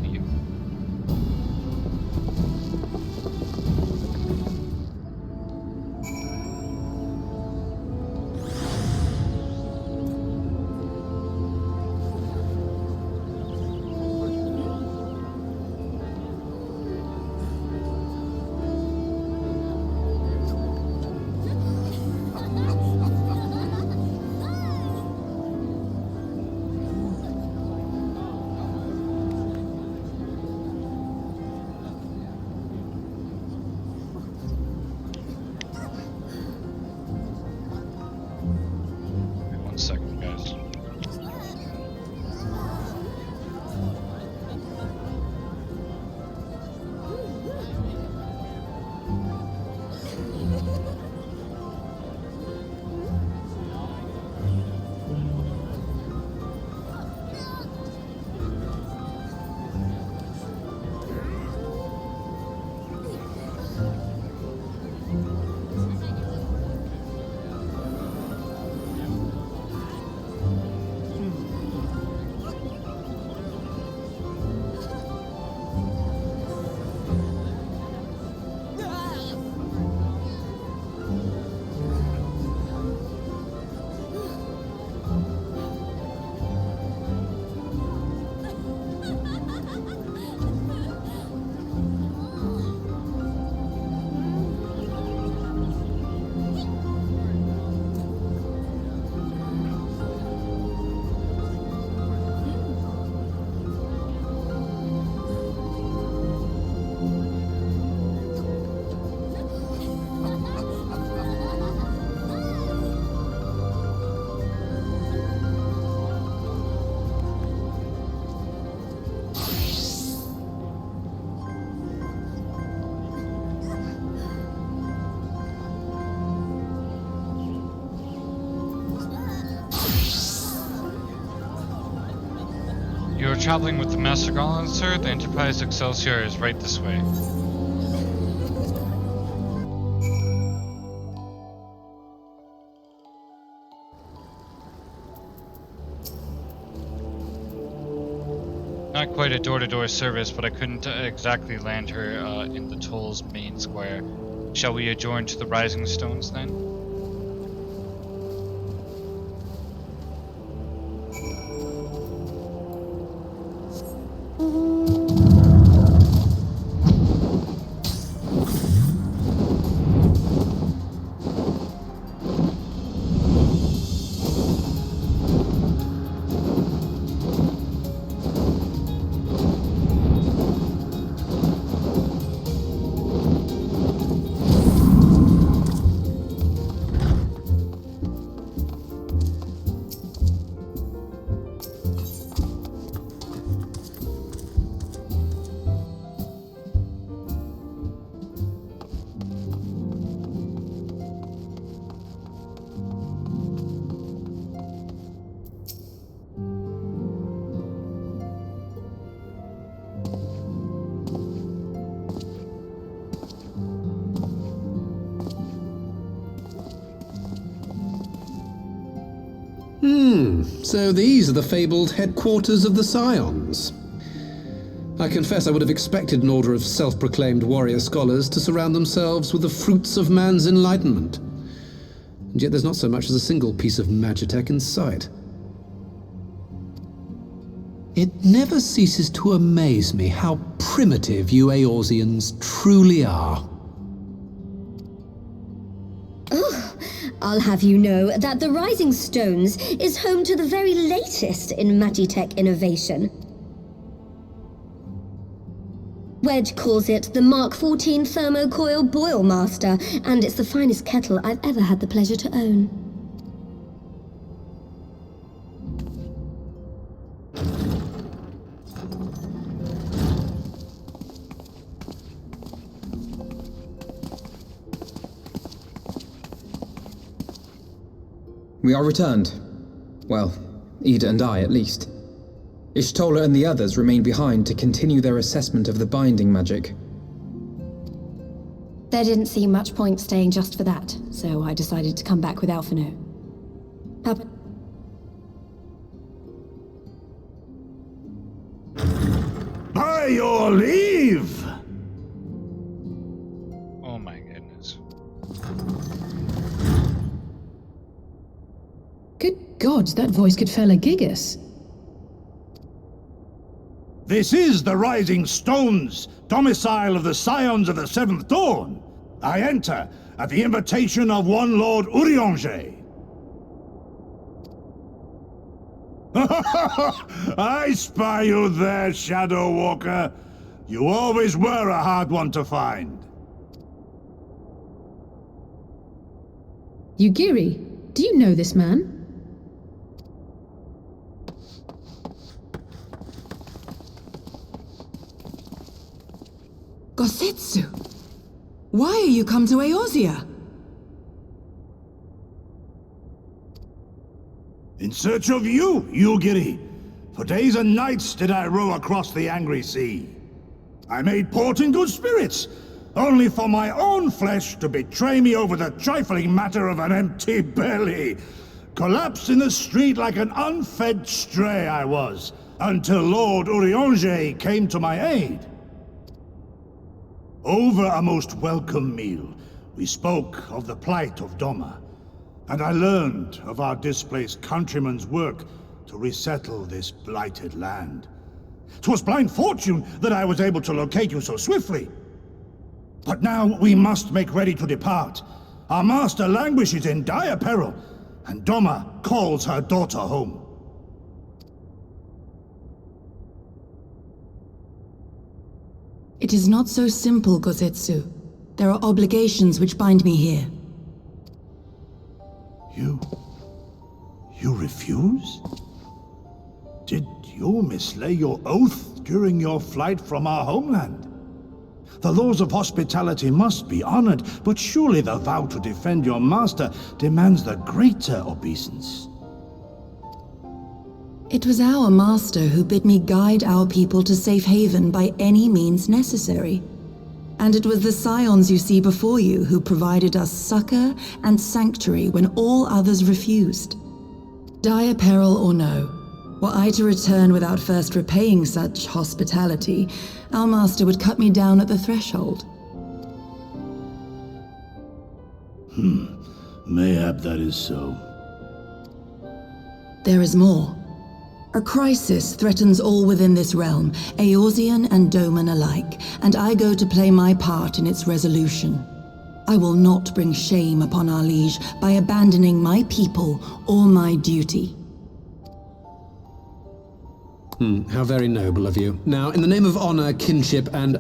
You're traveling with the Master Garland, sir. The Enterprise Excelsior is right this way. Not quite a door-to-door service, but I couldn't exactly land her in the Toll's main square. Shall we adjourn to the Rising Stones then? So these are the fabled headquarters of the Scions. I confess I would have expected an order of self-proclaimed warrior scholars to surround themselves with the fruits of man's enlightenment. And yet there's not so much as a single piece of magitech in sight. It never ceases to amaze me how primitive you Eorzeans truly are. I'll have you know that the Rising Stones is home to the very latest in magitech innovation. Wedge calls it the Mark 14 Thermocoil Boil Master, and it's the finest kettle I've ever had the pleasure to own. We are returned. Well, Ida and I, at least. Ishtola and the others remain behind to continue their assessment of the binding magic. There didn't seem much point staying just for that, so I decided to come back with Alphino. By your leave! Oh my goodness. Good God, that voice could fell a gigas. This is the Rising Stones, domicile of the Scions of the Seventh Dawn. I enter at the invitation of one Lord Urianger. I spy you there, Shadow Walker. You always were a hard one to find. Yugiri, do you know this man? Gosetsu, why are you come to Eorzea? In search of you, Yugiri. For days and nights did I row across the angry sea. I made port in good spirits, only for my own flesh to betray me over the trifling matter of an empty belly. Collapsed in the street like an unfed stray I was, until Lord Urianger came to my aid. Over a most welcome meal, we spoke of the plight of Doma, and I learned of our displaced countrymen's work to resettle this blighted land. 'Twas blind fortune that I was able to locate you so swiftly. But now we must make ready to depart. Our master languishes in dire peril, and Doma calls her daughter home. It is not so simple, Gosetsu. There are obligations which bind me here. You refuse? Did you mislay your oath during your flight from our homeland? The laws of hospitality must be honored, but surely the vow to defend your master demands the greater obeisance. It was our master who bid me guide our people to safe haven by any means necessary. And it was the scions you see before you who provided us succor and sanctuary when all others refused. Dire peril or no, were I to return without first repaying such hospitality, our master would cut me down at the threshold. Mayhap that is so. There is more. A crisis threatens all within this realm, Eorzean and Doman alike, and I go to play my part in its resolution. I will not bring shame upon our liege by abandoning my people or my duty. How very noble of you. Now, in the name of honor, kinship, and,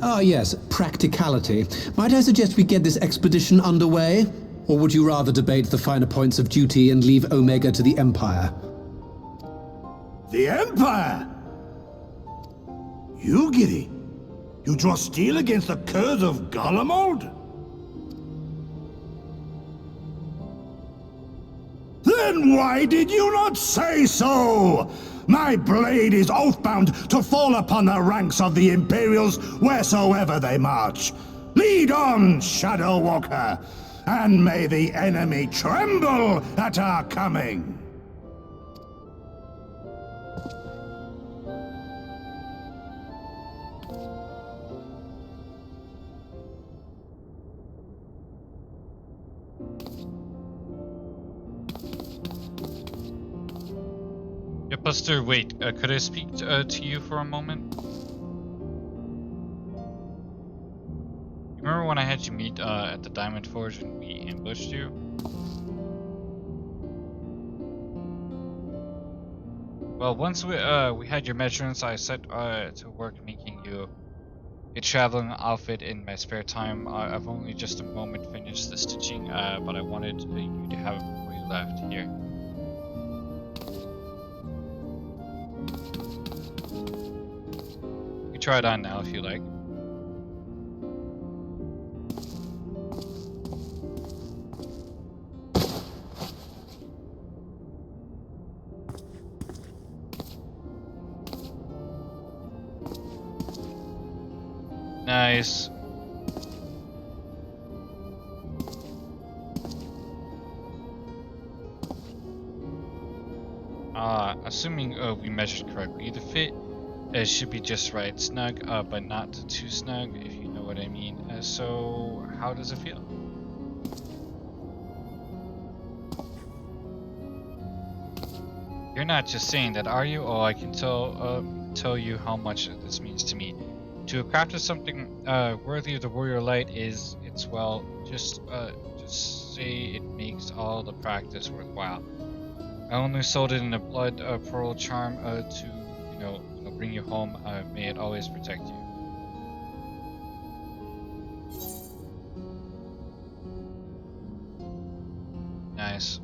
practicality, might I suggest we get this expedition underway? Or would you rather debate the finer points of duty and leave Omega to the Empire? The Empire? You, Giddy? You draw steel against the curse of Garlemald? Then why did you not say so? My blade is oath-bound to fall upon the ranks of the Imperials wheresoever they march. Lead on, Shadow Walker, and may the enemy tremble at our coming. Yeah, Buster, wait, could I speak to you for a moment? Remember when I had you meet at the Diamond Forge and we ambushed you? Well, once we had your measurements, I set to work making you a traveling outfit in my spare time. I've only just a moment finished the stitching, but I wanted you to have it before you left here. You can try it on now if you like. Nice. Assuming we measured correctly, the fit should be just right, snug, but not too snug, if you know what I mean. So, how does it feel? You're not just saying that, are you? Oh, I can tell you how much this means to me. To have crafted something worthy of the warrior light is, just say it makes all the practice worthwhile. I only sold it in a blood pearl charm to, bring you home. May it always protect you. Nice.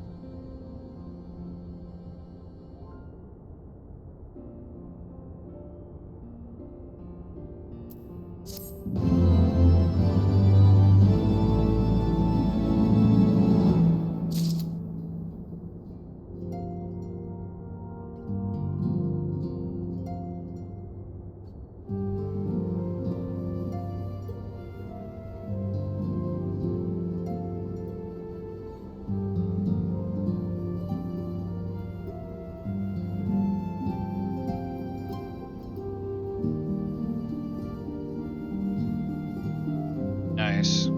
Nice.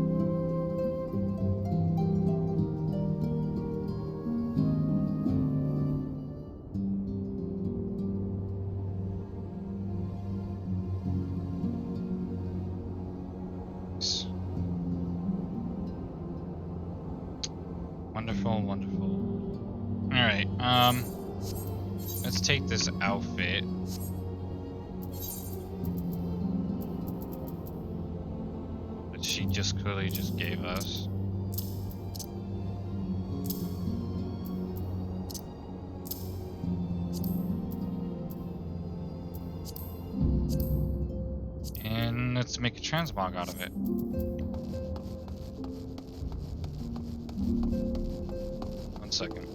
Wonderful, wonderful. Alright, let's take this outfit. That she just clearly just gave us. And let's make a transmog out of it. One second.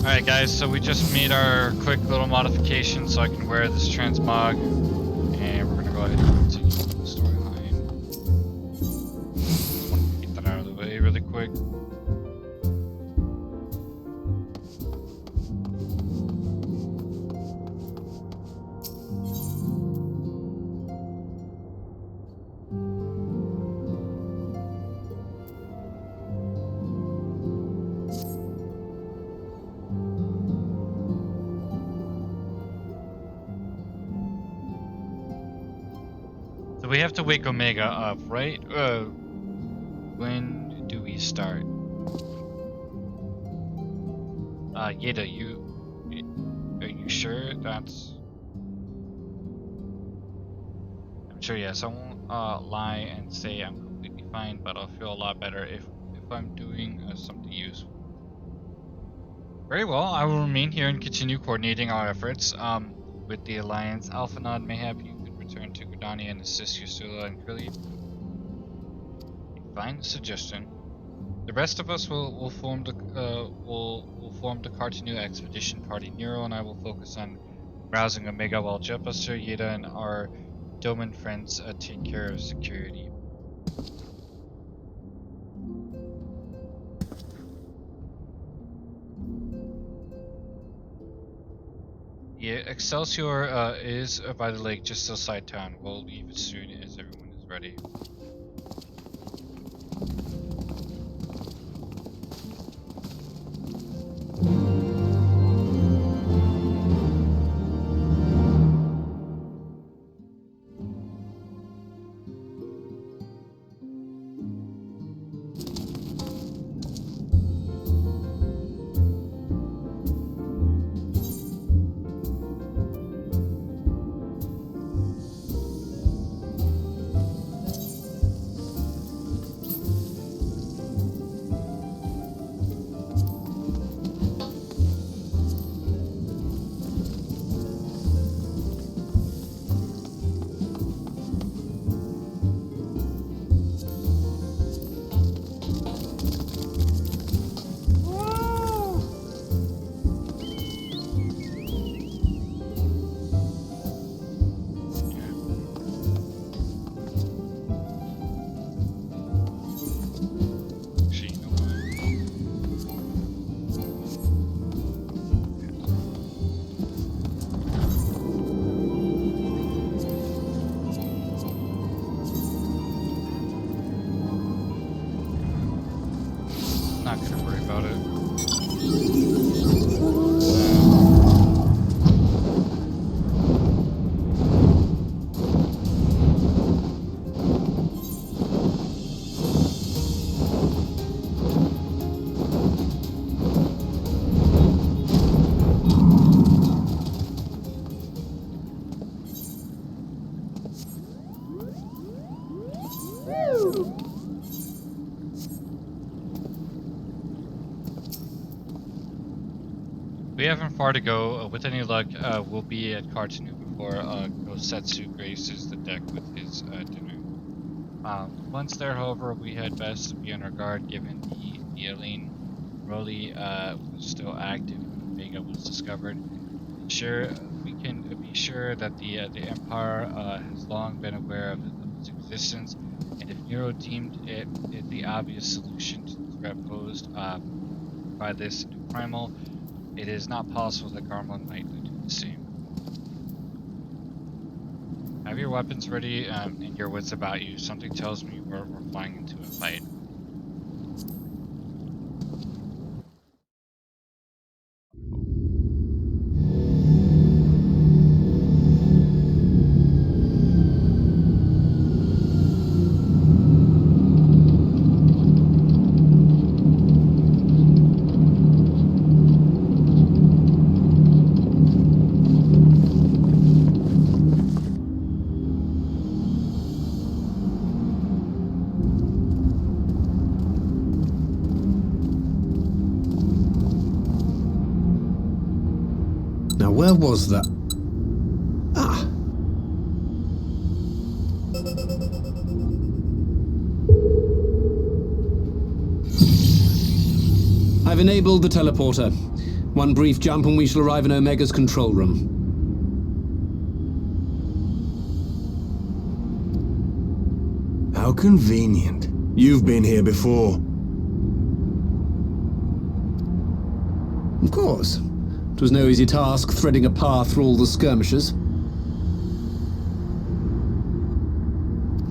Alright guys, so we just made our quick little modification so I can wear this transmog, and we're gonna go ahead and continue the storyline. I want to get that out of the way really quick. So we have to wake Omega up, right? When do we start? Yeda, are you sure that's... I'm sure, yes. I won't lie and say I'm completely fine, but I'll feel a lot better if I'm doing something useful. Very well, I will remain here and continue coordinating our efforts with the Alliance. Alphanod, mayhap you could return to Gridania and assist Ursula and Krilly. Fine suggestion. The rest of us will form the Cartinu expedition party. Nero and I will focus on rousing Omega while Jetbuster, Yeda, and our Doman friends take care of security. Yeah, Excelsior is by the lake just outside town. We'll leave as soon as everyone is ready. not gonna worry about it. We haven't far to go. With any luck, we'll be at Cartanu before Gosetsu graces the deck with his dinner. Once there, however, we had best to be on our guard, given the Aline Roli was still active when Vega was discovered. Sure, we can be sure that the Empire has long been aware of its existence, and if Nero deemed it the obvious solution to the threat posed by this new primal, it is not possible that Garmon might do the same. Have your weapons ready and your wits about you. Something tells me we're flying into a fight. Now, where was that? Ah! I've enabled the teleporter. One brief jump and we shall arrive in Omega's control room. How convenient. You've been here before. Of course. It was no easy task threading a path through all the skirmishers.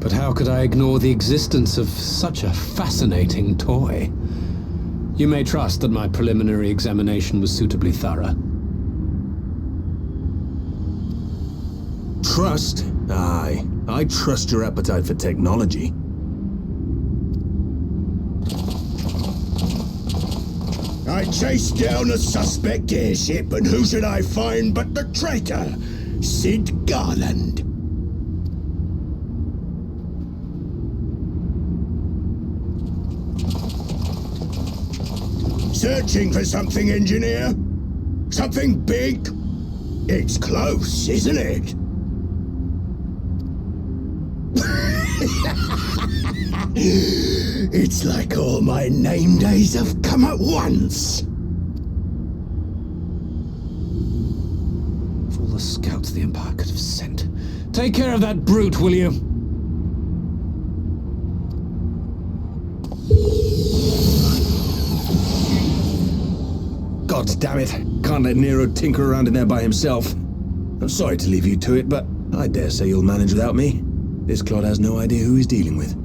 But how could I ignore the existence of such a fascinating toy? You may trust that my preliminary examination was suitably thorough. Trust? Aye. I trust your appetite for technology. I chased down a suspect airship, and who should I find but the traitor, Sid Garland. Searching for something, engineer? Something big? It's close, isn't it? It's like all my name days have come at once. Of all the scouts the Empire could have sent. Take care of that brute, will you? God damn it. Can't let Nero tinker around in there by himself. I'm sorry to leave you to it, but I dare say you'll manage without me. This clod has no idea who he's dealing with.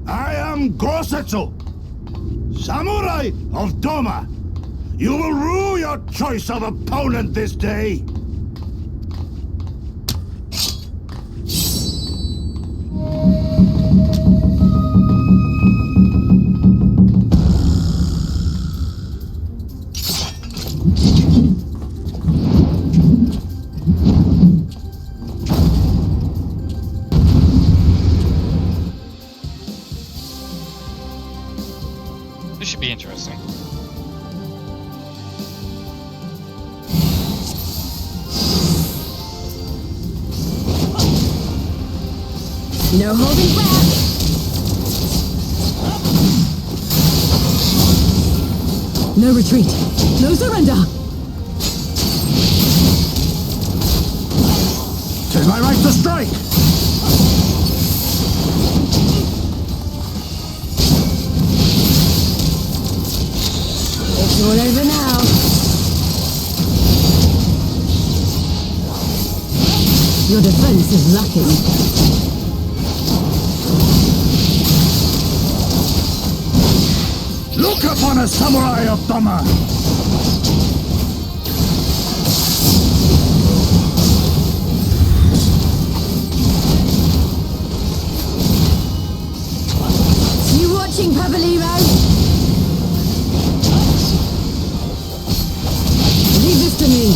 I am Gosetsu, Samurai of Doma. You will rue your choice of opponent this day. This should be interesting. No holding back! No retreat. No surrender. Tis my right to strike! Your defense is lacking. Look upon a samurai of Dhamma! You watching, Pabalimo? Leave this to me.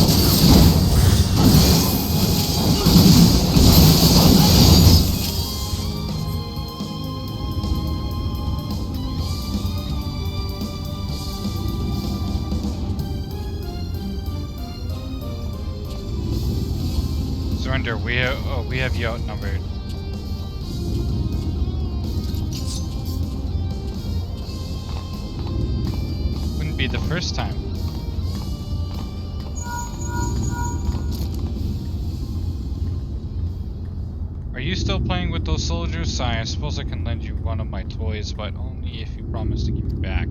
Surrender. We have you outnumbered. Wouldn't be the first time. Are you still playing with those soldiers? I suppose I can lend you one of my toys, but only if you promise to give it back.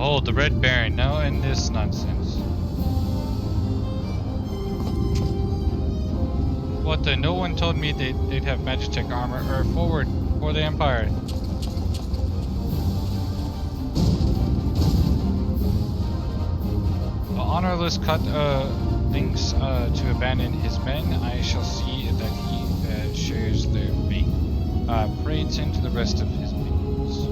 Oh, the Red Baron. Now end this nonsense. What the? No one told me they'd have Magitech armor. Or forward for the Empire. The honorless cut thinks to abandon his men. I shall see that he shares their fate. Pray tend to the rest of his minions.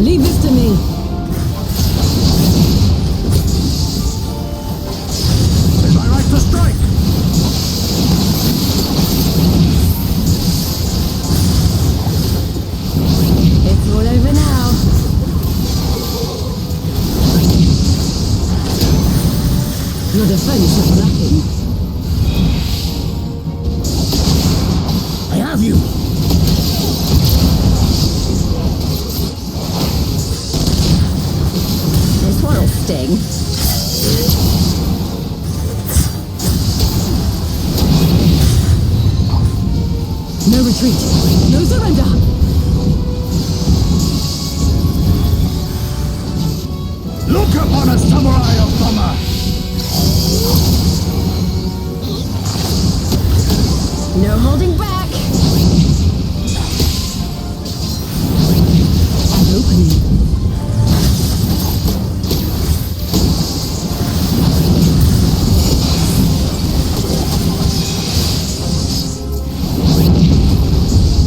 Leave this to me. Is my right to strike? It's all over now. Your defense is lacking. I have you! This one'll sting. No retreat. No surrender. Look upon a samurai of Dhamma! No holding back. An opening.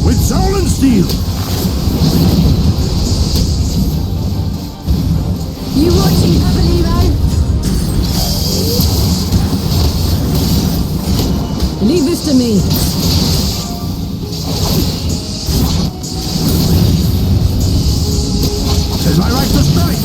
With soul and steel! You watching, Pabalimo? Leave this to me. Is my right to strike?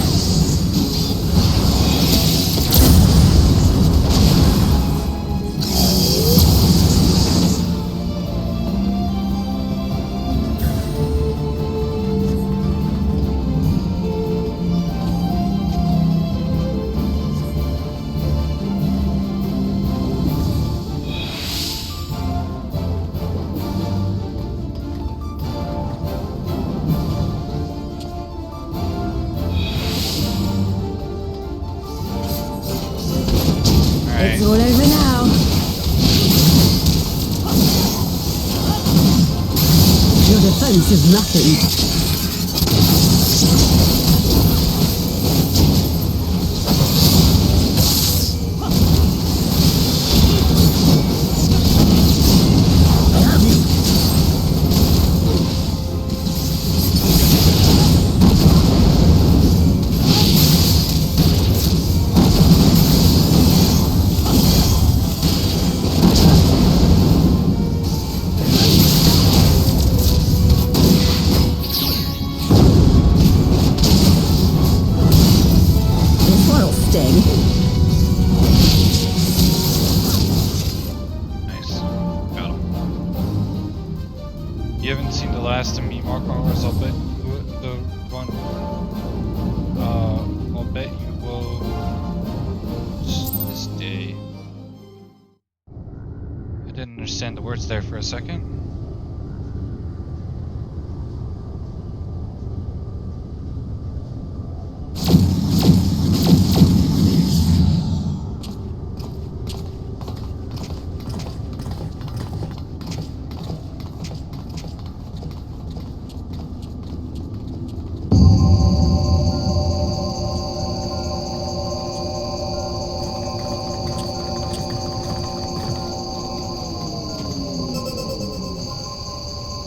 It's all over now. Your defense is lacking. you haven't seen the last of me, Markers, I'll bet I'll bet you will this day. I didn't understand the words there for a second.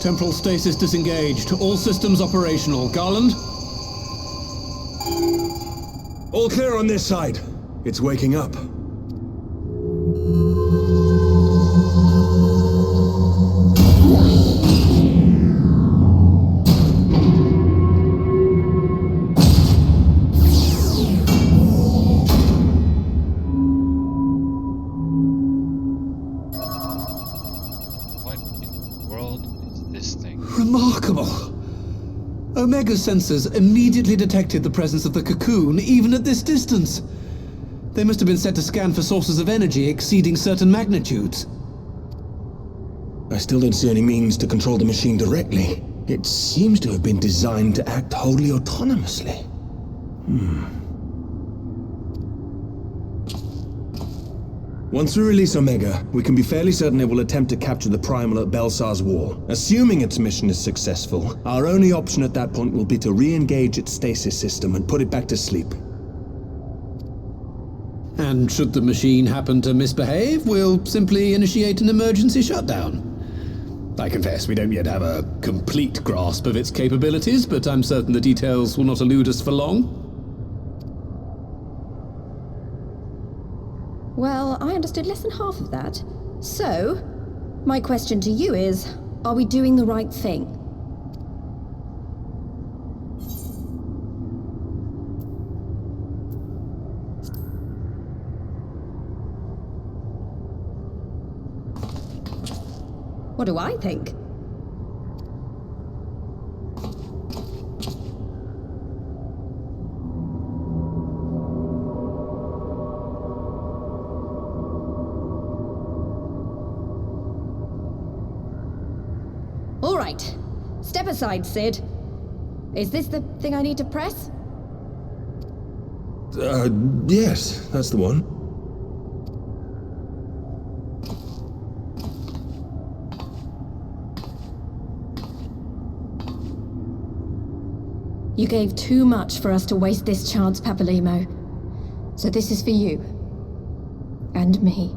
Temporal stasis disengaged. All systems operational. Garland? All clear on this side. It's waking up. Remarkable! Omega sensors immediately detected the presence of the cocoon, even at this distance. They must have been set to scan for sources of energy exceeding certain magnitudes. I still don't see any means to control the machine directly. It seems to have been designed to act wholly autonomously. Once we release Omega, we can be fairly certain it will attempt to capture the Primal at Belsar's Wall. Assuming its mission is successful, our only option at that point will be to re-engage its stasis system and put it back to sleep. And should the machine happen to misbehave, we'll simply initiate an emergency shutdown. I confess we don't yet have a complete grasp of its capabilities, but I'm certain the details will not elude us for long. Well, I understood less than half of that. So, my question to you is, are we doing the right thing? What do I think? All right. Step aside, Sid. Is this the thing I need to press? Yes, that's the one. You gave too much for us to waste this chance, Papalimo. So this is for you. And me.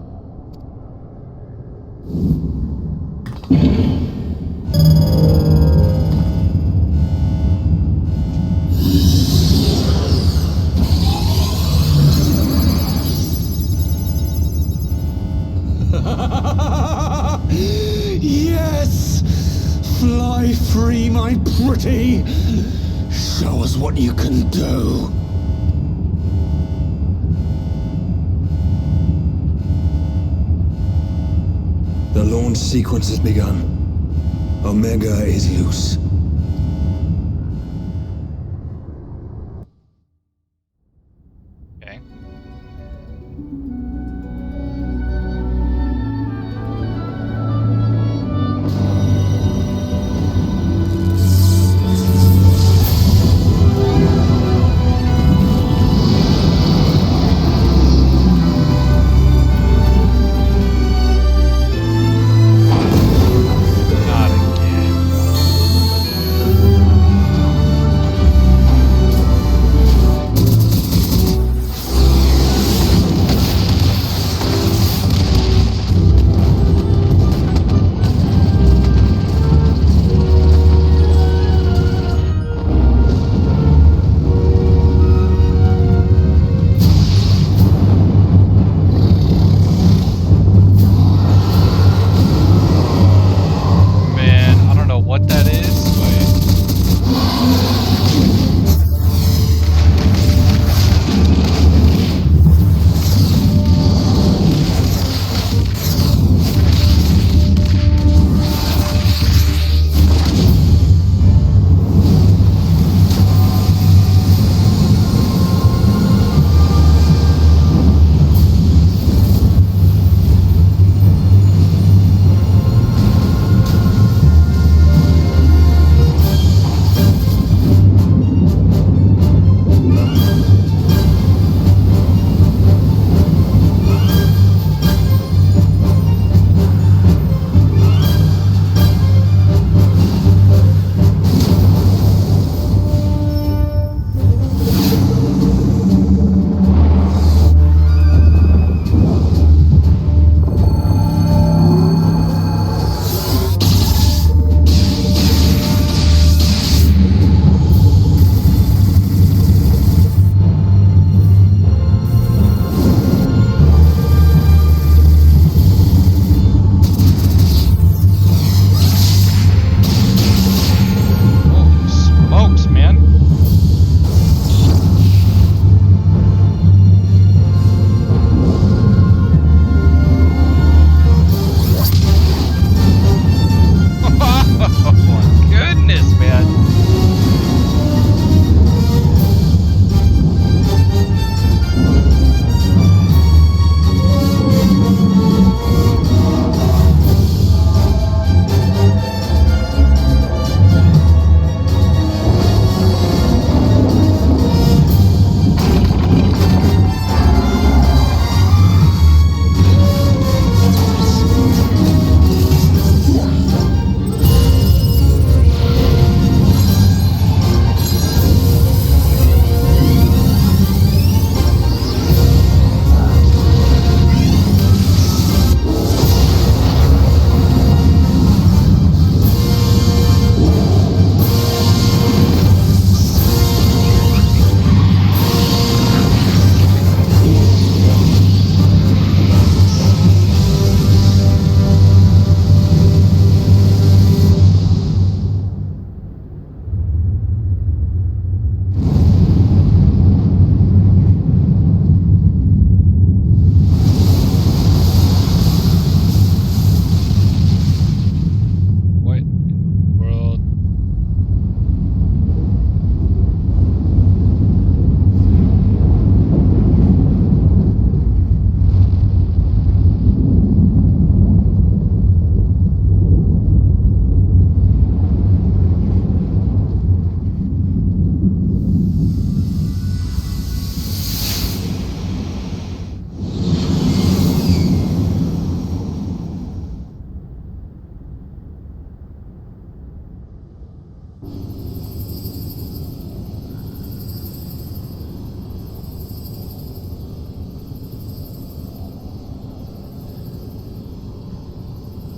Yes! Fly free, my pretty! Show us what you can do. The launch sequence has begun. Omega is loose. Okay. Not again.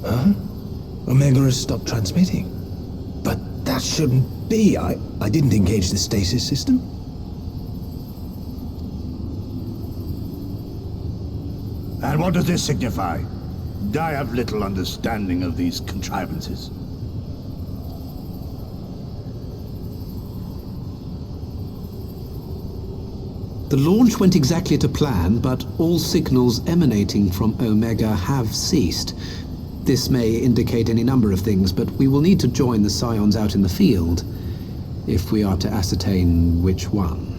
Huh? Omega has stopped transmitting. But that shouldn't be. I didn't engage the stasis system. And what does this signify? I have little understanding of these contrivances. The launch went exactly to plan, but all signals emanating from Omega have ceased. This may indicate any number of things, but we will need to join the Scions out in the field if we are to ascertain which one.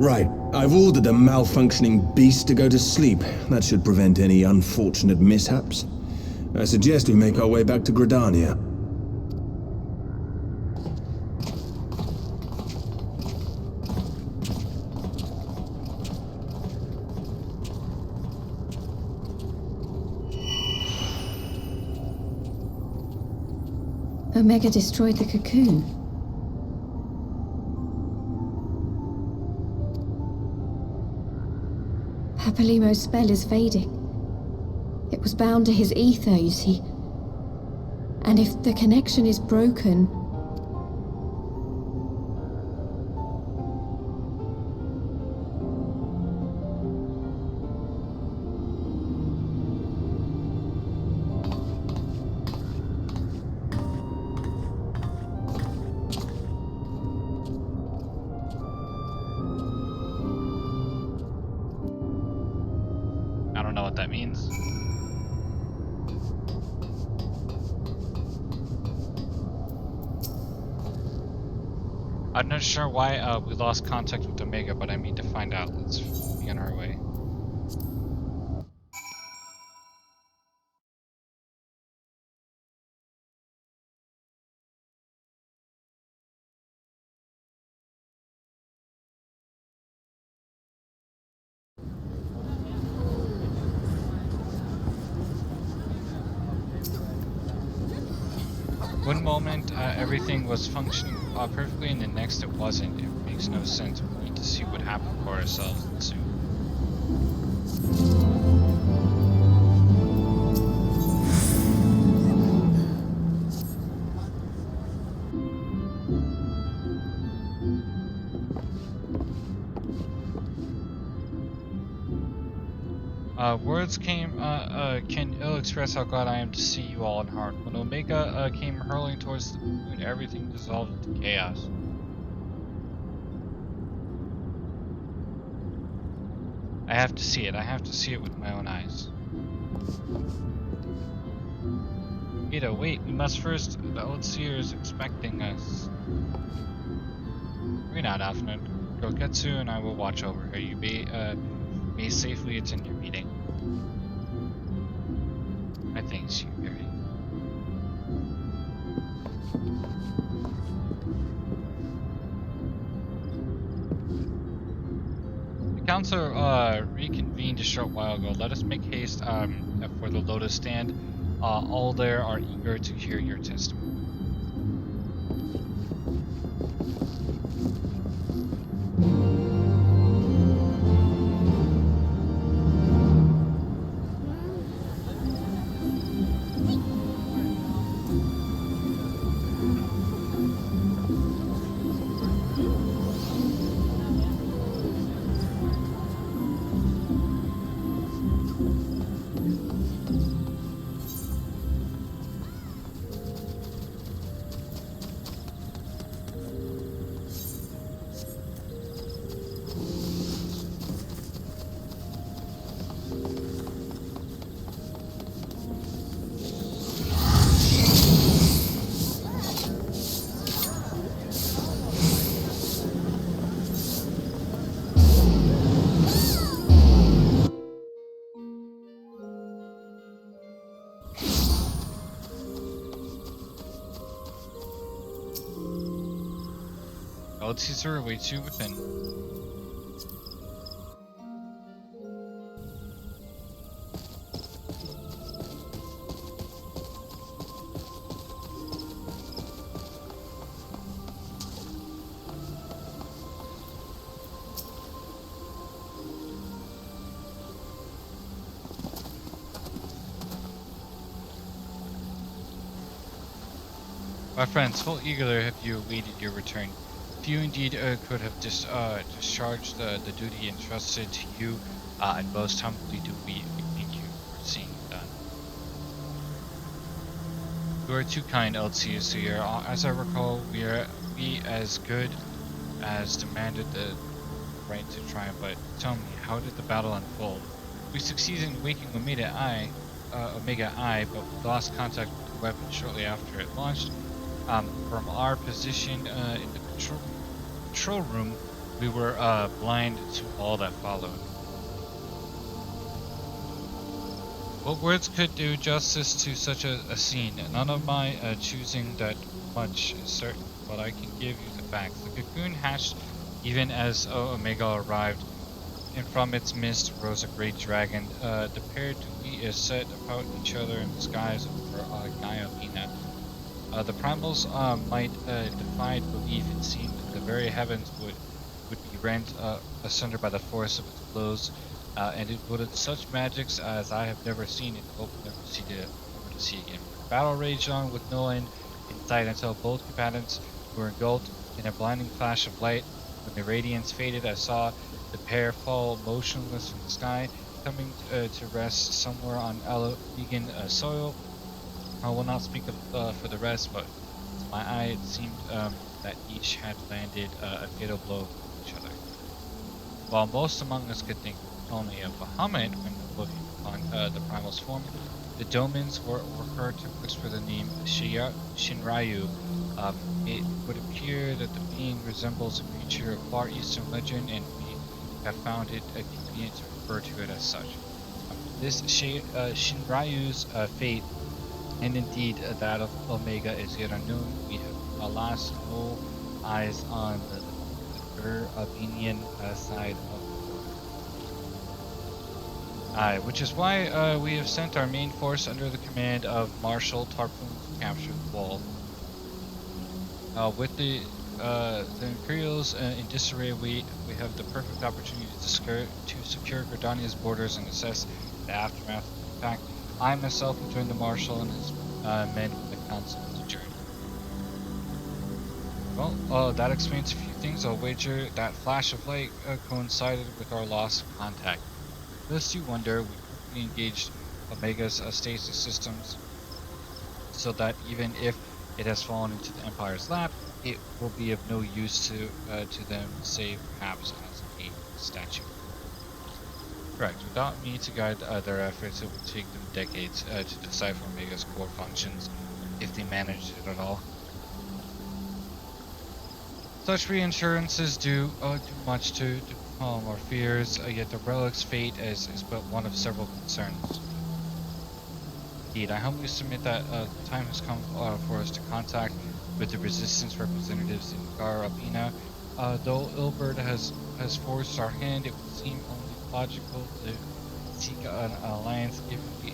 Right. I've ordered a malfunctioning beast to go to sleep. That should prevent any unfortunate mishaps. I suggest we make our way back to Gridania. Omega destroyed the cocoon. Papalymo's spell is fading. It was bound to his ether, you see. And if the connection is broken... I don't know what that means. I'm not sure why we lost contact with Omega, but I mean to find out. Let's be on our way. One moment, everything was functioning perfectly, and the next it wasn't. It makes no sense. We need to see what happened for ourselves soon. Words can ill express how glad I am to see you all in heart. When Omega came hurling towards the moon, everything dissolved into chaos. I have to see it. I have to see it with my own eyes. Ada, wait, we must first. The old seer is expecting us. Hurry now, Daphne. Go Ketsu and I will watch over her. You may safely attend your meeting. My thanks, you, Gary. The council reconvened a short while ago. Let us make haste for the Lotus Stand. All there are eager to hear your testimony. Old Caesar awaits you within. My friends, full eagerly have you awaited your return. Few indeed could have discharged the duty entrusted to you, and most humbly do we thank you for seeing it done. You are too kind, Eltsius here. As I recall, we as good as demanded the right to try, but tell me, how did the battle unfold? We succeeded in waking Omega I, but we lost contact with the weapon shortly after it launched. From our position in the control room, we were blind to all that followed. What words could do justice to such a scene? None of my choosing that much is certain, but I can give you the facts. The cocoon hatched even as Omega arrived, and from its midst rose a great dragon. The pair duly set about each other in the skies over Gaia Mina. The primals might defy belief. It seemed that the very heavens would be rent asunder by the force of its blows, and it would such magics as I have never seen and hope never to see again. The battle raged on with no end in sight until both combatants were engulfed in a blinding flash of light. When the radiance faded, I saw the pair fall motionless from the sky, coming to rest somewhere on vegan soil. I will not speak of for the rest, but to my eye it seemed that each had landed a fatal blow for each other. While most among us could think only of Bahamut when looking upon the primal's form, the Domans were heard to whisper the name Shinryu. It would appear that the being resembles a creature of Far Eastern legend, and we have found it convenient to refer to it as such. This Shinryu's fate, and indeed that of Omega, is yet unknown. We have alas no eyes on the Urbanian side of the war. Which is why we have sent our main force under the command of Marshal Tarpon to capture the wall. With the Imperials in disarray, we have the perfect opportunity to secure Gridania's borders and assess the aftermath of the attack. I myself will join the Marshal and his men from the Council to journey. Well, that explains a few things. I'll wager that flash of light coincided with our loss of contact. Lest you wonder, we quickly engaged Omega's stasis systems so that even if it has fallen into the Empire's lap, it will be of no use to them, save perhaps as a statue. Correct. Without me to guide their efforts, it would take them decades to decipher Omega's core functions, if they managed it at all. Such reassurances do much to calm our fears, yet the relic's fate is but one of several concerns. Indeed, I humbly submit that the time has come for us to contact with the resistance representatives in Garabina. Though Ilbert has forced our hand, it would seem only logical to seek an alliance given the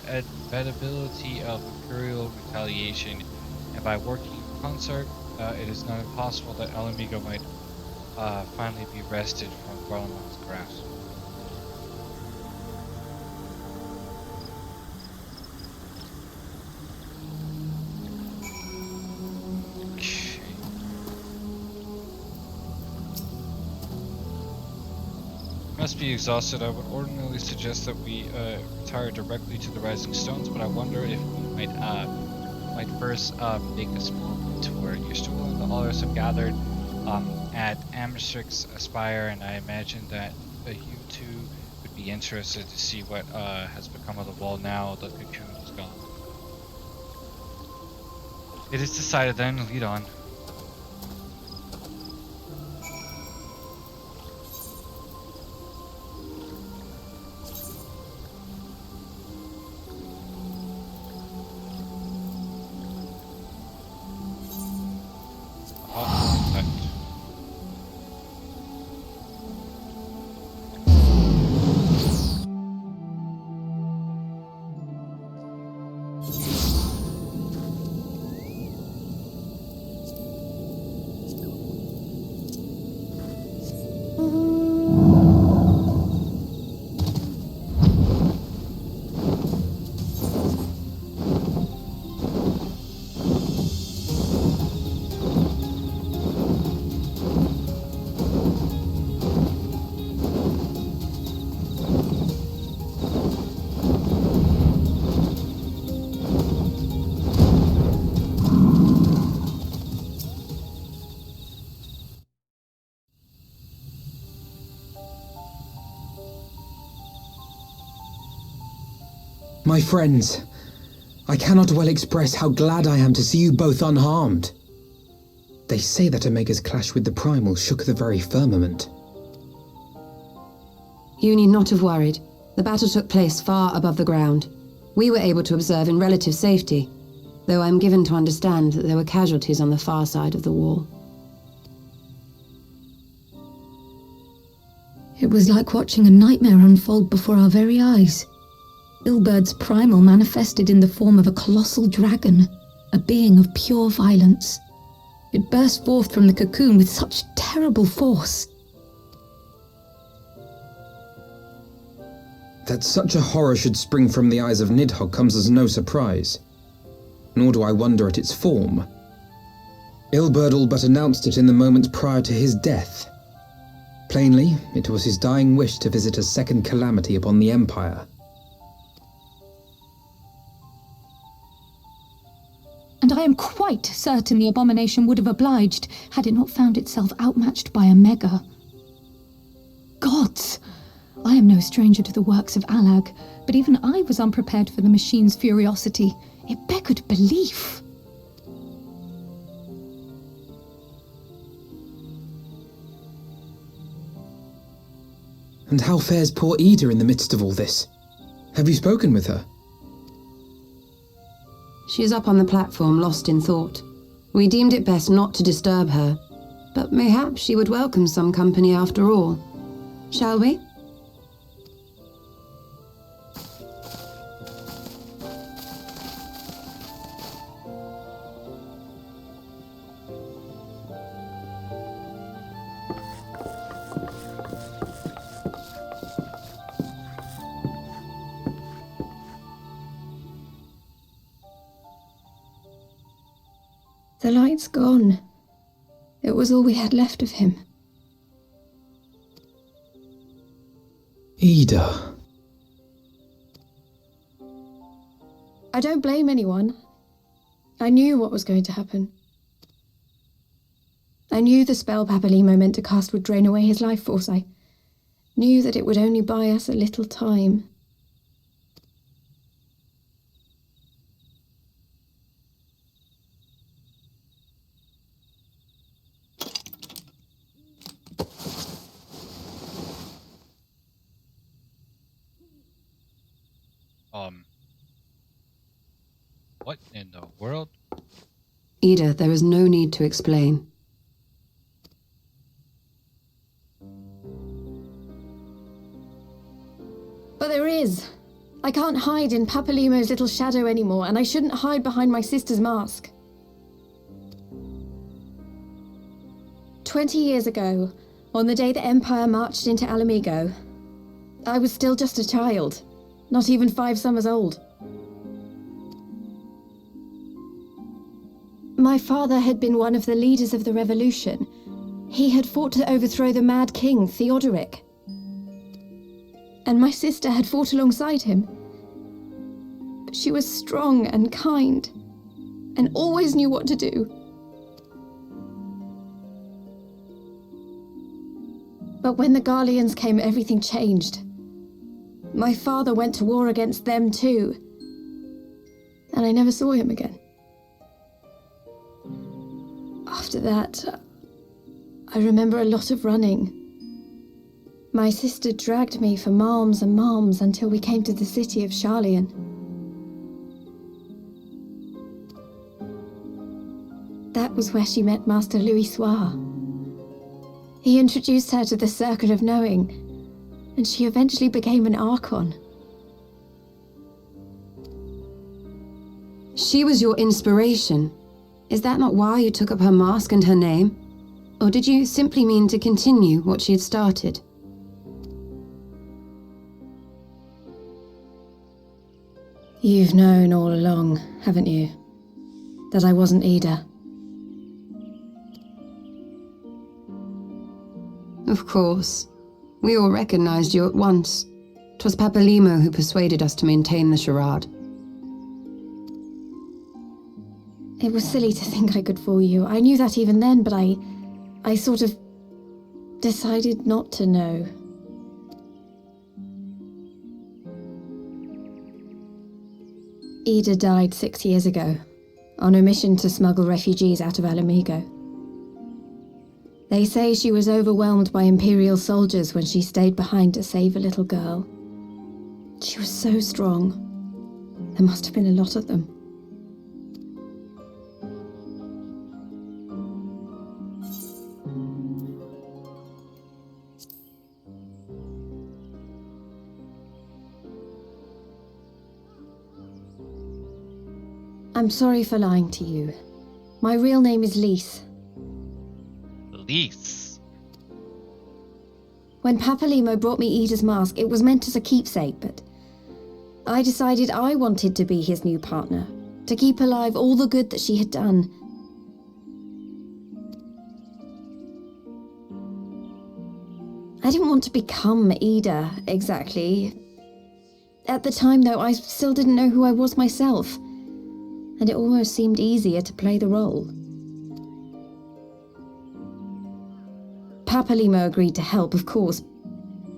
inevitability of imperial retaliation, and by working in concert, it is not impossible that Alamigo might finally be wrested from Garlemon's grasp. Must be exhausted. I would ordinarily suggest that we retire directly to the Rising Stones, but I wonder if we might first make a small tour. You're still the others have gathered at Amstrix's Aspire, and I imagine that you two would be interested to see what has become of the wall now the cocoon is gone. It is decided then, lead on. My friends, I cannot well express how glad I am to see you both unharmed. They say that Omega's clash with the Primal shook the very firmament. You need not have worried. The battle took place far above the ground. We were able to observe in relative safety, though I'm given to understand that there were casualties on the far side of the wall. It was like watching a nightmare unfold before our very eyes. Ilberd's primal manifested in the form of a colossal dragon, a being of pure violence. It burst forth from the cocoon with such terrible force. That such a horror should spring from the eyes of Nidhogg comes as no surprise. Nor do I wonder at its form. Ilberd all but announced it in the moments prior to his death. Plainly, it was his dying wish to visit a second calamity upon the Empire. And I am quite certain the abomination would have obliged had it not found itself outmatched by Omega. Gods! I am no stranger to the works of Allag, but even I was unprepared for the machine's furiosity. It beggared belief. And how fares poor Ida in the midst of all this? Have you spoken with her? She is up on the platform, lost in thought. We deemed it best not to disturb her, but mayhaps she would welcome some company after all. Shall we? The light's gone. It was all we had left of him. Ida. I don't blame anyone. I knew what was going to happen. I knew the spell Papalimo meant to cast would drain away his life force. I knew that it would only buy us a little time. What in the world? Ida, there is no need to explain. But there is. I can't hide in Papalimo's little shadow anymore, and I shouldn't hide behind my sister's mask. 20 years ago, on the day the Empire marched into Alamigo, I was still just a child, not even 5 summers old. My father had been one of the leaders of the revolution. He had fought to overthrow the Mad King, Theodoric. And my sister had fought alongside him. But she was strong and kind, and always knew what to do. But when the Garleans came, everything changed. My father went to war against them too, and I never saw him again. After that, I remember a lot of running. My sister dragged me for malms and malms until we came to the city of Sharlayan. That was where she met Master Louis Soir. He introduced her to the Circle of Knowing, and she eventually became an Archon. She was your inspiration. Is that not why you took up her mask and her name? Or did you simply mean to continue what she had started? You've known all along, haven't you? That I wasn't Ida. Of course. We all recognized you at once. 'Twas Papalimo who persuaded us to maintain the charade. It was silly to think I could fool you. I knew that even then, but I sort of decided not to know. Ida died 6 years ago, on a mission to smuggle refugees out of Alamigo. They say she was overwhelmed by Imperial soldiers when she stayed behind to save a little girl. She was so strong. There must have been a lot of them. I'm sorry for lying to you. My real name is Lise. Lise? When Papalimo brought me Ida's mask, it was meant as a keepsake, but I decided I wanted to be his new partner, to keep alive all the good that she had done. I didn't want to become Ida, exactly. At the time, though, I still didn't know who I was myself, and it almost seemed easier to play the role. Papalimo agreed to help, of course,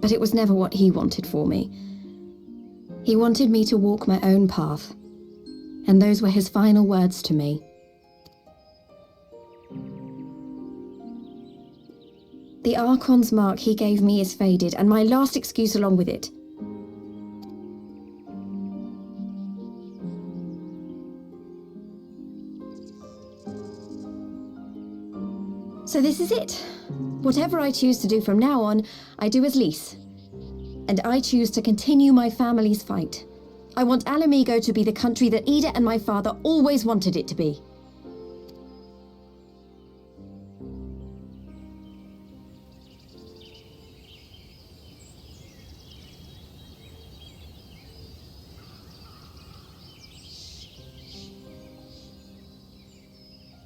but it was never what he wanted for me. He wanted me to walk my own path, and those were his final words to me. The Archon's mark he gave me is faded, and my last excuse along with it. So this is it. Whatever I choose to do from now on, I do as Lise. And I choose to continue my family's fight. I want Alamigo to be the country that Ida and my father always wanted it to be.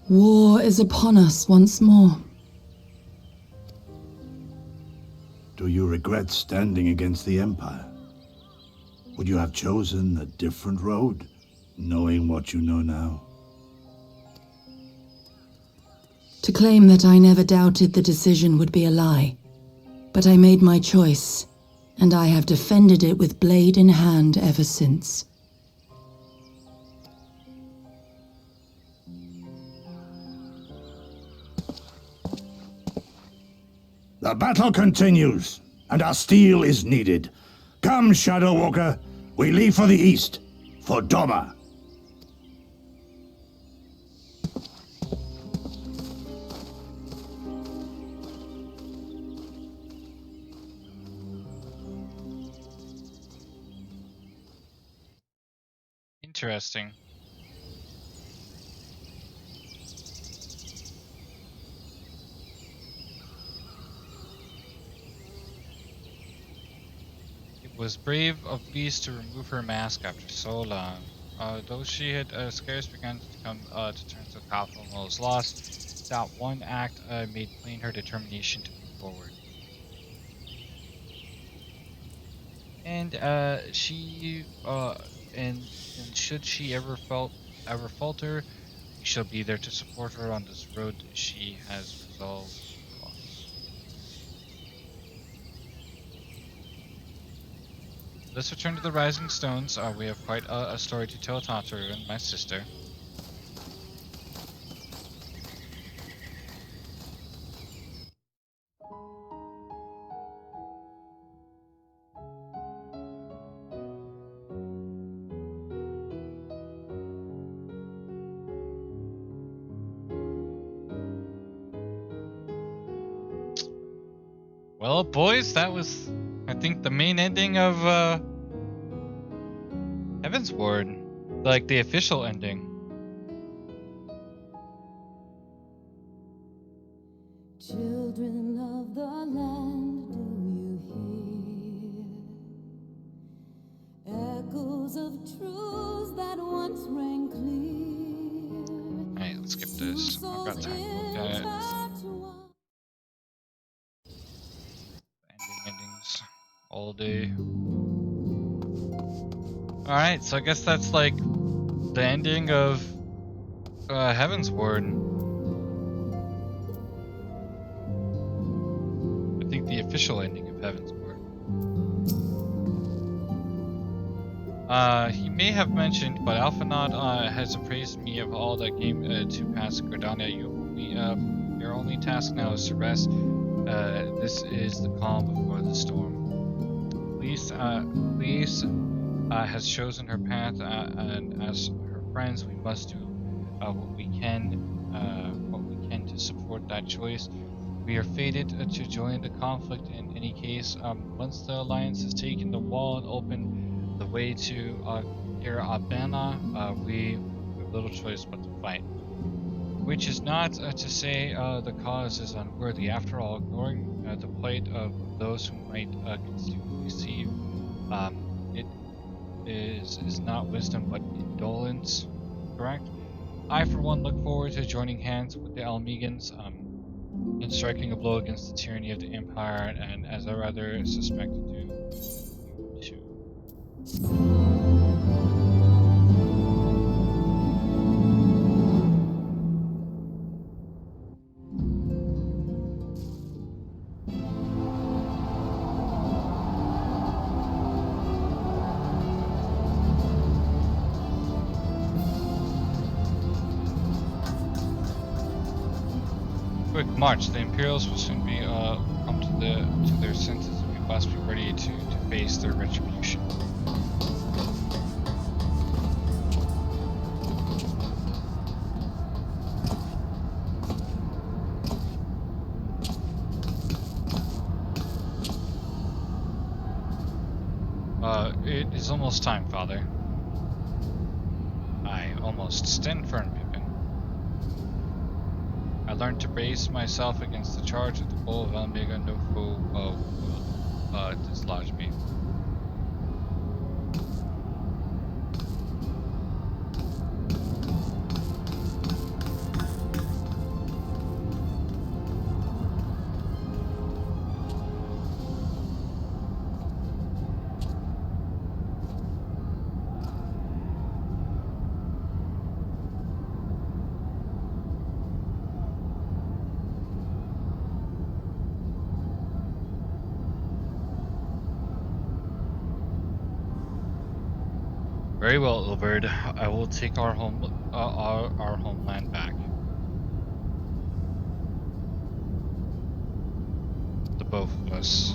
War is upon us once more. Do you regret standing against the Empire? Would you have chosen a different road, knowing what you know now? To claim that I never doubted the decision would be a lie. But I made my choice, and I have defended it with blade in hand ever since. The battle continues, and our steel is needed. Come, Shadow Walker, we leave for the east, for Doma. Interesting. It was brave of Lise to remove her mask after so long. Though she had scarce begun to come to terms with Papalimo's loss, that one act made plain her determination to move forward. And and should she ever falter, we shall be there to support her on this road she has resolved to cross. Let's return to the Rising Stones. We have quite a story to tell Tataru and my sister. Well, boys, that was, I think, the main ending of Heaven's Ward. Like, the official ending. Children of the land, do you hear? Echoes of truths that once rang clear. Alright, let's skip this. I've got time to look at it. Endings all day. Alright, so I guess that's like the ending of Heaven's Ward. I think the official ending of Heaven's Ward. He may have mentioned, but Alphanaud has appraised me of all that came to pass in Gridania. Your only task now is to rest. This is the calm before the storm. Lise has chosen her path, and as her friends, we must do what we can to support that choice. We are fated to join the conflict in any case. Once the Alliance has taken the wall and opened the way to Abana, we have little choice but to fight. Which is not to say the cause is unworthy. After all, ignoring the plight of those who might conceivably see it is not wisdom but indolence, correct? I, for one, look forward to joining hands with the Almegans in striking a blow against the tyranny of the Empire, and as I rather suspect to do, you too. Quick march. The Imperials will soon be come to their senses, and we must be ready to face their retribution. It is almost time, Father. Aye, almost. Stand firm, Pippin. I learned to brace myself against the charge of the bull of Omega. No foe will dislodge me. Very well, Ilberd. I will take our homeland back. The both of us.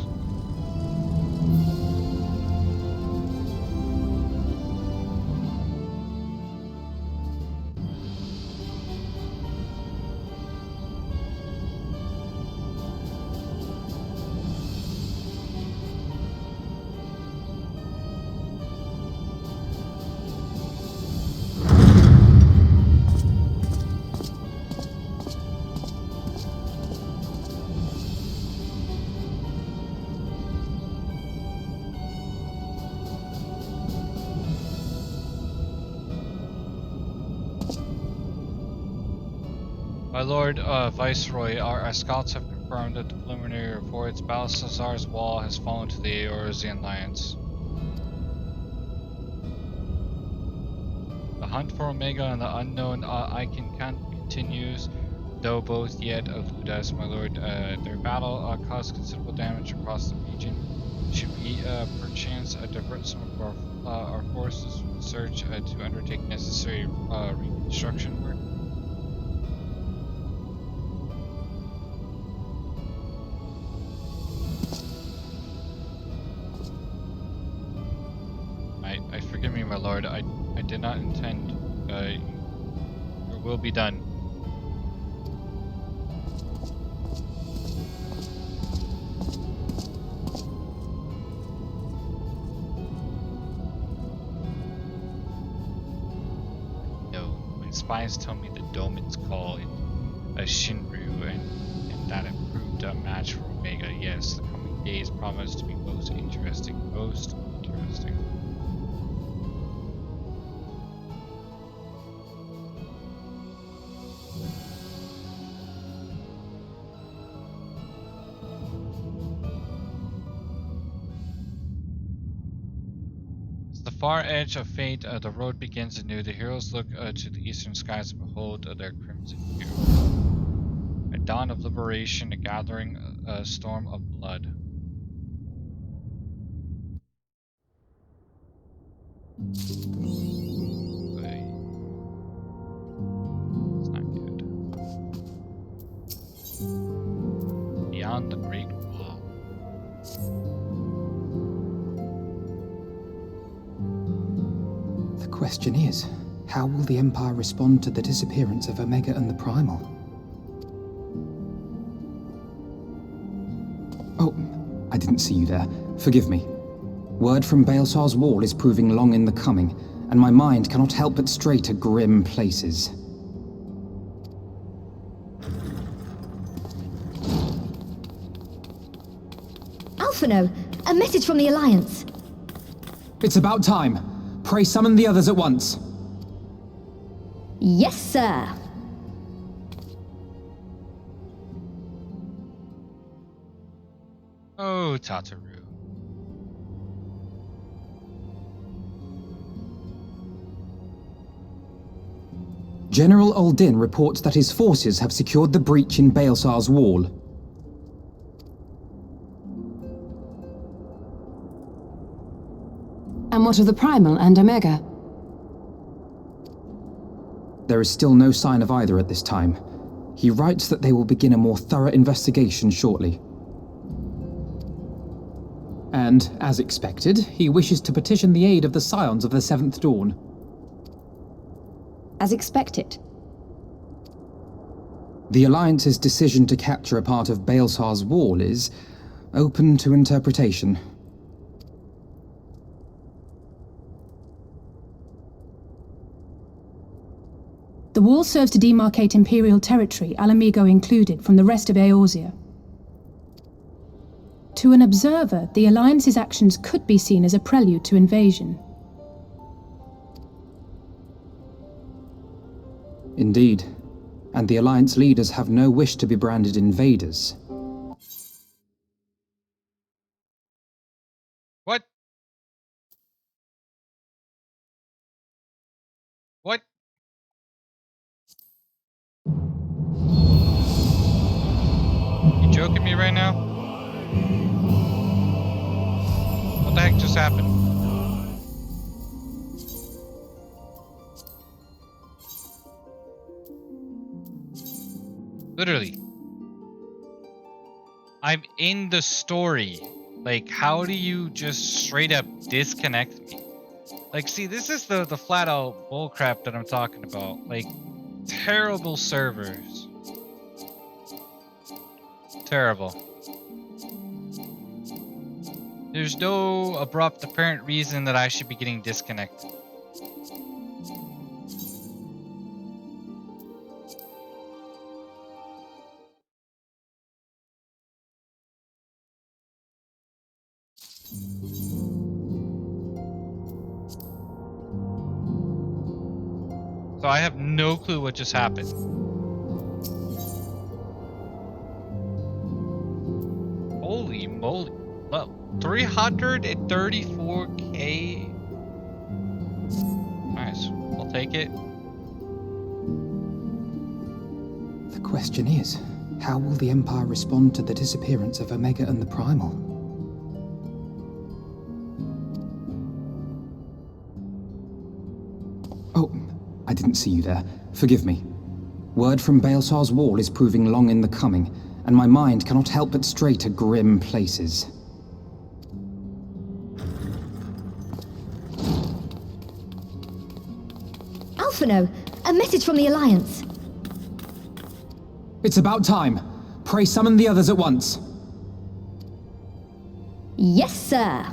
My Lord Viceroy, our scouts have confirmed that the preliminary reports Balthazar's wall has fallen to the Eorzean Alliance. The hunt for Omega and the unknown Icon continues, though both yet elude us, my Lord. Their battle caused considerable damage across the region. Should we perchance divert some of our forces from the search to undertake necessary reconstruction work? Forgive me, my lord. I did not intend. Your will be done. No, when spies tell me the Domans call it a Shinryu, and that it proved a match for Omega, yes, the coming days promise to be most interesting. Most interesting. Far edge of fate, the road begins anew. The heroes look to the eastern skies and behold their crimson hue. A dawn of liberation, a gathering storm of blood. It's not good. Beyond the Great Wall. The question is, how will the Empire respond to the disappearance of Omega and the Primal? Oh, I didn't see you there. Forgive me. Word from Baelsar's wall is proving long in the coming, and my mind cannot help but stray to grim places. Alphino, a message from the Alliance. It's about time. Pray summon the others at once. Yes, sir. Oh, Tataru. General Uldin reports that his forces have secured the breach in Baelsar's wall. And what of the Primal and Omega? There is still no sign of either at this time. He writes that they will begin a more thorough investigation shortly. And, as expected, he wishes to petition the aid of the Scions of the Seventh Dawn. As expected. The Alliance's decision to capture a part of Baelsar's wall is open to interpretation. The wall serves to demarcate Imperial territory, Alamigo included, from the rest of Eorzea. To an observer, the Alliance's actions could be seen as a prelude to invasion. Indeed. And the Alliance leaders have no wish to be branded invaders. What? What? You joking me right now? What the heck just happened? Literally. I'm in the story. Like, how do you just straight up disconnect me? Like, see, this is the flat out bullcrap that I'm talking about. Like, terrible servers. Terrible. There's no abrupt apparent reason that I should be getting disconnected. So I have no clue what just happened. Holy moly. Well, 334k. Nice. I'll take it. The question is, how will the Empire respond to the disappearance of Omega and the Primal? Oh, I didn't see you there. Forgive me. Word from Baelsar's wall is proving long in the coming, and my mind cannot help but stray to grim places. Alphino, a message from the Alliance. It's about time. Pray summon the others at once. Yes, sir.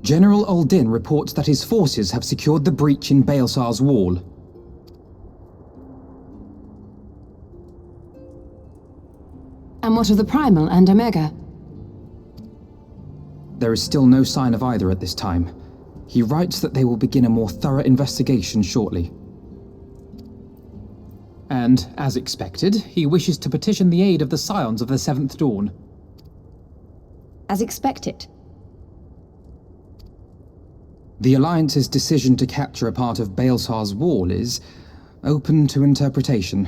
General Uldin reports that his forces have secured the breach in Baelsar's wall. And what of the Primal and Omega? There is still no sign of either at this time. He writes that they will begin a more thorough investigation shortly. And, as expected, he wishes to petition the aid of the Scions of the Seventh Dawn. As expected. The Alliance's decision to capture a part of Baelsar's wall is open to interpretation.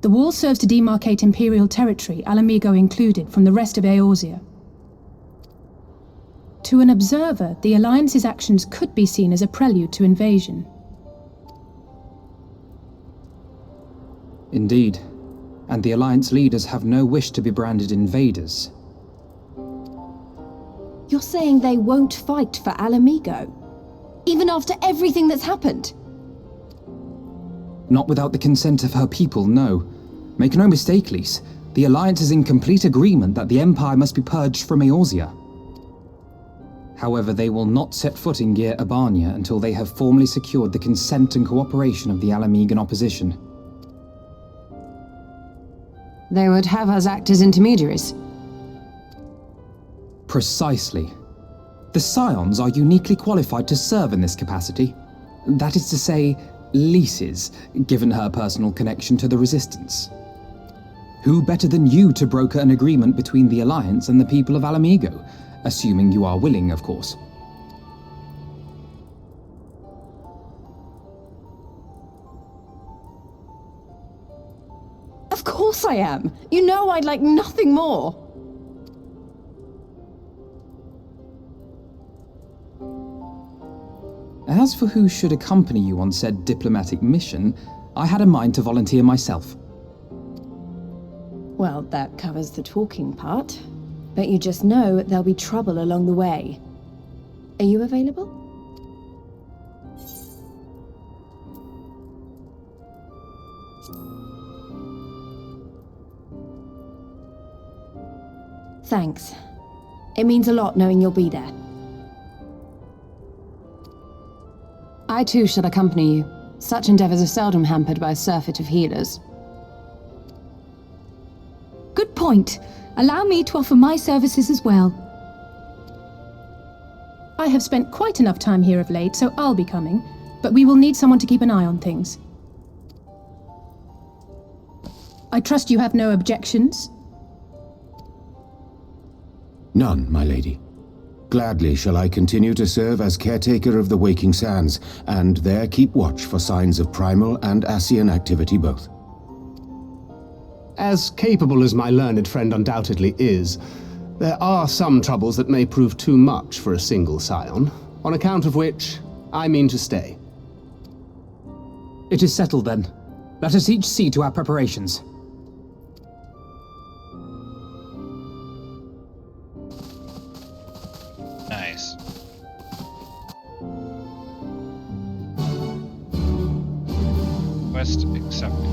The wall serves to demarcate Imperial territory, Alamigo included, from the rest of Eorzea. To an observer, the Alliance's actions could be seen as a prelude to invasion. Indeed, and the Alliance leaders have no wish to be branded invaders. You're saying they won't fight for Alamigo? Even after everything that's happened? Not without the consent of her people, no. Make no mistake, Lys. The Alliance is in complete agreement that the Empire must be purged from Eorzea. However, they will not set foot in Gyr Abania until they have formally secured the consent and cooperation of the Alamigan opposition. They would have us act as intermediaries. Precisely. The Scions are uniquely qualified to serve in this capacity. That is to say, Lys's, given her personal connection to the Resistance. Who better than you to broker an agreement between the Alliance and the people of Alamigo? Assuming you are willing, of course. Of course I am. You know I'd like nothing more. As for who should accompany you on said diplomatic mission, I had in mind to volunteer myself. Well, that covers the talking part. But you just know there'll be trouble along the way. Are you available? Thanks. It means a lot knowing you'll be there. I too shall accompany you. Such endeavors are seldom hampered by a surfeit of healers. Good point. Allow me to offer my services as well. I have spent quite enough time here of late, so I'll be coming, but we will need someone to keep an eye on things. I trust you have no objections? None, my lady. Gladly shall I continue to serve as caretaker of the Waking Sands, and there keep watch for signs of primal and Ascian activity both. As capable as my learned friend undoubtedly is, there are some troubles that may prove too much for a single scion, on account of which I mean to stay. It is settled then. Let us each see to our preparations. Nice. Quest accepted.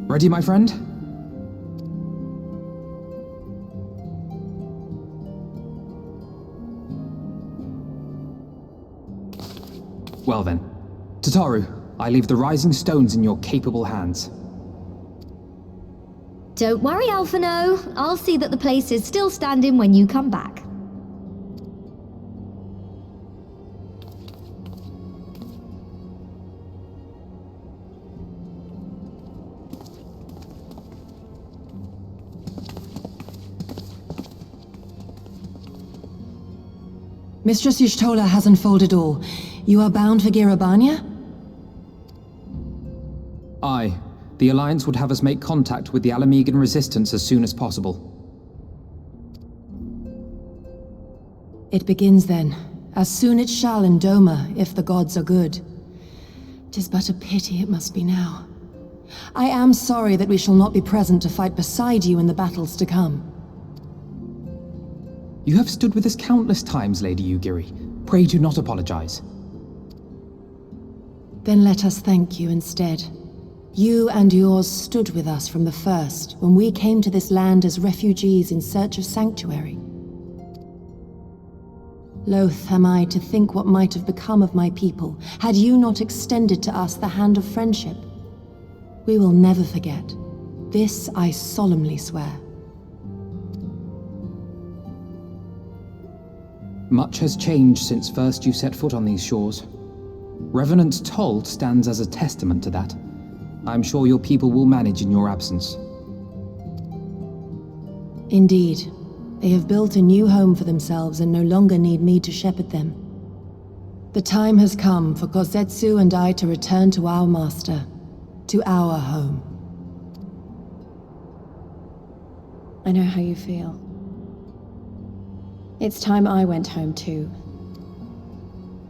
Ready, my friend? Well then, Tataru, I leave the rising stones in your capable hands. Don't worry, Alphino. I'll see that the place is still standing when you come back. Mistress Y'shtola has unfolded all. You are bound for Gyr Abania? Aye. The Alliance would have us make contact with the Alamigan Resistance as soon as possible. It begins then. As soon it shall in Doma, if the gods are good. 'Tis but a pity it must be now. I am sorry that we shall not be present to fight beside you in the battles to come. You have stood with us countless times, Lady Ugiri. Pray do not apologize. Then let us thank you instead. You and yours stood with us from the first, when we came to this land as refugees in search of sanctuary. Loath am I to think what might have become of my people, had you not extended to us the hand of friendship. We will never forget. This I solemnly swear. Much has changed since first you set foot on these shores. Revenant's toll stands as a testament to that. I'm sure your people will manage in your absence. Indeed. They have built a new home for themselves and no longer need me to shepherd them. The time has come for Kosetsu and I to return to our master, to our home. I know how you feel. It's time I went home too.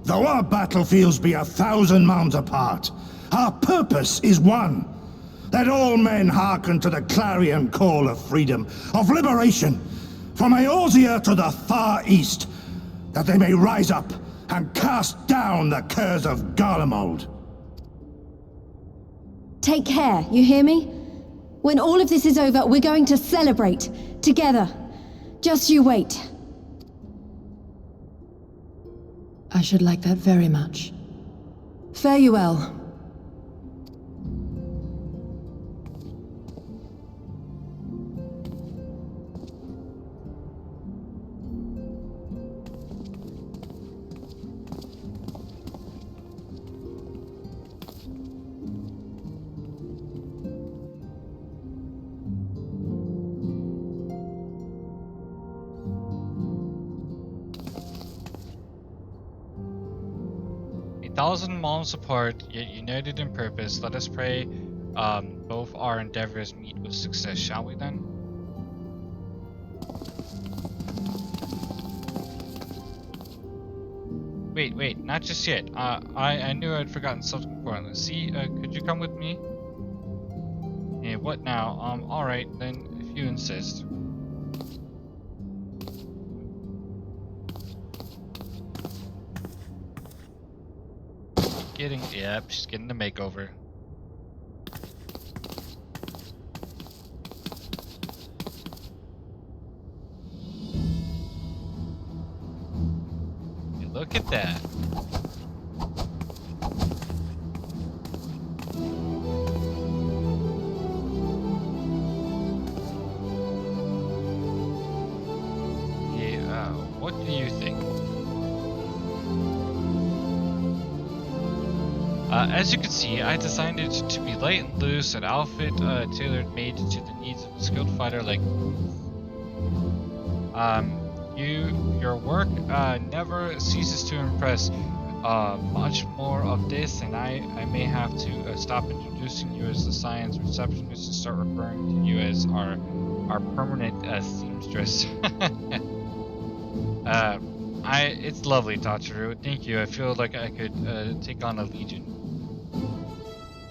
Though our battlefields be 1,000 mounds apart, our purpose is one. Let all men hearken to the clarion call of freedom, of liberation, from Eorzea to the far east, that they may rise up and cast down the curse of Garlemald. Take care, you hear me? When all of this is over, we're going to celebrate, together. Just you wait. I should like that very much. Fare you well. Thousand miles apart, yet united in purpose, let us pray both our endeavors meet with success, shall we then? Wait, not just yet. I knew I'd forgotten something important. See, could you come with me? Yeah, what now? Alright, then, if you insist. Yep, she's getting a makeover. Hey, look at that. Yeah, what do you think? As you can see, I designed it to be light and loose, an outfit tailored made to the needs of a skilled fighter like your work never ceases to impress. Much more of this, and I may have to stop introducing you as the science receptionist and start referring to you as our permanent seamstress. It's lovely, Tachiru. Thank you. I feel like I could take on a legion.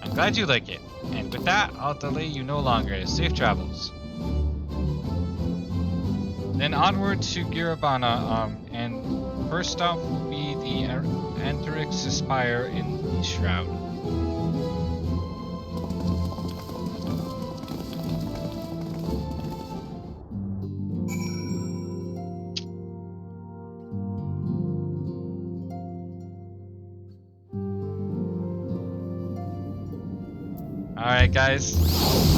I'm glad you like it. And with that, I'll delay you no longer. Safe travels. Then onward to Girabana, and first stop will be the Antarix Spire in the Shroud. Alright guys,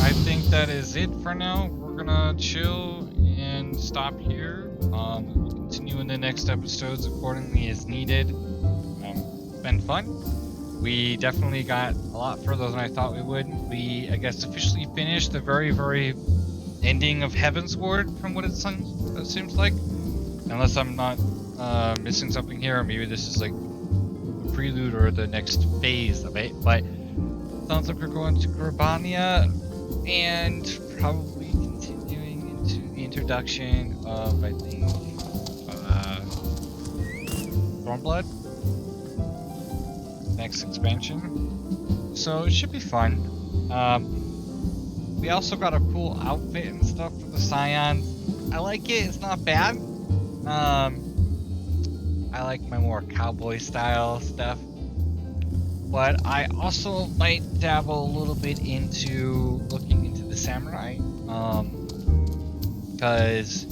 I think that is it for now. We're gonna chill and stop here. We'll continue in the next episodes accordingly as needed. It's been fun. We definitely got a lot further than I thought we would. We, I guess, officially finished the very, very ending of Heaven's Ward from what it seems like. Unless I'm not missing something here, or maybe this is like a prelude or the next phase of it. But sounds like we're going to Grabania and probably continuing into the introduction of, I think, Stormblood. Next expansion. So it should be fun. We also got a cool outfit and stuff for the Scions. I like it, it's not bad. I like my more cowboy style stuff. But I also might dabble a little bit into looking into the samurai, because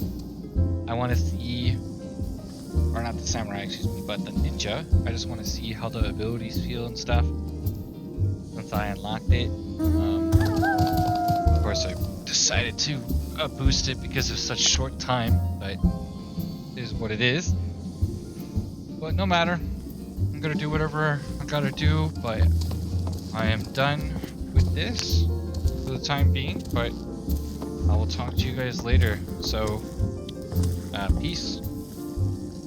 I want to see, or not the samurai, excuse me, but the ninja. I just want to see how the abilities feel and stuff. since I unlocked it. Of course, I decided to boost it because of such short time, but it is what it is. But no matter, I'm gonna do whatever I gotta do, but I am done with this for the time being, but I will talk to you guys later. So, peace.